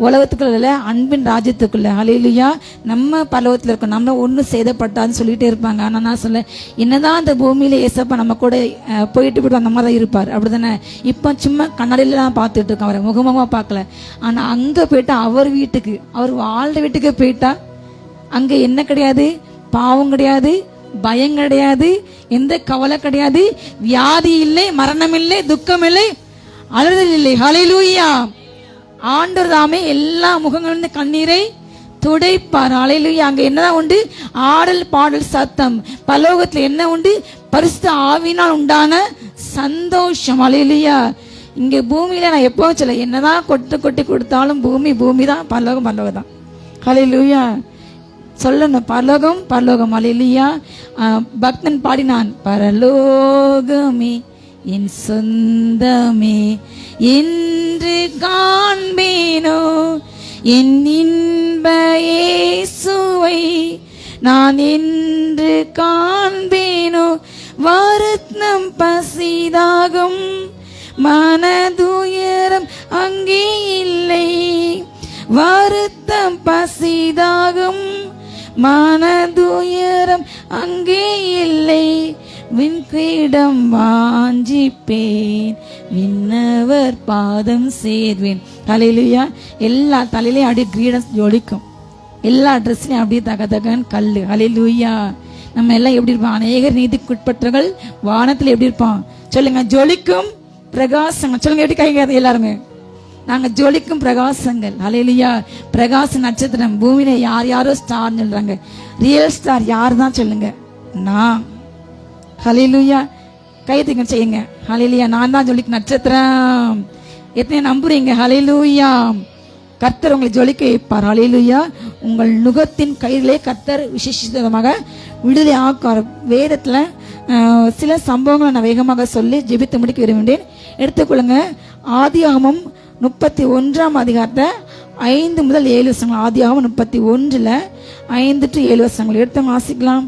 உலகத்துக்குள்ள அன்பின் ராஜ்யத்துக்குள்ள. ஹல்லேலூயா. நம்ம பரலோகத்தில் இருக்கோம், நம்ம ஒன்றும் சேதப்பட்டான்னு சொல்லிட்டே இருப்பாங்க. ஆனால் நான் சொல்ல, என்னதான் அந்த பூமியில ஏசப்பா நம்ம கூட போயிட்டு அந்த மாதிரி தான் இருப்பார். அப்படிதானே? இப்போ சும்மா கண்ணாடியில தான் பார்த்துட்டு இருக்கோம், அவரை முகமுகமாக பார்க்கல. ஆனால் அங்கே போயிட்டா, அவர் வீட்டுக்கு, அவர் வாழ்ற வீட்டுக்கு போயிட்டா, அங்கே என்ன கிடையாது? பாவம் கிடையாது, பயம் கிடையாது, எந்த கவலை கிடையாது, வியாதி இல்லை, மரணம் இல்லை, துக்கம் இல்லை, அழுதல் இல்லை. ஹல்லேலூயா. ஆண்டவர் தாமே எல்லா முகங்களிலிருந்து கண்ணீரை துடைப்பார். ஹல்லேலூயா. அங்க என்னதான் உண்டு? ஆடல் பாடல் சத்தம். பரலோகத்துல என்ன உண்டு? பரிசுத்த ஆவியினால் உண்டான சந்தோஷம். ஹல்லேலூயா. இங்க பூமியில நான் எப்பவும் சொல்ல, என்னதான் கொட்டி கொடுத்தாலும் பூமி தான், பரலோகம் தான். ஹல்லேலூயா. சொல்லணும், பரலோகம் பரலோகம். ஹல்லேலூயா. பக்தன் பாடினான், பரலோகமே என் சொந்தமே என்று காண்பேனோ என் இன்ப இயேசுவை நான் என்று காண்பேனோ. வருத்தம் பசிதாகம் மனதுயரம் அங்கே இல்லை, வருத்தம் பசிதாகம் மனதுயரம் அங்கே இல்லை. விண்கிடம் வாஞ்சிப்பேன், விண்ணவர் பாதம் சேர்வேன். ஹல்லேலூயா. எல்லா தலையிலையும் அப்படியே கிரீடம் ஜொலிக்கும், எல்லா ட்ரெஸ்லையும் அப்படியே தகன்னு கல்லு. ஹல்லேலூயா. நம்ம எல்லாம் எப்படி இருப்போம்? அநேகர் நீதிக்குட்பட்டவர்கள் வானத்தில் எப்படி இருப்போம்? சொல்லுங்க, ஜொலிக்கும் பிரகாசங்கள். சொல்லுங்க, எப்படி கைங்க எல்லாருமே? நாங்க ஜொலிக்கும் பிரகாசங்கள். ஹல்லேலூயா. பிரகாச நட்சத்திரம். பூமியில யாரோ ஸ்டார் சொல்றாங்க, ரியல் ஸ்டார் யார் தான் சொல்லுங்க? நான். ஹல்லேலூயா. கையத்துங்க செய்யுங்க. ஹல்லேலூயா. நான் தான் ஜொலிக்கும் நட்சத்திரம். எத்தனை நம்புறீங்க? ஹல்லேலூயா. கர்த்தர் உங்களை ஜொலிக்க வைப்பார். ஹல்லேலூயா. உங்கள் நுகத்தின் கையிலே கர்த்தர் விசேஷமாக விடுதலை ஆக்கார். வேதத்துல சில சம்பவங்களை நான் வேகமாக சொல்லி ஜெபித்து முடிக்க விரும்புகிறேன். எடுத்துக்கொள்ளுங்க. ஆதியாகமம் 31 அதிகாரத்தை 5 முதல் 7 வருஷங்கள். ஆதியாகமம் 31 5 to 7 வசனங்கள் எடுத்து வாசிக்கலாம்.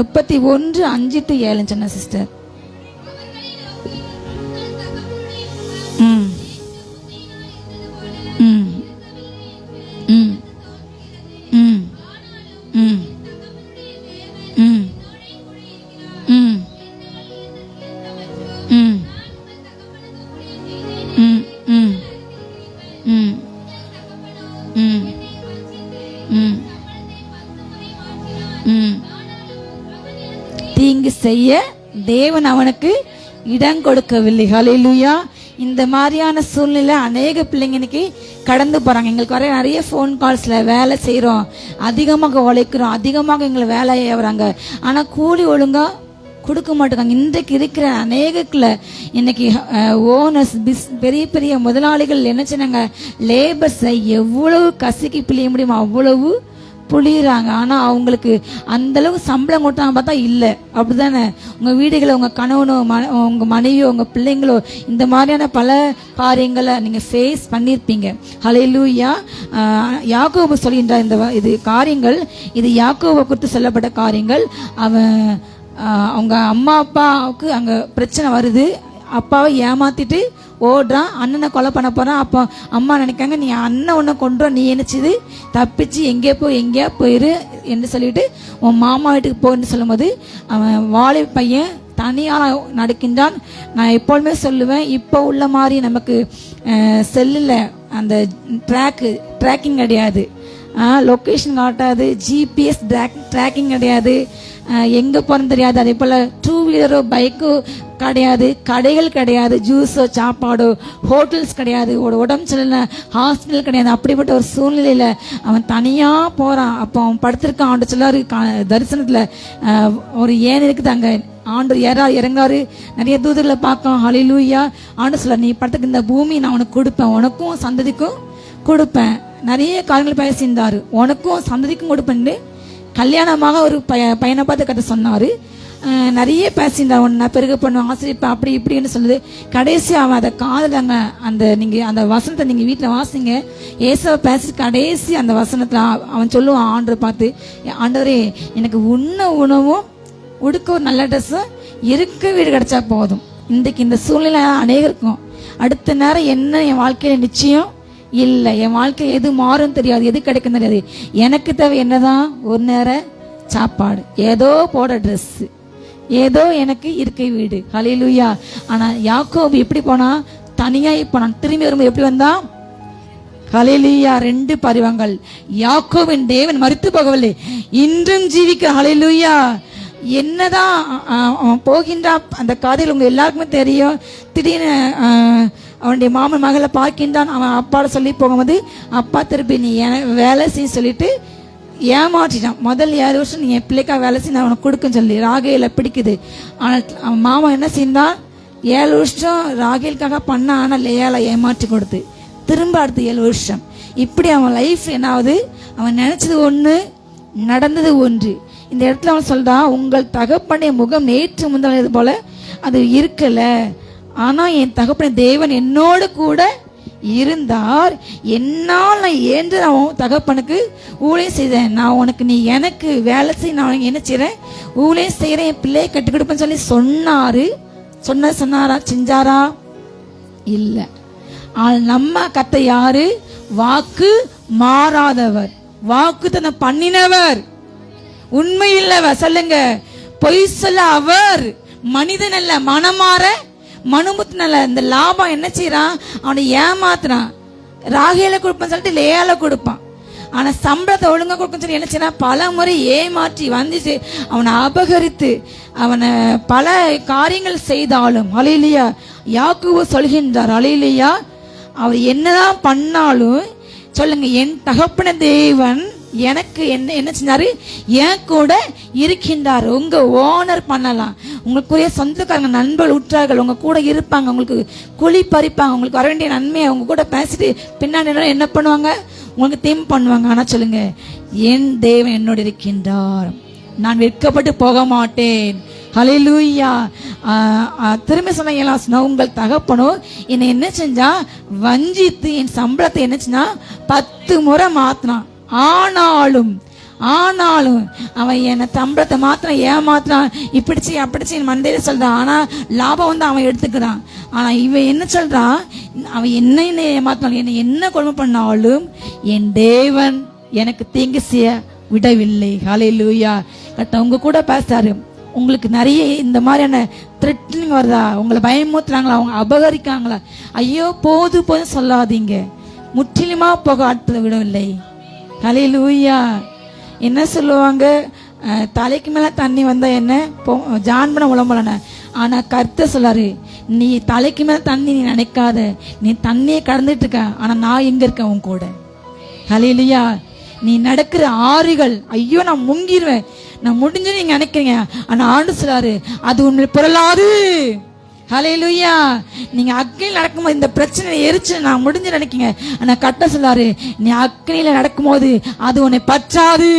31 5 to 7 சொன்ன சிஸ்டர். தீங்கு செய்ய தேவன் அவனுக்கு இடம் கொடுக்கவில்லை. ஹல்லேலூயா. இந்த மாதிரியான சூழ்நிலை அநேக பிள்ளைங்க இன்னைக்கு கடந்து போறாங்க. எங்களுக்கு வர நிறைய ஃபோன் கால்ஸ்ல வேலை செய்யறோம், அதிகமாக உழைக்கிறோம், அதிகமாக எங்களை வேலை ஏவுறாங்க, ஆனா கூலி ஒழுங்கா கொடுக்க மாட்டேங்காங்க. இன்றைக்கு இருக்கிற அநேகக்குள்ள இன்னைக்கு ஓனர்ஸ் பெரிய பெரிய முதலாளிகள் என்ன சொன்னாங்க, லேபர்ஸை எவ்வளவு கசிக்கு பிழிய முடியுமோ அவ்வளவு புளியறாங்க. ஆனா அவங்களுக்கு அந்த அளவுக்கு சம்பளம் கொடுத்தாங்க பார்த்தா இல்ல. அப்படிதானே உங்க வீடுகளை உங்க கணவனோ உங்க மனைவியோ உங்க பிள்ளைங்களோ இந்த மாதிரியான பல காரியங்களை நீங்க ஃபேஸ் பண்ணிருப்பீங்க. ஹல்லேலூயா. யாக்கோபு சொல்கின்ற இந்த இது காரியங்கள், இது யாக்கோபு குறித்து சொல்லப்பட்ட காரியங்கள். அவங்க அம்மா அப்பாவுக்கு அங்க பிரச்சனை வருது, அப்பாவை ஏமாத்திட்டு ஓடுறான், அண்ணனை கொலை பண்ண போறான். அப்போ அம்மா நினைக்காங்க, நீ அண்ணன் உன்னை கொண்டு நீ நினைச்சது தப்பிச்சு எங்கேயா போயிரு என்று சொல்லிட்டு உன் மாமா வீட்டுக்கு போன்னு சொல்லும்போது அவன் வாழை பையன் தனியால் நடக்கின்றான். நான் எப்பொழுதுமே சொல்லுவேன், இப்போ உள்ள மாதிரி நமக்கு செல்லில் அந்த ட்ராக்கிங் கிடையாது, லொக்கேஷன் காட்டாது, ஜிபிஎஸ் ட்ராக்கிங் கிடையாது, எங்கே போகிறோம் தெரியாது. அதே போல் 2 வீலரோ பைக்கோ கிடையாது, கடைகள் கிடையாது, ஜூஸோ சாப்பாடோ ஹோட்டல்ஸ் கிடையாது, உடம்பு சரியில்லை ஹாஸ்பிட்டல் கிடையாது. அப்படிப்பட்ட ஒரு சூழ்நிலையில் அவன் தனியாக போகிறான். அப்போ அவன் படுத்திருக்கான். ஆண்டு சொல்லாரு தரிசனத்தில் ஒரு ஏன் இருக்குது அங்கே ஆண்டு இறங்காரு, நிறைய தூதர்களை பார்க்கான். ஹல்லேலூயா. ஆண்டு சொல்ல, நீ படத்துக்கு இந்த பூமி நான் உனக்கு கொடுப்பேன், உனக்கும் சந்ததிக்கும் கொடுப்பேன். நிறைய காரியங்கள் பேசியிருந்தாரு, உனக்கும் சந்ததிக்கும் கொடுப்பேன்னு. கல்யாணமாக ஒரு பையனை பார்த்து கதை சொன்னாரு, நிறைய பேசியிருந்தார், உன்னை பெருக பண்ணுவேன், ஆசிரியப்பேன், அப்படி இப்படின்னு சொல்லுது. கடைசி அவன் அதை காதலங்க. நீங்கள் அந்த வசனத்தை நீங்கள் வீட்டில் வாசிங்க. ஏசாவை பேசி கடைசி அந்த வசனத்தில் அவன் சொல்லுவான் ஆண்டரை பார்த்து, ஆண்டவரே எனக்கு உணவும் உடுக்க ஒரு நல்ல ட்ரெஸ்ஸும் இருக்க வீடு கிடைச்சா போதும். இன்றைக்கு இந்த சூழ்நிலை அநேகருக்கும் அடுத்த நேரம் என்ன என் வாழ்க்கையில நிச்சயம் இல்லை, என் வாழ்க்கை எது மாறும் தெரியாது, எது கிடைக்கும் தெரியாது. எனக்கு தேவை என்னதான், ஒரு நேரம் சாப்பாடு, ஏதோ போட ட்ரெஸ்ஸு, ஏதோ எனக்கு இருக்கை வீடு. ஹல்லேலூயா. ஆனா யாக்கோபு எப்படி போனா, தனியாய் போனான். திரும்பி வரும்போது எப்படி வந்தான்? ஹல்லேலூயா. 2 பருவங்கள். யாக்கோபின் தேவன் மரித்து போகவில்லை, இன்றும் ஜீவிக்க. ஹல்லேலூயா. என்னதான் அவன் போகின்ற அந்த கதையில் உங்க எல்லாருக்குமே தெரியும். திடீர்னு அவனுடைய மாமன் மகளை பார்க்கின்றான். அவன் அப்பாட சொல்லி போகும்போது அப்பா திருப்பி நீ வேலை செய்ய சொல்லிட்டு ஏமாற்றிட்டான். முதல் 7 வருஷம் நீ என் பிள்ளைக்கா வேலை செய்ய நான் அவனுக்கு கொடுக்குன்னு சொல்லி ராகேல பிடிக்குது. ஆனால் அவன் மாமா என்ன செய்தான், 7 வருஷம் ராகேலுக்காக பண்ண, ஆனால் லேயால ஏமாற்றி கொடுத்து திரும்ப அடுத்து 7 வருஷம். இப்படி அவன் லைஃப் என்னாவது, அவன் நினைச்சது ஒன்று, நடந்தது ஒன்று. இந்த இடத்துல அவன் சொல்றான், உங்கள் தகப்பனுடைய முகம் நேற்று முந்தானது போல அது இருக்கல, ஆனா என் தகப்பன தேவன் என்னோடு கூட இருந்தார், என்னால் நான் ஏன்று நான் தகப்பனுக்கு ஊழியம் செய்தேன். நான் உனக்கு, நீ எனக்கு வேலை செய்ய, நான் என்ன செய்யறேன், ஊழியம் செய்யறேன், என் பிள்ளையை கட்டுக் கொடுப்பேன்னு சொல்லி சொன்னாரு. சொன்னாரா, செஞ்சாரா? இல்ல. நம்ம கத்த யாரு? வாக்கு மாறாதவர், வாக்கு தன்னை பண்ணினவர், உண்மை இல்லவர். சொல்லுங்க, பொய் சொல்ல அவர் மனிதன் அல்ல, மனமாற மனுமுத்தினல்ல. இந்த லாபம் என்ன செய்யறான், அவனை ஏமாத்துறான். ராகேல கொடுப்பான்னு சொல்லிட்டு லேயால கொடுப்பான். ஆனா சம்பளத்தை ஒழுங்கா கொடுக்கன்னு சொல்லி என்ன செய்யறான், பல முறை ஏமாற்றி வந்துச்சு அவனை அபகரித்து அவனை பல காரியங்கள் செய்தாலும். ஹல்லேலூயா. யாக்கோபு சொல்கின்றார், ஹல்லேலூயா, அவர் என்னதான் பண்ணாலும் சொல்லுங்க, என் தகப்பன தேவன் எனக்கு என்ன செஞ்சாரு, என் கூட இருக்கின்றார். உங்க ஓனர் பண்ணலாம், உங்களுக்குரிய சொந்தக்காரங்க, நண்பர்கள், உற்றார்கள் உங்க கூட இருப்பாங்க, உங்களுக்கு குழி பறிப்பாங்க, உங்களுக்கு வர வேண்டிய நன்மையை அவங்க கூட பேசிட்டு பின்னாடி என்ன பண்ணுவாங்க, உங்களுக்கு தீம் பண்ணுவாங்க. ஆனா சொல்லுங்க, என் தேவன் என்னோடு இருக்கின்றார், நான் வெட்கப்பட்டு போக மாட்டேன். ஹல்லேலூயா. திரும்ப சொன்ன உங்கள் தகப்பனோ என்னை என்ன செஞ்சா, வஞ்சித்து என் சம்பளத்தை என்ன செஞ்சா 10 முறை மாத்தினான். ஆனாலும் அவன் என்னை சம்பளத்தை மாத்திரம் ஏமாத்தினான், இப்படிச்சு அப்படிச்சு என் மண்டையில சொல்றான். ஆனா லாபம் வந்து அவன் எடுத்துக்கிறான். ஆனா இவன் என்ன சொல்றான், அவன் என்ன ஏமாத்தினாலும், என்னை என்ன கொடுமை பண்ணாலும் என் தேவன் எனக்கு தீங்கு செய்ய விடவில்லை. ஹல்லேலூயா. உங்க கூட பேசுறாரு. உங்களுக்கு நிறைய இந்த மாதிரியான த்ரெட்னிங் வருதா, உங்களை பயமுறுத்துறாங்களா, அவங்க அபகரிக்காங்களா, ஐயோ போதும் சொல்லாதீங்க. முற்றிலுமா போக ஆட்களை விடவில்லை. ஹல்லேலூயா. என்ன சொல்லுவாங்க, தலைக்கு மேல தண்ணி வந்தா என்ன ஜான் பண்ண உளம்பலன. ஆனா கர்த்தர் சொல்லாரு, நீ தலைக்கு மேல தண்ணி நீ நினைக்காத, நீ தண்ணியை கடந்துட்டு இருக்க, ஆனா நான் எங்க இருக்கேன் உன் கூட. ஹல்லேலூயா. நீ நடக்கிற ஆறுகள், ஐயோ நான் முங்கிடுவேன், நான் முடிஞ்சு நீங்க நினைக்கிறீங்க, ஆனா ஆண்டு சொல்லாரு அது உண்மை புரளாது. ஹல்லேலூயா. நீங்க அக்னியில் நடக்கும்போது இந்த பிரச்சனை எரிச்சு நான் முடிஞ்சு நினைக்கீங்க, ஆனா கட்ட சொல்லாரு நீ அக்னியில நடக்கும்போது அது உன்னை பற்றாது.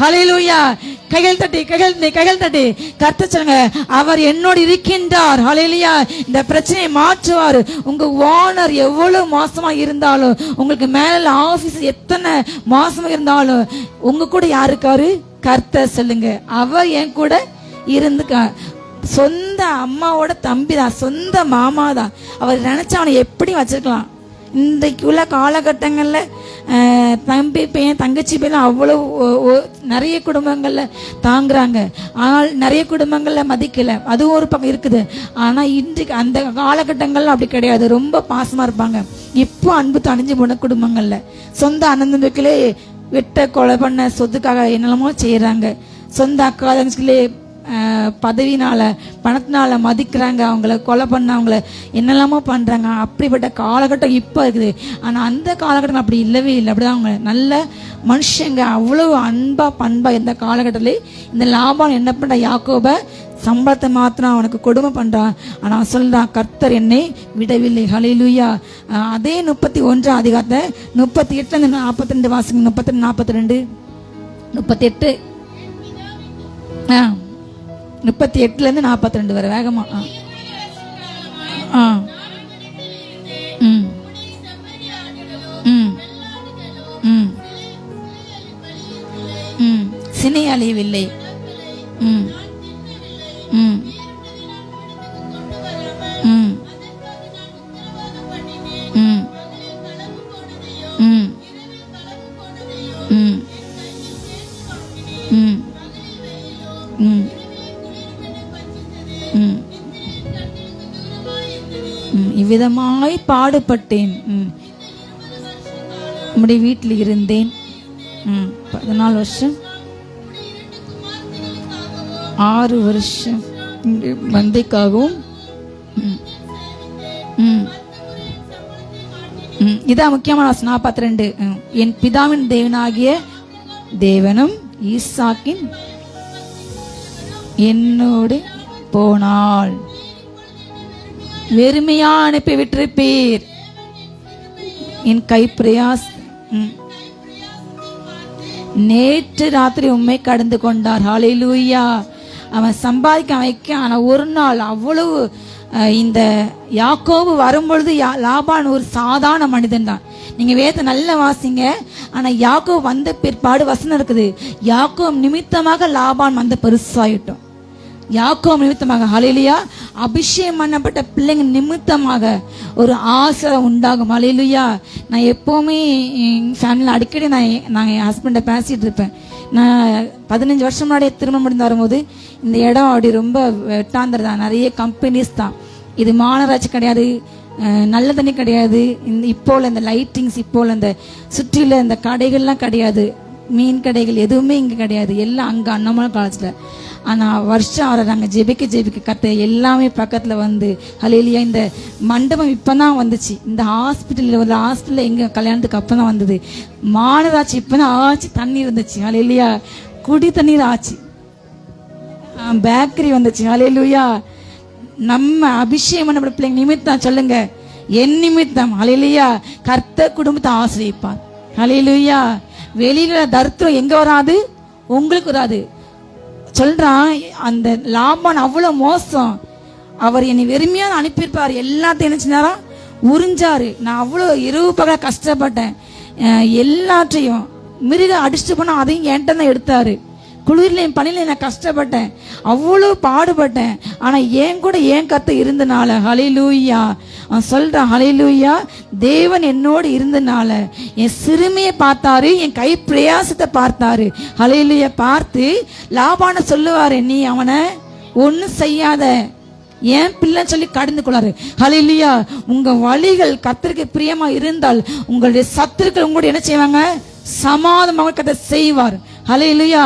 ஹல்லேலூயா. கைகள் தட்டி கர்த்தர் சொல்லுங்க, அவர் என்னோடு இருக்கின்றார். ஹல்லேலூயா. இந்த பிரச்சனையை மாற்றுவார். உங்க ஓனர் எவ்வளவு மோசமா இருந்தாலும், உங்களுக்கு மேல ஆபீஸ் எத்தனை மோசமா இருந்தாலும், உங்க கூட யாரு இருக்காரு? கர்த்தர். சொல்லுங்க, அவர் என் கூட இருந்துக்க. சொந்த அம்மாவோட தம்பி தான், சொந்த மாமா தான். அவர் நினைச்சா அவனை எப்படி வச்சிருக்கலாம். இன்றைக்கு உள்ள காலகட்டங்கள்ல தம்பி பையன் தங்கச்சி பையன் அவ்வளவு நிறைய குடும்பங்கள்ல தாங்குறாங்க, ஆனால் நிறைய குடும்பங்கள்ல மதிக்கல. அது ஒரு பக்கம் இருக்குது. ஆனா இன்றைக்கு அந்த காலகட்டங்கள்ல அப்படி கிடையாது. ரொம்ப பாசமா இருப்பாங்க. இப்போ அன்பு தணிஞ்சு போன குடும்பங்கள்ல சொந்த அண்ணந்தம்பிகளே வெட்ட கொலை பண்ண சொத்துக்காக என்னெல்லாமோ செய்யறாங்க. சொந்த அக்கா தங்கச்சிகளே பதவினால பணத்தினால மதிக்கிறாங்க, அவங்கள கொலை பண்ண, அவங்கள என்னெல்லாமோ பண்றாங்க. அப்படிப்பட்ட காலகட்டம் இப்ப இருக்குது. ஆனா அந்த காலகட்டம் அப்படி இல்லவே இல்லை. அப்படிதான் அவங்க நல்ல மனுஷங்க, அவ்வளவு அன்பா பண்பா. இந்த காலகட்டத்திலே இந்த லாபான் என்ன பண்ற, யாக்கோப சம்பளத்தை மாத்திரம் அவனுக்கு கொடுமை பண்றான். ஆனா அவன் சொல்றான், கர்த்தர் என்னை விடவில்லை. ஹல்லேலூயா. அதே 31 அதிகாரத்தை 38 42 வாசிங்க. 32 42 38 38 42 வரை வேகமா. சினை அழியவில்லை. இவ்விதமாய் பாடுபட்டேன், உம்முடைய வீட்டில் இருந்தேன் 14 வருஷம், 6 வருஷம் மந்தைக்காகவும். இதான் முக்கியமான 42. என் பிதாவின் தேவனாகிய தேவனும் ஈசாக்கின் என்னோடு போனால் வெறுமையா அனுப்பி விட்டிருப்பீர். என் கை பிரயாஸ் நேற்று ராத்திரி உண்மை கடந்து கொண்டார். ஹல்லேலூயா. அவன் சம்பாதிக்க வைக்க, ஆனா ஒரு நாள் அவ்வளவு இந்த யாக்கோபு வரும்பொழுது லாபான் ஒரு சாதாரண மனிதன் தான். நீங்க வேத நல்ல வாசிங்க. ஆனா யாக்கோபு வந்த பிற்பாடு வசனம் இருக்குது, யாக்கோபு நிமித்தமாக லாபான் வந்து பெருசாயிட்டோம். யாக்கோபு நிமித்தமாக, ஹல்லேலூயா, அபிஷேகம் பண்ணப்பட்ட பிள்ளைங்க நிமித்தமாக ஒரு ஆசை உண்டாகும். ஹல்லேலூயா. நான் எப்பவுமே என் ஃபேமிலியில் அடிக்கடி நாங்கள் என் ஹஸ்பண்டை பேசிட்டு இருப்பேன். நான் 15 வருஷம் முன்னாடியே திருமணம் முடிந்து வரும்போது இந்த இடம் அப்படி ரொம்ப வெட்டாந்தர் தான், நிறைய கம்பெனிஸ் தான். இது மாநகராட்சி கிடையாது, நல்ல தண்ணி கிடையாது, இப்போ இந்த லைட்டிங்ஸ், இப்போ இந்த சுற்றில இந்த கடைகள்லாம் கிடையாது, மீன் கடைகள் எதுவுமே இங்கே கிடையாது, எல்லாம் அங்கே அண்ணாமலை காலேஜில். ஆனால் வருஷம் அவரை நாங்கள் ஜெபிக்க கத்த எல்லாமே பக்கத்தில் வந்து. ஹல்லேலூயா. இந்த மண்டபம் இப்போ தான் வந்துச்சு. இந்த ஹாஸ்பிட்டலில் ஒரு ஹாஸ்பிட்டலில் எங்கள் கல்யாணத்துக்கு அப்போ தான் வந்தது. மாநகராட்சி இப்போ தான் ஆச்சு, தண்ணி இருந்துச்சு. ஹல்லேலூயா. குடி தண்ணீர் ஆச்சு, பேக்கரி வந்துச்சு. ஹல்லேலூயா. நம்ம அபிஷேகம் பண்ணப்பட்ட பிள்ளைங்க நிமித்தம் சொல்லுங்க, என் நிமித்தம். ஹல்லேலூயா. கர்த்தர் குடும்பத்தை ஆசிரியப்பார். ஹல்லேலூயா. வெளியில தரித்திரம் எங்க வராது, உங்களுக்கு வராது. சொல்றான், அந்த லாபான் அவ்வளவு மோசம், அவர் என்னை வெறுமையா அனுப்பியிருப்பார், எல்லாத்தையும் என்ன செஞ்சாரா உறிஞ்சாரு. நான் அவ்வளோ இரவு பகல கஷ்டப்பட்டேன், எல்லாத்தையும் மிருக அடிச்சுட்டு போனா அதையும் என்கிட்ட தான் எடுத்தாரு. குளிர்லையும் பனிலையும் நான் கஷ்டப்பட்டேன், அவ்வளோ பாடுபட்டேன். ஆனா என் கூட ஏன் கத்த இருந்தனால, ஹல்லேலூயா, அவன் சொல்றான், ஹல்லேலூயா, தேவன் என்னோடு இருந்தனால என் சிறுமையை பார்த்தாரு, என் கை பிரயாசத்தை பார்த்தாரு. ஹல்லேலூயா. பார்த்து லாபான சொல்லுவாரு, நீ அவனை ஒன்னும் செய்யாத, ஏன் பிள்ளை சொல்லி கடந்து கொள்ளாரு. ஹல்லேலூயா. உங்க வழிகள் கர்த்தருக்கு பிரியமா இருந்தால் உங்களுடைய சத்துருக்கள் உங்களுடைய என்ன செய்வாங்க, சமாதானமாக கதை செய்வார். ஹல்லேலூயா.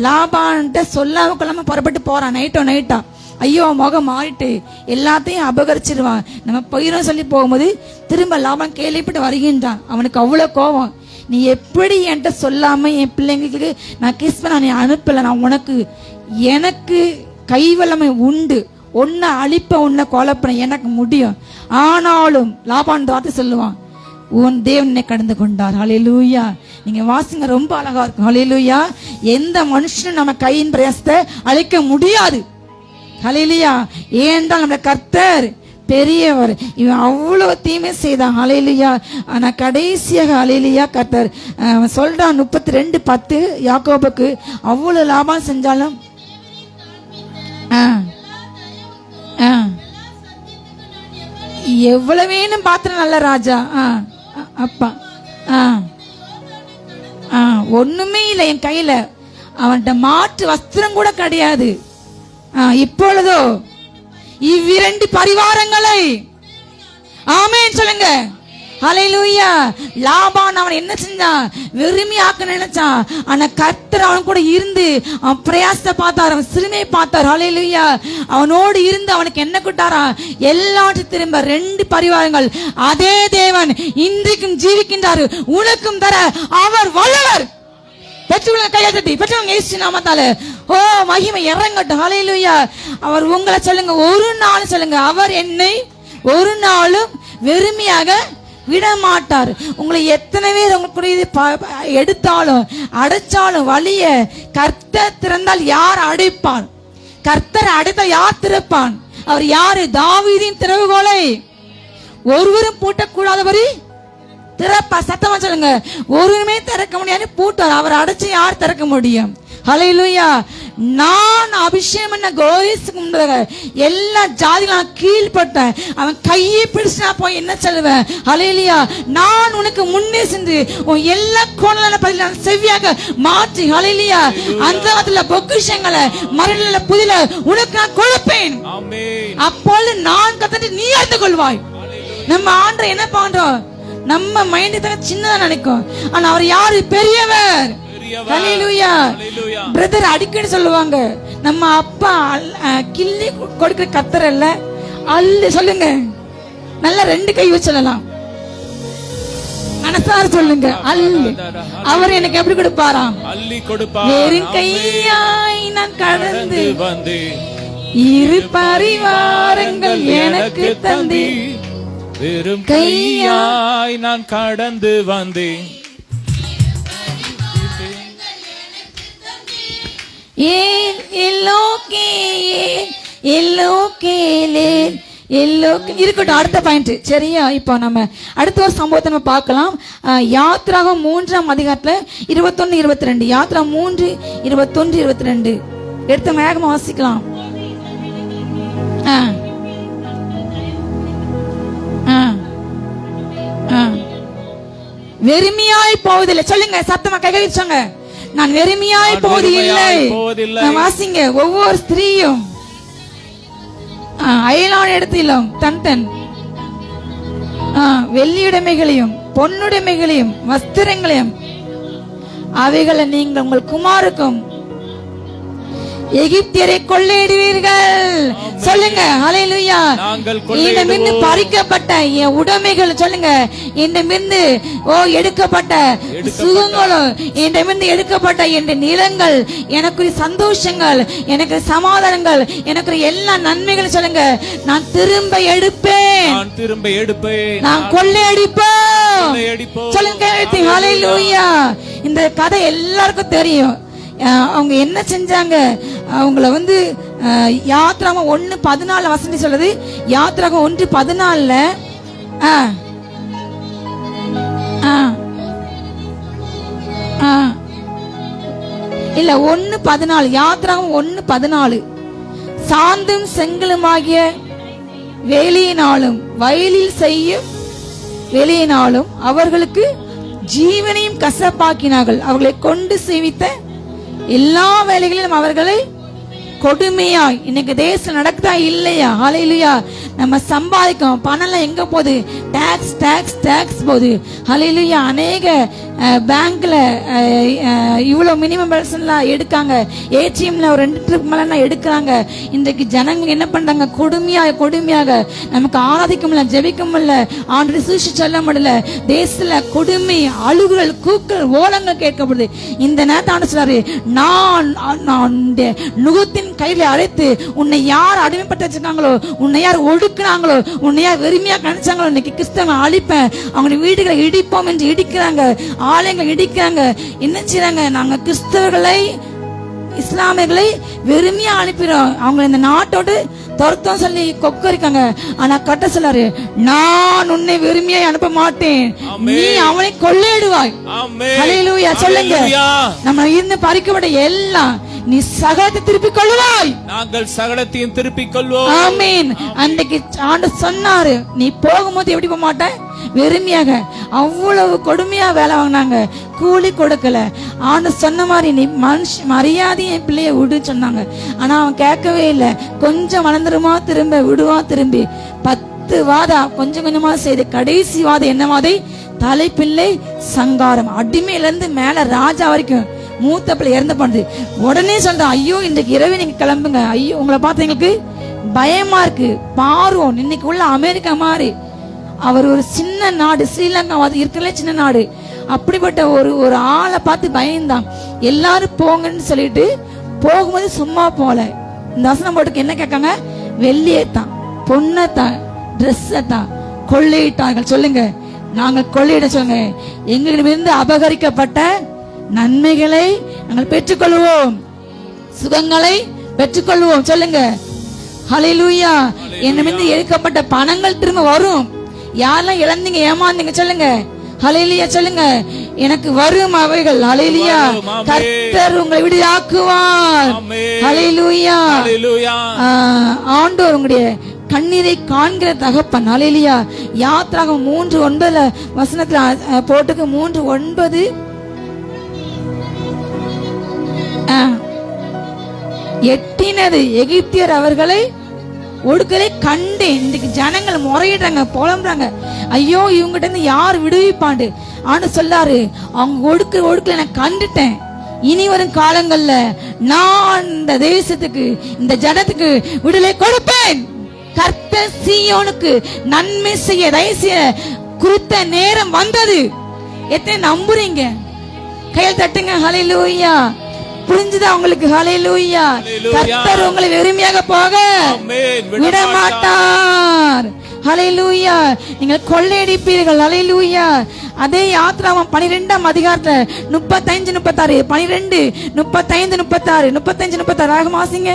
லாபான்ட்ட சொல்லாம கொள்ளாம புறப்பட்டு போறான். நைட்டா ஐயோ முகம் மாறிட்டு எல்லாத்தையும் அபகரிச்சிருவான், நம்ம போயிடும் சொல்லி போகும்போது திரும்ப லாபான் கேள்விப்பட்டு வருகின்றான். அவனுக்கு அவ்வளவு கோபம், நீ எப்படி என்கிட்ட சொல்லாம என் பிள்ளைங்களுக்கு நான் கிஸ் பண்ண நீ அனுப்பல, நான் உனக்கு எனக்கு கைவல்லமை உண்டு, உன்னை அழிப்ப உன்னை கொலைப்பன எனக்கு முடியும். ஆனாலும் லாபான் வார்த்தை சொல்லுவான், உன் தேவனை கடந்து கொண்டார். ஹல்லேலூயா. நீங்க வாசிங்க, ரொம்ப அழகா இருக்கும். ஹல்லேலூயா. எந்த மனுஷனும் நம்ம கையின் பிரயாசத்தை அழிக்க முடியாது. ஹல்லேலூயா. ஏன்றால் நம்ம கர்த்தர் பெரியவர், இவன் அவ்வளவு தீமை செய்தான். ஹல்லேலூயா. ஆனா கடைசியாக ஹல்லேலூயா கர்த்தர் சொல்றான் 32:10 யாக்கோபுக்கு, அவ்வளவு லாபம் செஞ்சாலும் எவ்வளவு வேணும் பாத்திரம் நல்ல ராஜா, அப்பா ஒண்ணுமே இல்லை என் கையில, அவன்கிட்ட மாற்று வஸ்திரம் கூட கிடையாது. இப்பொழுதோ இவ்விரண்டு பரிவாரங்களை, ஆமென் சொல்லுங்க, ஹல்லேலூயா. லாபான் அவன் என்ன செஞ்சான், வெறுமையாக்க நினைச்சான். ஆனா கர்த்தர் அவன் கூட இருந்து அவன் பிரயாசத்தை பார்த்தார், அவன் சிறுமையை பார்த்தார். ஹல்லேலூயா. அவனோடு இருந்து அவனுக்கு என்ன கொடுத்தாரா, எல்லாத்தையும் திரும்ப 2 பரிவாரங்கள். அதே தேவன் இன்றைக்கும் ஜீவிக்கின்றாரு, உனக்கும் தர அவர் வல்லவர். பெற்றுள்ள கையை தட்டி பெற்றுள்ள இயேசு நாமத்தால ஓ மகிமை இறங்கட்டும். ஹல்லேலூயா. அவர் உங்களை சொல்லுங்க, ஒரு நாள் சொல்லுங்க, அவர் என்னை ஒரு நாளும் வெறுமையாக விட மாட்டார். உங்களை எத்தனை பேர் உங்களுக்கு எடுத்தாலும் அடைச்சாலும் வழிய கர்த்தர் திறந்தால் யார் அடைப்பான், கர்த்தர் அடைத்தால் யார் திறப்பான்? அவர் யாரு? தாவீதின் திறவுகோலை ஒருவரும் பூட்டக்கூடாதபடி திறப்பா. சத்தமா சொல்லுங்க, ஒருவருமே திறக்க முடியாது, பூட்டார். அவர் அடைச்சு யார் திறக்க முடியும்? ஹல்லேலூயா. நான் அபிஷேகம் பண்ண கோரேசுக்கு முன்னாக எல்லா ஜாதிகளும் கீழ்பட்டேன். அவன் கையை பிடிச்சா போய் என்ன சொல்லுவேன்? ஹல்லேலூயா. நான் உனக்கு முன்னே சென்று உன் எல்லா கோணலான பதில செவ்வியாக மாற்றி, ஹல்லேலூயா, அந்த பொக்கிஷங்களை மரல புதில உனக்கு நான் கொடுப்பேன். அப்பொழுது நான் கத்தட்டு நீ அறிந்து கொள்வாய். நம்ம ஆண்டவர் என்ன பண்றோம், நம்ம மைண்ட் தான் சின்னதா நினைக்கும், ஆனா அவர் யாரு? பெரியவர். ஹல்லேலூயா. பிரதர் அடிக்கடி சொல்லுவாங்க, நம்ம அப்பா கிள்ளி கொடுக்கிற கத்தர் அல்ல, அல்ல சொல்லுங்க, நல்லா 2 கை வச்சு சொல்லலாம், மனசார சொல்லுங்க, அல்ல. அவர் எனக்கு எப்படி கொடுப்பாராம்? அள்ளி கொடுப்பார். வெறும் கையாய் நான் கடந்து வந்தேன், இரு பரிவாரங்கள் எனக்கு தந்தி. வெறும் கையாய் நான் கடந்து வந்தேன், இருக்கட்டும். அடுத்த பாயிண்ட் சரியா? இப்போ நம்ம அடுத்த ஒரு சம்பவத்தை நம்ம பார்க்கலாம். யாத்ராகம் 3ஆம் அதிகாரத்துல 21-22. யாத்ரா 3:21-22 எடுத்த வேகமா வாசிக்கலாம். வெறுமையாய் போவதில்லை. சொல்லுங்க சத்தமா, கைகளை வச்சாங்க, நான் வெறுமையாய் போவது இல்லை. வாசிங்க, ஒவ்வொரு ஸ்திரீயும் அயலான இடத்திலும் தன் வெள்ளியுடைமைகளையும் பொன்னுடைமைகளையும் வஸ்திரங்களையும் அவைகளை நீங்கள் உங்கள் குமாருக்கும் எகிப்தியரை கொள்ளையிடுவீர்கள். சொல்லுங்க ஹல்லேலூயா. இந்த மின்னு பறிக்கப்பட்ட என் உடைமைகள், சொல்லுங்க, இந்த மின்னு எடுக்கப்பட்ட சுகங்களும், இந்த மின்னு எடுக்கப்பட்ட என் நிலங்கள், எனக்கு சந்தோஷங்கள், எனக்கு சமாதானங்கள், எனக்கு எல்லா நன்மைகள், சொல்லுங்க, நான் திரும்ப எடுப்பேன், நான் கொள்ளையடிப்பேன். சொல்லுங்க ஹல்லேலூயா. இந்த கதை எல்லாருக்கும் தெரியும். அவங்க என்ன செஞ்சாங்க? அவங்கள வந்து யாத்ராகமம் 1:14 வசனம் சொல்றது. யாத்ராகமம் 1:14 இல்ல 1:14 யாத்ராகமம் 1:14 சாந்தும் செங்கலுமாகிய வேலியினாலும் வயலில் செய்யும் வேலையினாலும் அவர்களுக்கு ஜீவனையும் கசப்பாக்கினார்கள். அவர்களை கொண்டு சேவித்த எல்லா வேலைகளிலும் அவர்களை கொடுமையாய். இன்னைக்கு தேசம் நடக்குதா இல்லையா? ஹல்லேலூயா. நம்ம சம்பாதிக்கும் பணம் எங்க போகுது? டாக்ஸ் டாக்ஸ் டாக்ஸ் போகுது. ஹல்லேலூயா. அநேக பேங்க்ல இவ்வளவு மினிமம் பேலன்ஸ்லாம் எடுக்காங்க. ஏடிஎம்ல ஒரு 2 ட்ரிப் மேல எடுக்கிறாங்க. இன்றைக்கு ஜனங்க என்ன பண்றாங்க? கொடுமையாக நமக்கு ஆராதிக்க முடியல, ஜெபிக்க முடியல, ஆண்டு சூழ்ச்சி சொல்ல முடியல. தேசத்துல கொடுமை, அழுகுகள், கூக்கள், ஓலங்கள் கேட்கப்படுது. இந்த நேரத்தை ஆண்டு சொல்றாரு, நான் நுகத்தின் கையில அழைத்து உன்னை யார் அடிமைப்பட்டு வச்சிருக்காங்களோ, உன்னை யார் ஒடுக்குனாங்களோ, உன்னை யார் வெறுமையா கணிச்சாங்களோ, இன்னைக்கு கிறிஸ்தவ அழிப்பேன், அவங்க வீடுகளை இடிப்போம் என்று இடிக்கிறாங்க, ஆலயங்களை இடிக்கிறாங்க. என்ன செய்றாங்க? நாங்க கிறிஸ்தவர்களை, இஸ்லாமியர்களை வெறுமையா அனுப்பிடுறோம், அவங்க இந்த நாட்டோடு துரத்தம் சொல்லி கொக்கரிக்காங்க. ஆனா கட்ட சொல்லாரு, நான் உன்னை வெறுமையாய் அனுப்ப மாட்டேன், நீ அவனை கொள்ளையிடுவாய். ஹல்லேலூயா. சொல்லுங்க, நம்ம இருந்து பறிக்கப்பட்ட எல்லாம் நீ சகலத்தை திருப்பிக் கொள்வாய். நாங்கள் சகலத்தையும் திருப்பிக் கொள்வோம். ஆமென். அன்னைக்கு ஆண்டு சொன்னாரு, நீ போகும்போது எப்படி போக மாட்ட? வெறுமையாக. அவ்வளவு கொடுமையா வேலை வாங்கினாங்க, கூலி கொடுக்கல. ஆண்டு சொன்ன மாதிரி நீ மரியாதை என் பிள்ளைய விடு சொன்னாங்க. ஆனா அவன் கேட்கவே இல்லை. கொஞ்சம் வளர்ந்துருமா திரும்ப விடுவா, திரும்பி 10 வாதம் கொஞ்சம் கொஞ்சமா செய்து கடைசி வாதம் என்ன வாதை? தலைப்பிள்ளை சங்காரம். அடிமையில இருந்து மேல ராஜா வரைக்கும் மூத்த பிள்ளை இறந்து பண்ணுது. உடனே சொல்றான், ஐயோ இன்றைக்கு இரவு நீங்க கிளம்புங்க, ஐயோ உங்களை பார்த்து எங்களுக்கு பயமா இருக்கு. பார்வோன் இன்னைக்கு உள்ள அமெரிக்கா மாதிரி, அவர் ஒரு சின்ன நாடு, ஸ்ரீலங்கா இருக்கல சின்ன நாடு, அப்படிப்பட்ட ஒரு ஆளை பார்த்து பயந்தான். எல்லாரும் போங்கன்னு சொல்லிட்டு போகும்போது சும்மா போல. இந்த வசனம் போட்டுக்கு என்ன கேட்காங்க? வெள்ளியத்தான், பொண்ணத்தான், ட்ரெஸ்ஸத்தான் கொள்ளையிட்டார்கள். சொல்லுங்க, நாங்கள் கொள்ளையிட சொல்லுங்க. எங்களிடமிருந்து அபகரிக்கப்பட்ட நன்மைகளை நாங்கள் பெற்றுக்கொள்வோம், சுகங்களை பெற்றுக்கொள்வோம். சொல்லுங்க, ஹல்லேலூயா. என்னிடமிருந்து எடுக்கப்பட்ட பணங்கள் திரும்ப வரும். யாரெல்லாம் இழந்தீங்க, ஏமாந்தீங்க, சொல்லுங்க ஹல்லேலூயா. சொல்லுங்க, எனக்கு வரும் அவைகள். ஹல்லேலூயா. கர்த்தர் உங்களை விடுதலையாக்குவார். ஹல்லேலூயா. ஆண்டவர் உங்களுடைய கண்ணீரை காண்கிற தகப்பன். ஹல்லேலூயா. யாத்ராகமம் 3:9 வசனத்துல போட்டுக்கு 3:9 எட்டினது எகிப்தியர் அவர்களை ஒடுக்கலை கண்டேன். இன்னைக்கு ஜனங்கள் முறையிடுறாங்க, புலம்புறாங்க, ஐயோ இவங்கிட்ட இருந்து யார் விடுவிப்பாண்டு. ஆண்டு சொல்லாரு, அவங்க ஒடுக்கல நான் கண்டுட்டேன். இனி வரும் காலங்கள்ல நான் இந்த தேசத்துக்கு, இந்த ஜனத்துக்கு விடுதலை கொடுப்பேன். கர்த்தர் சீயோனுக்கு நன்மை செய்ய தயசிய குறித்த நேரம் வந்தது. எத்தனை நம்புறீங்க? கையில் தட்டுங்க. ஹல்லேலூயா. புரிஞ்சுதா உங்களுக்கு? ஹல்லேலூயா. கர்த்தர் உங்களை வெறுமையாக போக விட மாட்டார். ஹல்லேலூயா. நீங்கள் கொள்ளையடிப்பீர்கள். ஹல்லேலூயா. அதே யாத்ராகமம் 12ஆம் அதிகாரத்துல 35 36 12 35 36 35 36 ஆக வாசிங்க.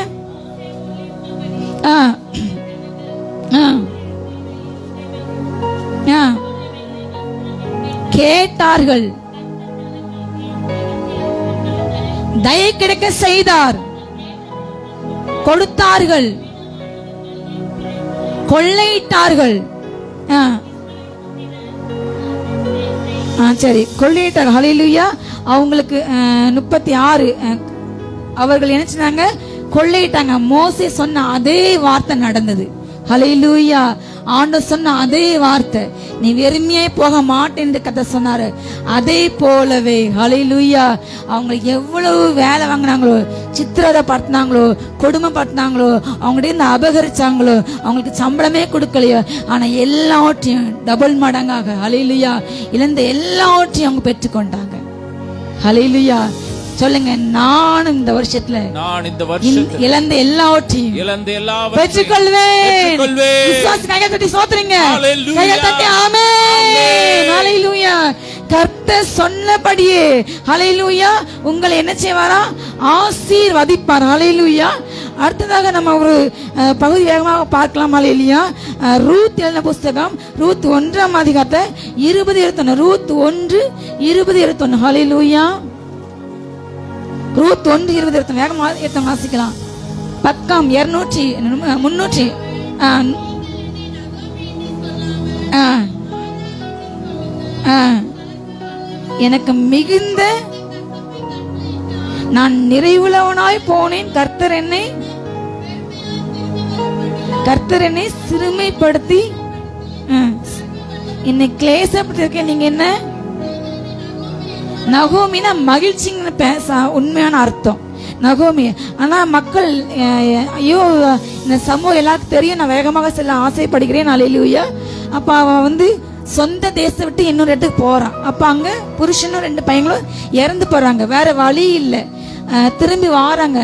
கேட்டார்கள், தயை கிடைக்க செய்தார், கொடுத்தார்கள், கொள்ளையிட்டார்கள். சரி, கொள்ளையிட்டார். ஹல்லேலூயா. அவங்களுக்கு 36 அவர்கள் என்ன சொன்னாங்க? கொள்ளையிட்டாங்க. மோசே சொன்ன அதே வார்த்தை நடந்தது. ஹல்லேலூயா. ஆண்டவர் சொன்ன அதே வார்த்தை, நீ வெறுமையே போக மாட்டேன் என்று கர்த்தர் சொன்னாரு. அதே போலவே ஹல்லேலூயா. அவங்க எவ்வளவு வேலை வாங்கினாங்களோ, சித்திரவதை படுத்தினாங்களோ, கொடுமைப்படுத்தினாங்களோ, அவங்கள்ட்ட அபகரிச்சாங்களோ, அவங்களுக்கு சம்பளமே கொடுக்கலையோ, ஆனா எல்லாவற்றையும் டபுள் மடங்காக ஹல்லேலூயா இழந்த எல்லாவற்றையும் அவங்க பெற்றுக்கொண்டாங்க. ஹல்லேலூயா. சொல்லுங்க, நான் இந்த வருஷத்துல இழந்த எல்லாவற்றையும் பெற்றுக்கொள்வேன். விசுவாசி கையை தட்டி சோத்துறீங்க. கையை தட்டி ஆமென். ஹல்லேலூயா. கர்த்தர் சொன்னபடியே ஹல்லேலூயா உங்களை என்ன செய்வாரா? ஆசீர்வதிப்பார். ஹல்லேலூயா. அடுத்ததாக நம்ம ஒரு பகுதி வேகமாக பார்க்கலாம். ஹல்லேலூயா. ரூத் எழுதின புஸ்தகம் ரூத் 1ஆம் அதிகாரத்தை 20-21. ரூத் 1:20-21. ஹல்லேலூயா. ரூத் 1:20-21 வேகமாக வாசிக்கலாம். பக்கம் 300 எனக்கு மிகுந்த நான் நிறைவுள்ளவனாய் போனேன். கர்த்தர் என்னை சிறுமைப்படுத்தி என்னை கிளேசப்படுத்திருக்கேன். நீங்க என்ன நகோமினா மகிழ்ச்சின்னு பேச உண்மையான அர்த்தம் நகோமி. ஆனா மக்கள் ஐயோ இந்த சமூகம் எல்லாருக்கும் தெரியும், நான் வேகமாக செல்ல ஆசைப்படுகிறேன். ஹல்லேலூயா. அப்ப அவன் சொந்த தேசத்தை விட்டு இன்னொரு இடத்துக்கு போறான். அப்ப அங்க புருஷனும் 2 பையங்களும் இறந்து போறாங்க. வேற வழி இல்லை. திரும்பி வாராங்க.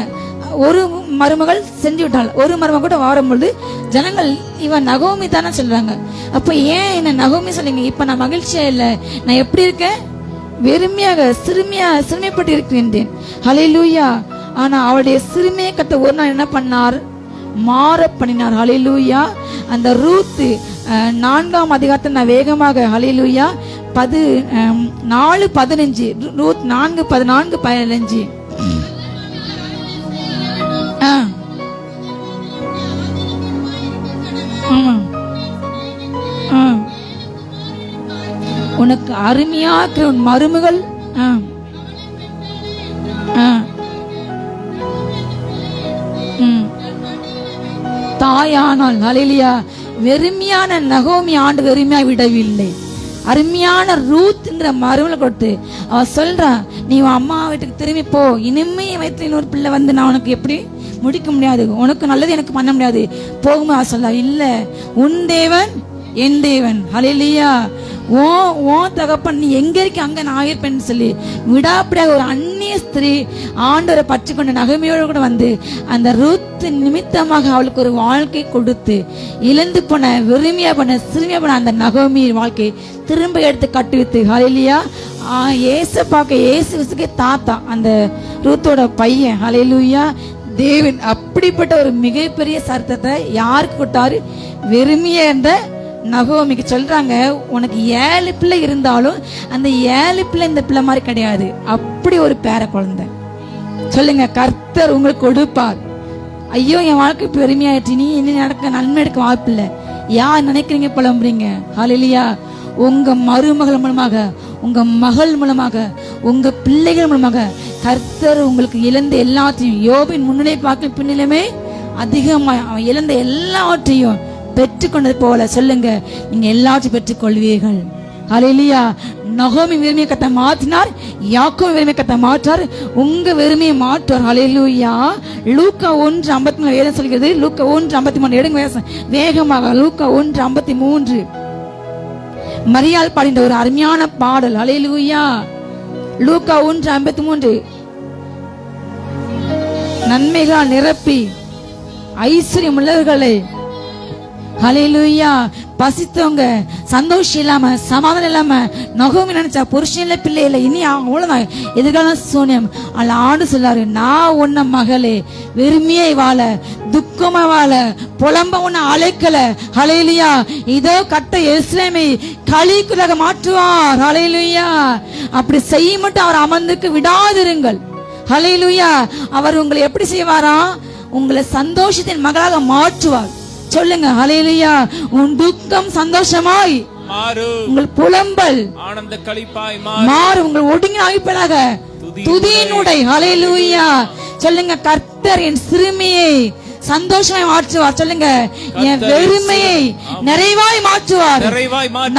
ஒரு மருமகள் செஞ்சு விட்டாள். ஒரு மருமகள் கூட வரும்பொழுது ஜனங்கள் இவன் நகோமி தானே சொல்றாங்க. அப்ப ஏன் என்ன நகோமி சொல்லுங்க? இப்ப நான் மகிழ்ச்சியா இல்லை, நான் எப்படி இருக்கேன்? வெறுமையாக சிறுமைப்பட்டு இருக்கின்றேன். ஹல்லேலூயா. ஆனா அவளுடைய சிறுமையை கத்த ஒரு நாள் என்ன பண்ணார்? மாற பண்ணினார். ஹல்லேலூயா. அந்த ரூத் 4ஆம் அதிகாரத்தை நான் வேகமாக ஹல்லேலூயா 4:15 ரூத் 4:14-15. உனக்கு அருமையாக்குற உன் மருமகள் தாயானால். ஹல்லேலூயா. வெறுமையான நகோமி ஆண்டு வெறுமையா விடவில்லை. அருமையான ரூத்ன்ற மருமகளை கொடுத்து அவ சொல்றா, நீ உன் அம்மா வீட்டுக்கு திரும்பி போ. இனிமே வயிற்று இன்னொரு பிள்ளை நான் உனக்கு எப்படி முடிக்க முடியாது, உனக்கு நல்லது எனக்கு பண்ண முடியாது. போகுமா சொல்ல, இல்ல உன் தேவன் என் தேவன். ஹல்லேலூயா. ஓ தகப்பன் நீ எங்க இருக்க அங்க நான் இருப்பேன்னு சொல்லி விடாப்படியாக ஒரு அந்நிய ஸ்திரீ ஆண்டவரை பற்றி கொண்ட நகமையோடு கூட அந்த ரூத் நிமித்தமாக அவளுக்கு ஒரு வாழ்க்கை கொடுத்து இழந்து போன வெறுமையா போன சிறுமையா போன அந்த நகோமி வாழ்க்கை திரும்ப எடுத்து கட்டுவித்து. ஹல்லேலூயா. இயேசுக்கே தாத்தா அந்த ரூத்தோட பையன். ஹல்லேலூயா. தேவன் அப்படிப்பட்ட ஒரு மிகப்பெரிய சத்தத்தை யாருக்கு கொடுத்தாரு? வெறுமையா இருந்த நகோமிக்கு சொல்றாங்க, உனக்கு 7 பிள்ளை இருந்தாலும் அந்த 7 பிள்ளை இந்த பிள்ளை மாதிரி கிடையாது. அப்படி ஒரு பேர குழந்தை. சொல்லுங்க, கர்த்தர் உங்களுக்கு கொடுப்பார். ஐயோ என் வாழ்க்கை பெருமையாயிடுச்சு, நீ என்ன நடக்க நன்மை எடுக்க வாய்ப்பில்லை. யார் நினைக்கிறீங்க புலம்புறீங்க? ஹல்லேலூயா. உங்க மருமகள் மூலமாக, உங்க மகள் மூலமாக, உங்க பிள்ளைகள் மூலமாக கர்த்தர் உங்களுக்கு இழந்த எல்லாத்தையும் யோபின் முன்னிலை பார்க்க பின்னிலுமே அதிகமா அவன் இழந்த எல்லாவற்றையும் பெற்றுக்கொண்டது போல சொல்லுங்க, நீங்க எல்லாத்தையும் பெற்றுக்கொள்வீர்கள். ஹல்லேலூயா. நகோமி வெறுமையை கத்த மாற்றினார், யாக்கோபு வெறுமையை கத்த மாற்றார், உங்க வெறுமையை மாற்றார். ஹல்லேலூயா. லூக்கா 1:53 வேதம் சொல்கிறது. லூக்கா 1:53 எடுங்க வேகமாக. லூக்கா 1:53 மரியாள் பாடின்ற ஒரு அருமையான பாடல். ஹல்லேலூயா. லூக்கா 1:53 நன்மைகளால் நிரப்பி ஐஸ்வர்யம் உள்ளவர்களை. ஹல்லேலூயா. பசித்தவங்க, சந்தோஷம் இல்லாம, சமாதானம் இல்லாம, நகோமி நினைச்சா புருஷன் இல்ல, பிள்ளை இல்லை, இனி அவ்வளவுதான் எதிர்காலம் சூன்யம். அல்ல ஆண்டு சொல்லாரு, நான் உன்ன மகளே வெறுமையை வாழ, துக்கமா வாழ, புலம்ப உன்னை அழைக்கல. ஹல்லேலூயா. இதோ கட்ட எருசலேமை களிக்குள்ளாக மாற்றுவார். ஹல்லேலூயா. அப்படி செய்ய மட்டும் அவர் அமர்ந்துக்கு விடாதிருங்கள். ஹல்லேலூயா. அவர் உங்களை எப்படி செய்வாரா? உங்களை சந்தோஷத்தின் மகளாக மாற்றுவார். சொல்லுங்க, ஹல்லேலூயா. உன் துக்கம் சந்தோஷமாய் மாறும், உங்கள் புலம்பல் ஆனந்த களிப்பாய் மாறும், உங்கள் ஒடுங்கின அழிப்பதாக துதியினுடை. ஹல்லேலூயா. சொல்லுங்க, கர்த்தர் என் சிறுமியை சந்தோஷமாய் மாற்றுவார். சொல்லுங்க, என் வெறுமையை நிறைவாய் மாற்றுவார்.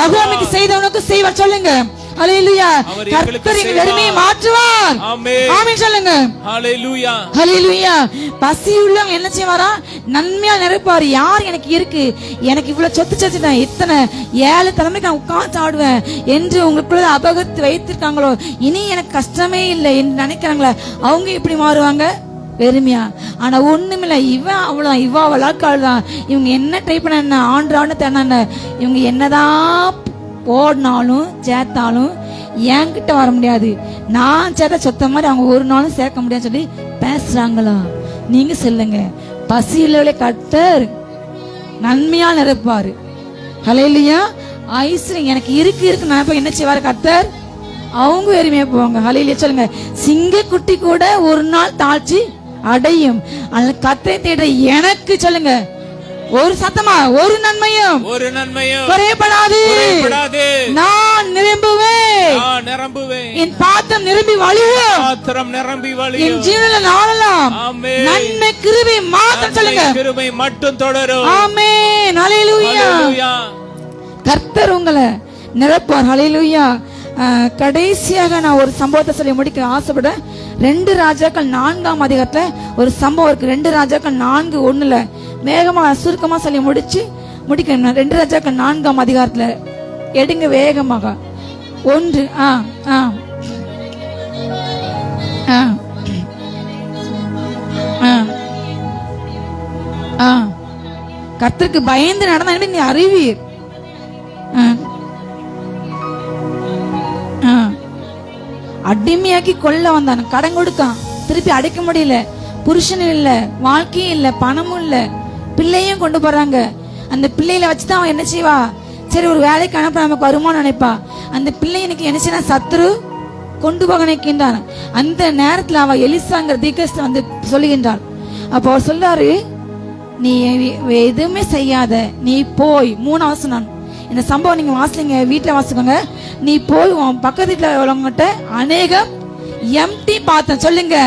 நகோமிக்கு செய்தவனுக்கு செய்வார். சொல்லுங்க, ஹல்லேலூயா. கர்த்தர் என் வெறுமையை மாற்றுவார். ஆமென் சொல்லுங்க. ஹல்லேலூயா. ஹல்லேலூயா. பசி உள்ளவங்க என்ன செய்வாரா? நன்மையா நிரப்பாரு. யார் எனக்கு இருக்கு, எனக்கு இவ்வளவு சொத்து சச்சுதான், இத்தனை 7 தலைமுறைக்கு நான் உட்கார்ந்து ஆடுவேன் என்று உங்களுக்குள்ள அபகத்து வைத்திருக்காங்களோ, இனி எனக்கு கஷ்டமே இல்லை என்று நினைக்கிறாங்களே, அவங்க எப்படி மாறுவாங்க? வெறுமையா. ஆனா ஒண்ணுமில்ல, இவன் அவ்வளவுதான், இவ அவளாக்காள்தான், இவங்க என்ன டைப் பண்ண என்ன ஆண்டு தேன, இவங்க என்னதான் ஓடினாலும் சேர்த்தாலும் என்கிட்ட வர முடியாது, நான் சேர்த்த சொத்த மாதிரி அவங்க ஒரு நாளும் சேர்க்க முடியாதுன்னு சொல்லி பேசுறாங்களா? நீங்க சொல்லுங்க, பசியிலே கர்த்தர் நன்மையா நிரப்பாரு. ஹல்லேலூயா. ஐஸ்வர்யம் எனக்கு இருக்கு நினைப்ப என்ன செய்வாரு கர்த்தர்? அவங்க வெறுமையா போவாங்க. ஹல்லேலூயா சொல்லுங்க. சிங்க குட்டி கூட ஒரு நாள் தாழ்ச்சி அடையும். அந்த கர்த்தரை தேடுற எனக்கு சொல்லுங்க, ஒரு சத்தமா ஒரு நன்மையும் குறையப்படாது. நான் நிரம்புவேன், என் பாத்திரம் நிரம்பி வழியும், என் ஜீவனில நாளெல்லாம் நன்மை கிருபை மாத்திரம் சொல்லுங்க கிருபை மட்டும் தொடரும். ஆமென். ஹல்லேலூயா. கர்த்தர் உங்களை நிரப்பார். ஹல்லேலூயா. கடைசியாக நான் ஒரு சம்பவத்தை சொல்லி முடிக்க ஆசைப்படுறேன். 2 ராஜாக்கள் 4ஆம் அதிகாரத்துல ஒரு சம்பவம் இருக்கு. 2 ராஜாக்கள் 4:1 வேகமா சுருக்கமா சொல்லி முடிக்கணும். 2 ராஜாக்கள் 4ஆம் அதிகாரத்துல எடுங்க வேகமாக. 1 கர்த்தருக்கு பயந்து நடந்தா நீ அறிவீர். அடிமையாக்கி கொள்ள வந்தான், கடன் கொடுக்கான், திருப்பி அடைக்க முடியல, புருஷனும் இல்ல, வாழ்க்கையும் இல்ல, பணமும் இல்ல, பிள்ளையும் கொண்டு போறாங்க. அந்த பிள்ளைகளை வச்சுதான் அவன் என்ன செய்வா? சரி ஒரு வேலைக்கு அனுப்ப நமக்கு வருமானம் நினைப்பா. அந்த பிள்ளை எனக்கு என்ன செய்ய சத்ரு கொண்டு போக நினைக்கின்றான். அந்த நேரத்துல அவ எலிசாங்கிற தீர்க்கதரிசி வந்து சொல்லுகின்றாள். அப்போ அவர் சொல்றாரு, நீ எதுவுமே செய்யாத, நீ போய் 3 வசனம் இந்த சம்பவம் நீங்க வாசிங்க, வீட்டுல வாசிக்கோங்க. நீ போய் உன் பக்கத்து வீட்டுல உள்ளவங்கிட்ட அநேகம் எம்டி பாத்திரம் சொல்லுங்க,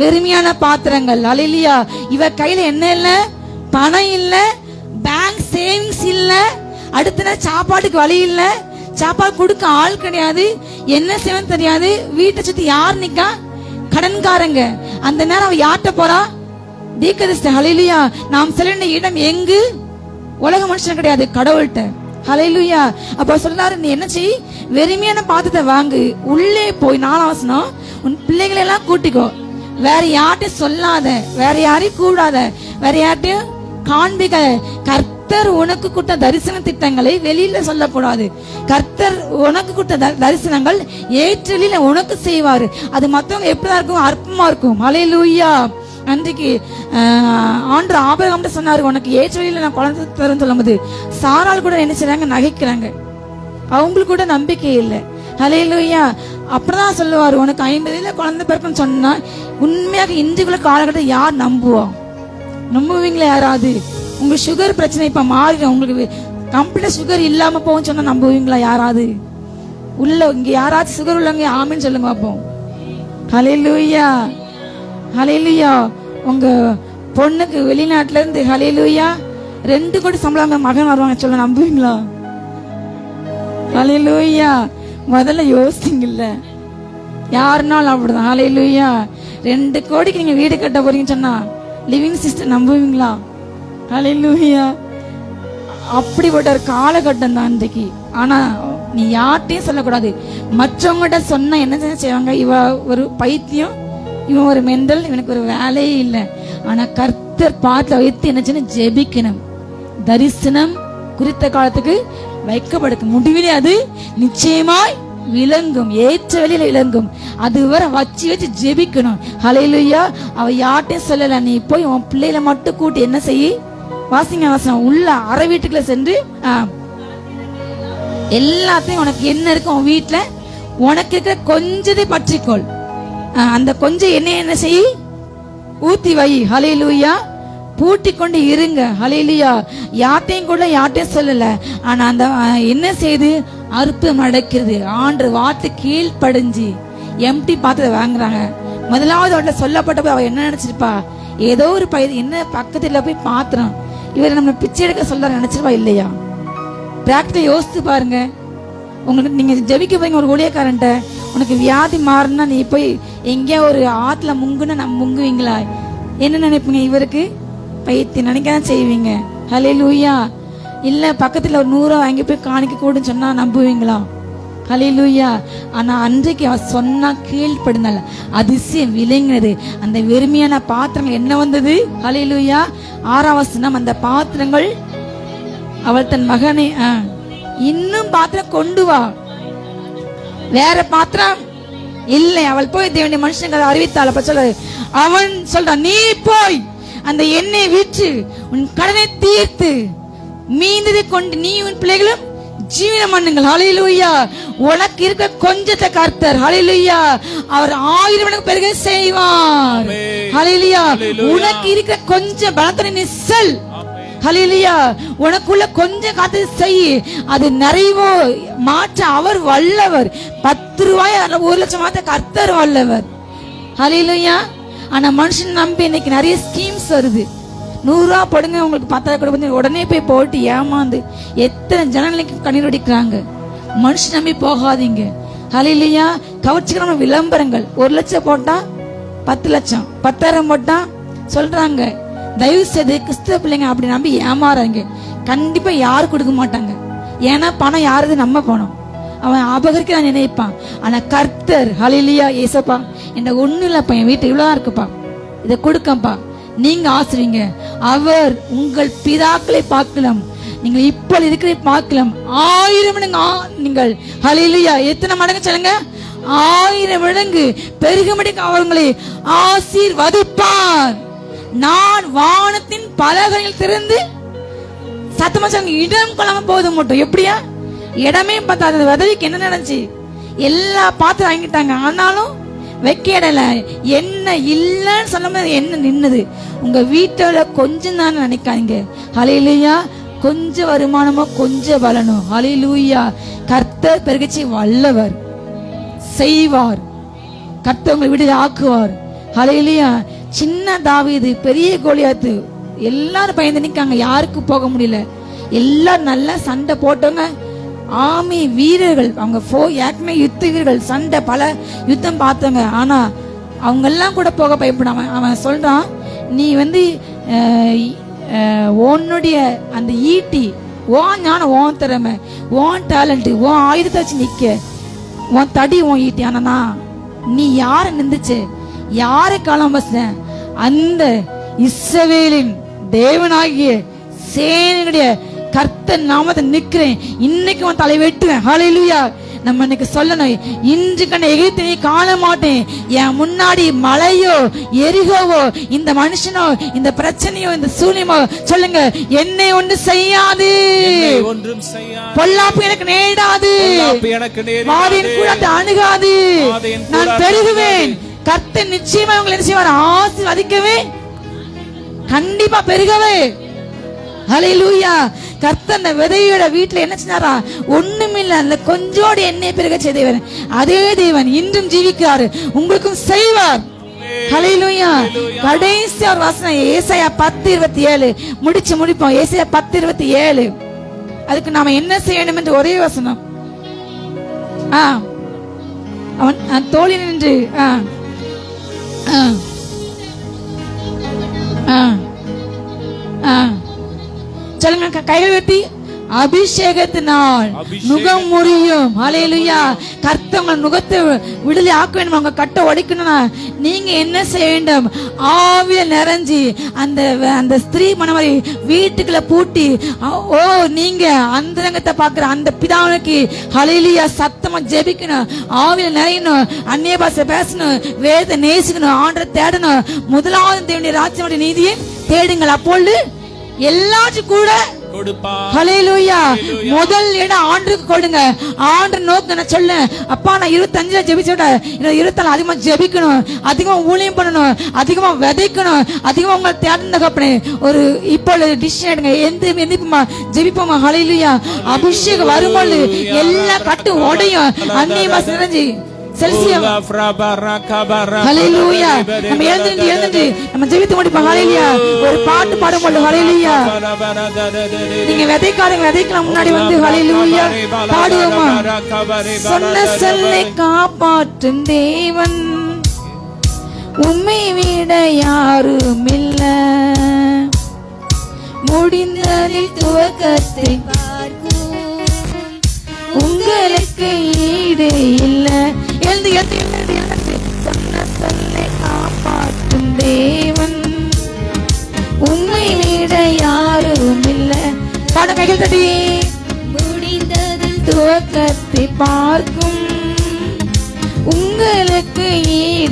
வெறுமையான பாத்திரங்கள். ஹல்லேலூயா. இவ கையில என்ன இல்ல, பணம் இல்ல, பேங்க் சேவிங்ஸ் இல்ல, அடுத்த சாப்பாட்டுக்கு வழி இல்ல, சாப்பாடு கொடுக்க ஆள் கிடையாது, என்ன செய்யணும் தெரியாது, வீட்டை சுத்தி யார் நிக்கா? கடன்காரங்க. அந்த நேரம் அவ யார்கிட்ட போறா? தீர்க்கதரிசி. ஹல்லேலூயா. நாம் செல்ல வேண்டிய இடம் எங்கு? உலக மனுஷன் கிடையாது, கடவுள்கிட்ட. ஹல்லேலூயா. அப்ப சொல்றாரு, நீ என்ன செய், வெறுமையான பாத்திரத்தை வாங்கு, உள்ளே போய் 4 வசனம் உன் பிள்ளைகளை எல்லாம் கூட்டிக்கோ, வேற யார்ட்டையும் சொல்லாத, வேற யாரையும் கூடாத, வேற யார்ட்டையும் காண்பிக்க. கர்த்தர் உனக்கு கொடுத்த தரிசன திட்டங்களை வெளியில சொல்லக்கூடாது. கர்த்தர் உனக்கு கொடுத்த தரிசனங்கள் ஏற்றலில் உனக்கு செய்வாரு. அது மத்தவங்க எப்படிதான் இருக்கும்? அற்பமா இருக்கும். ஹல்லேலூயா. அன்றைக்கு ஆண்டவர் ஆபிரகாம்கிட்ட சொன்னாரு, உனக்கு ஏற்ற வழியில நான் குழந்தை தரேன்னு சொல்லும்போது சாராள் கூட என்ன செய்றாங்க? நகைக்கிறாங்க. அவங்களுக்கு கூட நம்பிக்கை இல்லை. ஹல்லேலூயா. அப்படிதான் சொல்லுவாரு, உனக்கு 50 குழந்தை பிறக்குன்னு சொன்னா உண்மையாக இன்றைக்குள்ள காலகட்டத்தில் யார் நம்புவா? நம்புவீங்களா யாராவது? உங்க சுகர் பிரச்சனை இப்ப மாறிடும், உங்களுக்கு கம்ப்ளீட்டா சுகர் இல்லாம போகும் சொன்னா நம்புவீங்களா யாராவது? உள்ள இங்க யாராச்சும் சுகர் உள்ளவங்க ஆமென்னு சொல்லுங்க பாப்போம். ஹல்லேலூயா. ஹல்லேலூயா. உங்க பொண்ணுக்கு வெளிநாட்டுல இருந்து ஹல்லேலூயா 2 கோடி சம்பளம் மகன் வருவாங்க சொல்ல நம்புவீங்களா? ஹல்லேலூயா. முதல்ல யோசிங்கல்ல, யாருனாலும் அப்படிதான். ஹல்லேலூயா. 2 கோடிக்கு நீங்க வீடு கட்ட போறீங்கன்னு சொன்னா லிவிங் சிஸ்டர் நம்புவீங்களா? ஹல்லேலூயா. அப்படிப்பட்ட ஒரு காலகட்டம் தான் இன்றைக்கு. ஆனா நீ யார்ட்டையும் சொல்லக்கூடாது. மற்றவங்ககிட்ட சொன்னா என்ன செய்வாங்க? இவ ஒரு பைத்தியம், இவன் ஒரு மெண்டல், இவனுக்கு ஒரு வேலையே இல்லை. ஆனா கர்த்தர் பார்த்து வைத்து என்ன ஜெபிக்கணும். தரிசனம் குறித்த காலத்துக்கு வைக்கப்படுக்க முடிவிலே அது நிச்சயமாய் விளங்கும், ஏற்ற வெளியில விளங்கும். அது வரை வச்சு ஜெபிக்கணும். ஹல்லேலூயா. அவ யார்ட்டையும் சொல்லல, நீ போய் உன் பிள்ளைகளை மட்டும் கூட்டி என்ன செய்ய? வாசிங்க வாசனம். உள்ள அரை வீட்டுக்குள்ள சென்று எல்லாத்தையும் உனக்கு என்ன இருக்கு உன் வீட்டுல உனக்கு இருக்கிற கொஞ்சத்தை பற்றிக்கொள். அந்த கொஞ்சம் என்ன செய்ய? ஊத்தி வை. ஹல்லேலூயா. பூட்டி கொண்டு இருங்க. ஹல்லேலூயா. யார்ட்டையும் சொல்லல. ஆனா அந்த என்ன செய்து அற்புதம் நடக்கிறது. ஆண்டு வார்த்தை கீழ்ப்படிஞ்சு எம்டி பாத்திரத்தை வாங்குறாங்க. முதலாவது அவட்ட சொல்லப்பட்ட போய் அவ என்ன நினைச்சிருப்பா? ஏதோ ஒரு என்ன பக்கத்துல போய் பாத்திரம், இவர் நம்ம பிச்சை எடுக்க சொல்ற நினைச்சிருப்பா இல்லையா? பிராக்டிகலா யோசித்து பாருங்க. உங்களுக்கு நீங்க ஜெபிக்க போய் ஒரு ஊழியக்காரன்ட்ட உனக்கு வியாதி மாறினா நீ போய் எங்கேயா ஒரு ஆத்துல முங்குன்னா நம்ம முங்குவீங்களா? என்ன நினைப்பீங்க? இவருக்கு பைத்தியம் நினைக்கதான் செய்வீங்க. ஹல்லேலூயா. இல்ல பக்கத்துல ஒரு 100 வாங்கி போய் காணிக்க கூடுன்னு சொன்னா நம்புவீங்களா? ஹல்லேலூயா. ஆனா அன்றைக்கு அவ சொன்னா கீழ்ப்படினால அதிசயம் விளங்கினது. அந்த வெறுமையான பாத்திரங்கள் என்ன வந்தது? ஹல்லேலூயா. 6ஆம் வசனம். அந்த பாத்திரங்கள் அவள் தன் மகனை இன்னும் பாத்திரம் கொண்டு வா, வேற பாத்திரம் இல்லை. அவள் போய் தேவனுடைய மனுஷங்க அறிவித்தாள். அப்ப சொல்ல அவன் சொல்றான், நீ போய் அந்த எண்ணெய் விற்று உன் கடனை தீர்த்து மீந்ததை கொண்டு நீ உன் பிள்ளைகளும் ஜீவனம் பண்ணுங்கள். ஹல்லேலூயா. உனக்கு இருக்க கொஞ்சத்தை கர்த்தர் ஹல்லேலூயா அவர் 1000 மடங்கு பெருக செய்வார். ஹல்லேலூயா. உனக்கு இருக்கிற கொஞ்சம் பலத்தை நீ செல். ஹல்லேலூயா. உனக்குள்ள கொஞ்சம் காத்து செய், அது நிறைவோ மாற்ற அவர் வல்லவர். 10 ரூபாய் 1 லட்சம் மாத்த கர்த்தர் வல்லவர். ஹல்லேலூயா. ஆனா மனுஷன் நம்பி இன்னைக்கு நிறைய ஸ்கீம்ஸ் வருது. 100 ரூபா போடுங்க உங்களுக்கு 10,000 கொடுப்பீங்க, உடனே போய் போட்டு ஏமாந்து எத்தனை ஜனங்களுக்கு கண்ணீர் வடிக்கிறாங்க. மனுஷன் நம்பி போகாதீங்க. ஹல்லேலூயா. கவர்ச்சிகரமான விளம்பரங்கள். 1 லட்சம் போட்டா 10 லட்சம், 10,000 போட்டா சொல்றாங்க. தயவு செய்து கிறிஸ்தவ பிள்ளைங்க அப்படி நம்பி ஏமாறாங்க. கண்டிப்பா யாரும் கொடுக்க மாட்டாங்க. ஏன்னா பணம் யாருது? நம்ம பணம். அவன் அபகரிக்க நினைப்பான். ஆனா கர்த்தர் ஹல்லேலூயா ஏசப்பா என்ன ஒண்ணு இல்லப்பா, என் வீட்டு இவ்வளவுதான் இருக்குப்பா, இதை கொடுக்கப்பா, நீங்க ஆசிரிங்க. அவர் உங்கள் பிதாக்களை பார்க்கலாம், நீங்கள் இப்போ இருக்கிற பார்க்கலாம் 1000 மடங்கு நீங்கள் ஹல்லேலூயா எத்தனை மடங்கு சொல்லுங்க? 1000 மடங்கு பெருகும்படிக்கு அவர்களை ஆசீர்வதிப்பார். நான் வானத்தின் பலகைகள் திறந்து சத்தமா சொல்லுங்க, இடம் கொள்ளாம போது மட்டும். எப்படியா? இடமே பார்த்தா அந்த விதவிக்கு என்ன நடந்துச்சு? எல்லா பாத்திரம் வாங்கிட்டாங்க, ஆனாலும் வைக்க இடல. என்ன இல்லன்னு சொல்லும் போது என்ன நின்னது? உங்க வீட்டோட கொஞ்சம் தான் நினைக்காதீங்க. ஹல்லேலூயா. கொஞ்சம் வருமானமோ கொஞ்சம் பலனோ ஹல்லேலூயா கர்த்தர் பெருகிச்சு வல்லவர் செய்வார். கர்த்தர் உங்களை விடுதலை ஆக்குவார். ஹல்லேலூயா. சின்ன தாவீது, பெரிய கோலியாத்து, எல்லாரும் பயந்து நிக்காங்க, யாருக்கு போக முடியல. எல்லாரும் நல்லா சண்டை போட்டவங்க, ஆமி வீரர்கள், அவங்க ஏற்கனவே யுத்த வீரர்கள், சண்டை பல யுத்தம் பார்த்தவங்க. ஆனா அவங்க எல்லாம் கூட போக பயப்படாம அவன் சொல்றான், நீ உன்னுடைய அந்த ஈட்டி, உன் ஞானம், உன் திறமை, உன் டேலண்ட், உன் ஆயுதத்தை வச்சு நிக்க, உன் தடி, உன் ஈட்டி. ஆனா நீ யார நிந்துச்சு? யாரை காலம் பச? அந்த இஸ்ரவேலின் தேவனாகிய சேனையுடைய கர்த்தர் நாமத்தை நிக்கிறேன், இன்னைக்கு உன் தலை வெட்டுவேன். ஹல்லேலூயா. நம்ம இன்னைக்கு சொல்லணும், இன்று கண்ட எகிப்தை நீ காண மாட்டேன். என் முன்னாடி மலையோ எரிகோவோ இந்த மனுஷனோ இந்த பிரச்சனையோ இந்த சூழ்நிலையோ சொல்லுங்க, என்னை ஒன்று செய்யாது, பொல்லாப்பு எனக்கு நேரிடாது, வாதின் கூட அணுகாது, நான் பெருகுவேன். கர்த்தர் நிச்சயமா உங்களை என்ன செய்வார்? ஆசீர்வதிக்கவே, கண்டிப்பா பெருகவே. ஹல்லேலூயா. கர்த்தர் அந்த விதையோட வீட்டுல என்ன செஞ்சாரா? ஒண்ணுமில்ல, அந்த கொஞ்சோடு எண்ணெய் பெருக செய்தவர் அதே தேவன் இன்றும் ஜீவிக்கிறாரு, உங்களுக்கும் செய்வார். ஹல்லேலூயா. கடைசி ஒரு வசனம் ஏசாயா 10:27 முடிப்போம். ஏசாயா 10:27. அதுக்கு நாம என்ன செய்யணும் என்று ஒரே வசனம். அவன் தோழி நின்று சொல்லுங்க, கைகள் வெட்டி அபிஷேகத்தினால் நுகம் முறியும். ஹல்லேலூயா. கர்த்தர் நுகத்தை விடுதலை ஆக்க வேண்டும். அவங்க கட்ட உடைக்கணும்னா நீங்க என்ன செய்ய வேண்டும்? ஆவிய நிறைஞ்சி அந்த ஸ்திரீ மணவரை வீட்டுக்குள்ள பூட்டி, ஓ நீங்க அந்தரங்கத்தை பாக்குற அந்த பிதாவுக்கு ஹல்லேலூயா சத்தமா ஜெபிக்கணும், ஆவிய நிறையணும், அந்நிய பாஷை பேசணும், வேத நேசிக்கணும், ஆண்டரை தேடணும். முதலாவது தேவனுடைய ராஜ்யத்துடைய நீதியை தேடுங்கள், அப்பொழுது எல்லாச்சும் கூட ஹல்லேலூயா. முதல் இடம் ஆண்டுக்கு கொடுங்க. ஆண்டு நோக்கு நான் சொல்ல, அப்பா நான் 25 ஜெபிச்சோட 24 அதிகமா ஜெபிக்கணும், அதிகமா ஊழியம் பண்ணணும், அதிகமா விதைக்கணும், அதிகமா உங்களை தேர்ந்தகப்பனே. ஒரு இப்போ டிசிஷன் எடுங்க, எந்திரிப்போமா, ஜெபிப்போமா. ஹல்லேலூயா. அபிஷேகம் வரும்போது எல்லா கட்டு உடையும், அந்நியமா நிறைஞ்சி ஹல்லேலூயா. நம்ம எழுந்து நம்ம ஜெபித்து முடிப்போம். ஹல்லேலூயா. ஒரு பாட்டு பாடும்போது ஹல்லேலூயா நீங்க விதைக்கலாம் முன்னாடி வந்து ஹல்லேலூயா பாடுவோமா. சொன்ன சொல்லை காப்பாற்றும் தேவன் உம்மை விட யாரும் இல்ல, முடிந்ததில் துவக்கத்தை உங்களுக்கு ஈடு இல்ல. எழுந்து சொன்ன சொல்லை காப்பாற்றும் தேவன் உம்மை விட யாரும் இல்ல. பாட கைகள் தட்டி. முடிந்ததில் துவக்கத்தை பார்க்கும்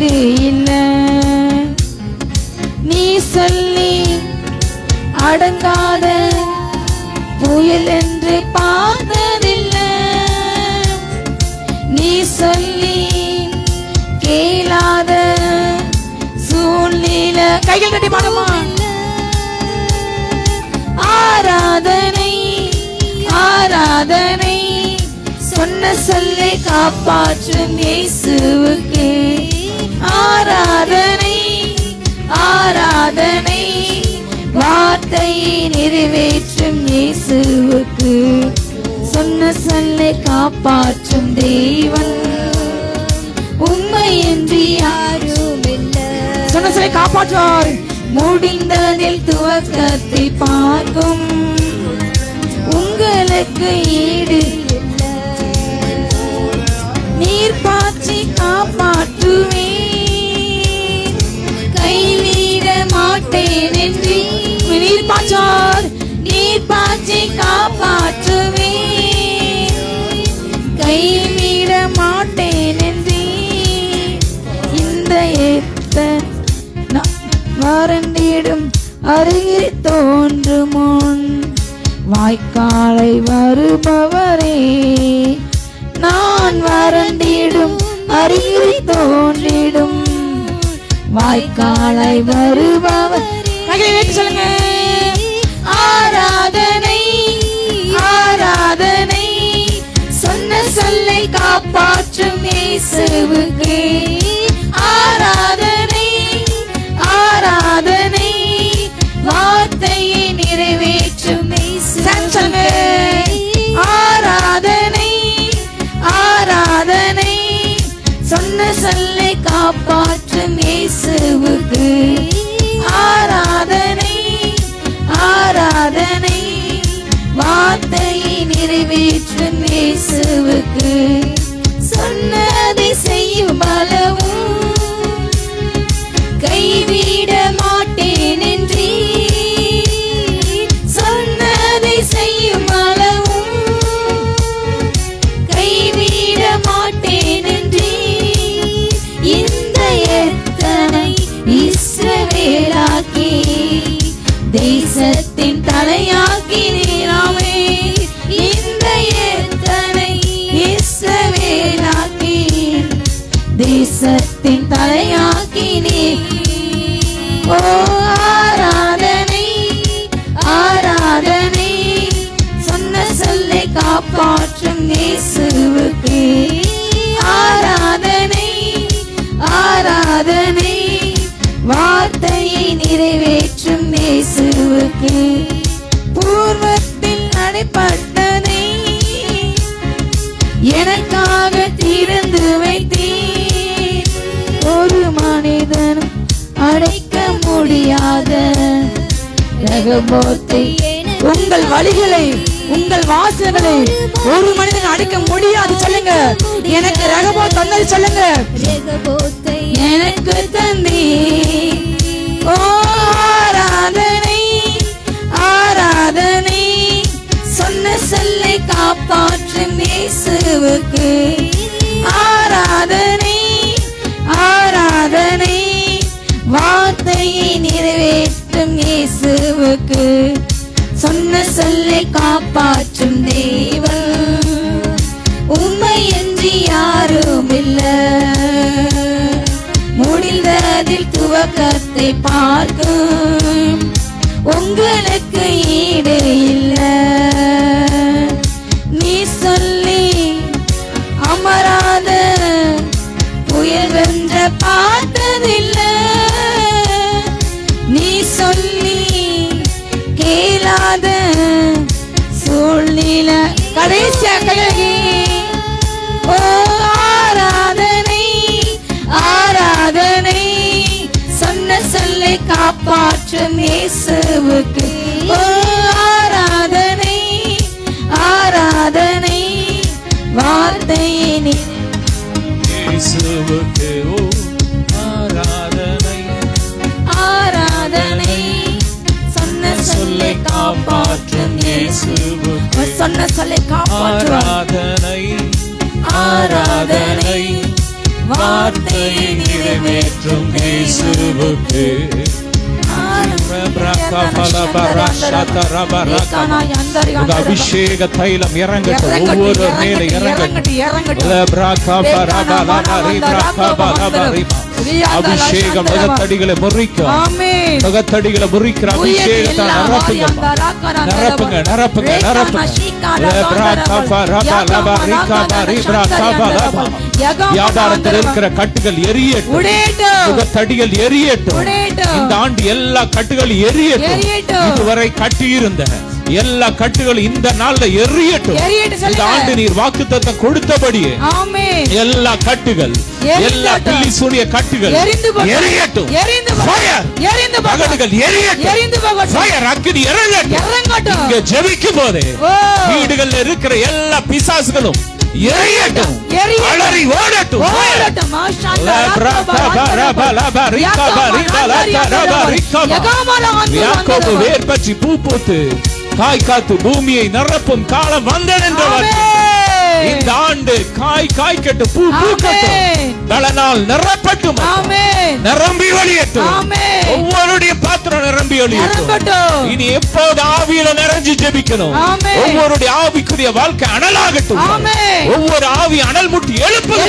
ஈடு இல்ல. நீ சொல்லி அடங்காத புயல் என்று பார்த்ததில்லை. நீ சொல்லி கேளாத சூழ்நிலை. கைகள் கட்டி பாடுமா. ஆராதனை ஆராதனை சொன்ன சொல்லை காப்பாற்றும் இயேசுவுக்கு. ஆராதனை ஆராதனை வார்த்தையை நிறைவேற்றும் இயேசுவுக்கு. சொன்ன சொல்லை காப்பாற்றும் தேவன் உம்மையின்றி யாரும் இல்லை. சொன்ன சொல்லை காப்பாற்றுவார். முடிந்ததில் துவக்கத்தை பார்க்கும் உங்களுக்கு ஈடு இல்லை. நீர் பாய்ச்சி காப்பாற்றுவேன், கைவிட மாட்டேன் என்று. நீர் பாய்ச்சார். நீர் பாய்ச்சி காப்பாற்றுவேன், கைவிட மாட்டேன் என்று. இந்த வறண்டிடும் அருகில் தோன்றும் முன் வாய்க்காலை வருபவரே. நான் வறண்டிடும் அருகில் தோன்றிடும் வாய்க்காலை வருபவர். சொல்லுங்க. ஆராதனை ஆராதனை சொன்ன சொல்லை காப்பாற்றும் இயேசுவுக்கு. ஆராதனை ஆராதனை வார்த்தையை நிறைவேற்றும் இயேசுவுக்கு. ஆராதனை ஆராதனை சொன்ன சொல்லை காப்பாற்றும் இயேசுவுக்கு. ஆராதனை ஆராதனை வார்த்தையை நிறைவேற்றும் இயேசுவுக்கு. சொன்னதை செய்யும் பலவும் கைவிட மாட்டேன் என்றே. சொன்னதை செய்யும் அளவும் கைவிட மாட்டேன் என்றே. இந்த எத்தனை இஸ்ரவேலாக்கி தேசத்தின் தலையாக்கி நீராமே. இந்த எத்தனை இஸ்ரவேலாக்கி தேசத்தின் தலையாக்கி நீ. ஓ ஆராதனை ஆராதனை சொன்ன சொல்லை காப்பாற்றும் இயேசுவுக்கு. ஆராதனை ஆராதனை வார்த்தையை நிறைவேற்றும் இயேசுவுக்கு. பூர்வத்தில் நடைபட்டதை எனக்காக திறந்து வைத்தீர். ஒரு மனிதனும் அடைக்க முடியாத ரகபோத்தை. உங்கள் வழிகளை உங்கள் வாசல்களை ஒரு மனிதன் அடைக்க முடியாது. சொல்லுங்க. எனக்கு ரகபோத் தந்தது. சொல்லுங்க. எனக்கு தந்தி. ஓ ஆராதனை ஆராதனை சொன்ன சொல்லை காப்பாற்றும் இயேசுவுக்கு. ஆராதனை ஆராதனை வார்த்தையை நிறைவேற்றும் இயேசுவுக்கு. சொன்ன சொல்லை காப்பாற்றும் தேவன் உம்மையின்றி யாரும் இல்லை. முடிந்ததில் துவக்கத்தை பார்க்கும் உங்களுக்கு ஈடு இல்லை. நீ சொல்லி அமராத புயல் வென்ற பார்த்ததில்லை. நீ சொல்லி கேளாத சூழ்நிலை. கடைசியாக ஓ ஆராதனை ஆராதனை சொன்ன சொல்லை காப்பாற்றும் இயேசுவுக்கு. ஓ ஆராதனை ஆராதனை வார்த்தையை இயேசுவுக்கு. ஓ ஆராதனை ஆராதனை சொன்ன சொல்லை காப்பாற்றும் இயேசுவுக்கு. சொன்ன சொல்லை காப்பாற்றும். ஆராதனை ஆராதனை வார்த்தையை நிறைவேற்றும் இயேசுவுக்கு உங்க அபிஷேக தைலம் இறங்கட்டும், ஒவ்வொரு மேல இறங்கட்டும். அபிஷேகம் முகத்தடிகளை முறிக்கும், முகத்தடிகளை முறிக்கிற அபிஷேகத்தை நிரப்புங்க, நிரப்புங்க, நிரப்புங்க, நிரப்புங்க. வியாபாரத்தில் இருக்கிற கட்டுகள் எரியட்டும், முகத்தடிகள் எரியட்டும். இந்த ஆண்டு எல்லா கட்டுகள் எரியட்டும். இதுவரை கட்டியிருந்த எல்லா கட்டுகளும் இந்த நாள்ல எரியட்டும். இந்த ஆண்டு நீர் வாக்குத்தத்தம் கொடுத்தபடியே எல்லா கட்டுகள், எல்லா பில்லி சூனிய கட்டுகள் எரியட்டும். பகடுகள் எரியட்டும். ஃபயர் அக்கினி இறங்கட்டும். இங்க ஜெபிக்கும் போதே வீடுகள்ல இருக்கிற எல்லா பிசாசுகளும் எரியட்டும், அலறி ஓடட்டும். யாக்கோபு வேர் பற்றி பூ பூத்து காய் காத்து பூமியை நிரப்பும் காலம் வந்ததென்றவர். இந்த ஆண்டு காய் காய்க்கட்டும், பூ பூக்கட்டும், பலனால் நிரப்பட்டும், நிரம்பி ஒளியட்டும். ஒவ்வொருடைய பாத்திரம் நிரம்பி ஒளியட்டும். இனி எப்போது ஆவியில நிறைஞ்சு ஜெபிக்கணும். ஒவ்வொருடைய ஆவிக்குரிய வாழ்க்கை அனலாகட்டும். ஒவ்வொரு ஆவி அனல் முட்டி எழுப்புங்க.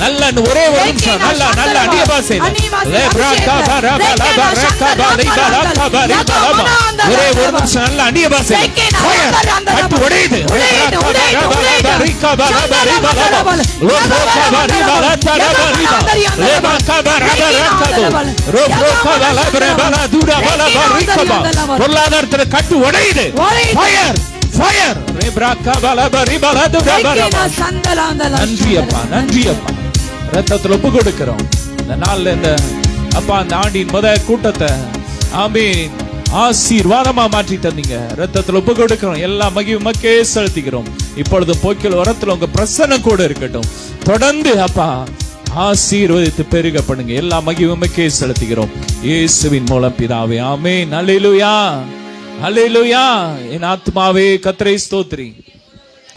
நல்ல ஒரே ஒரு நிமிஷம் நல்ல நல்ல அடியபாசை ஒரே ஒரு நிமிஷம் நல்ல அடியபாசை கட்டு உடையுது. பொருளாதாரத்தில் கட்டு உடையுது. நன்றி அப்பா, நன்றி அப்பா. ரத்தத்தில் ஒப்பு கொடுக்கிறோம் இந்த நாள்ல. இந்த அப்பா அந்த ஆண்டின் முதல் கூட்டத்தை ஆமீன் ஆசீர்வாதமா மாற்றி தந்தீங்க. ரத்தத்தில் ஒப்பு கொடுக்கிறோம். எல்லா மகிமைக்கே செலுத்திக்கிறோம். இப்பொழுது போக்கில் வரத்துல உங்க பிரசன்னம் கூட இருக்கட்டும். தொடர்ந்து அப்பா ஆசீர்வதித்து பெருக பண்ணுங்க. எல்லா மகிமைக்கே செலுத்திக்கிறோம் இயேசுவின் மூலம் பிதாவே, ஆமென். அல்லேலூயா, அல்லேலூயா. என் ஆத்மாவே கர்த்தரை ஸ்தோத்திரி,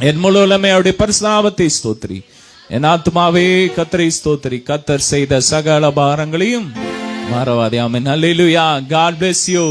என் முழு உள்ளமே அவருடைய பரிசுத்த ஸ்தோத்திரி. என் ஆத்மாவே கர்த்தரை ஸ்தோத்திரி, கர்த்தர் செய்த சகல பாரங்களையும் மறவாதே. ஆமென். அல்லேலூயா. God bless you.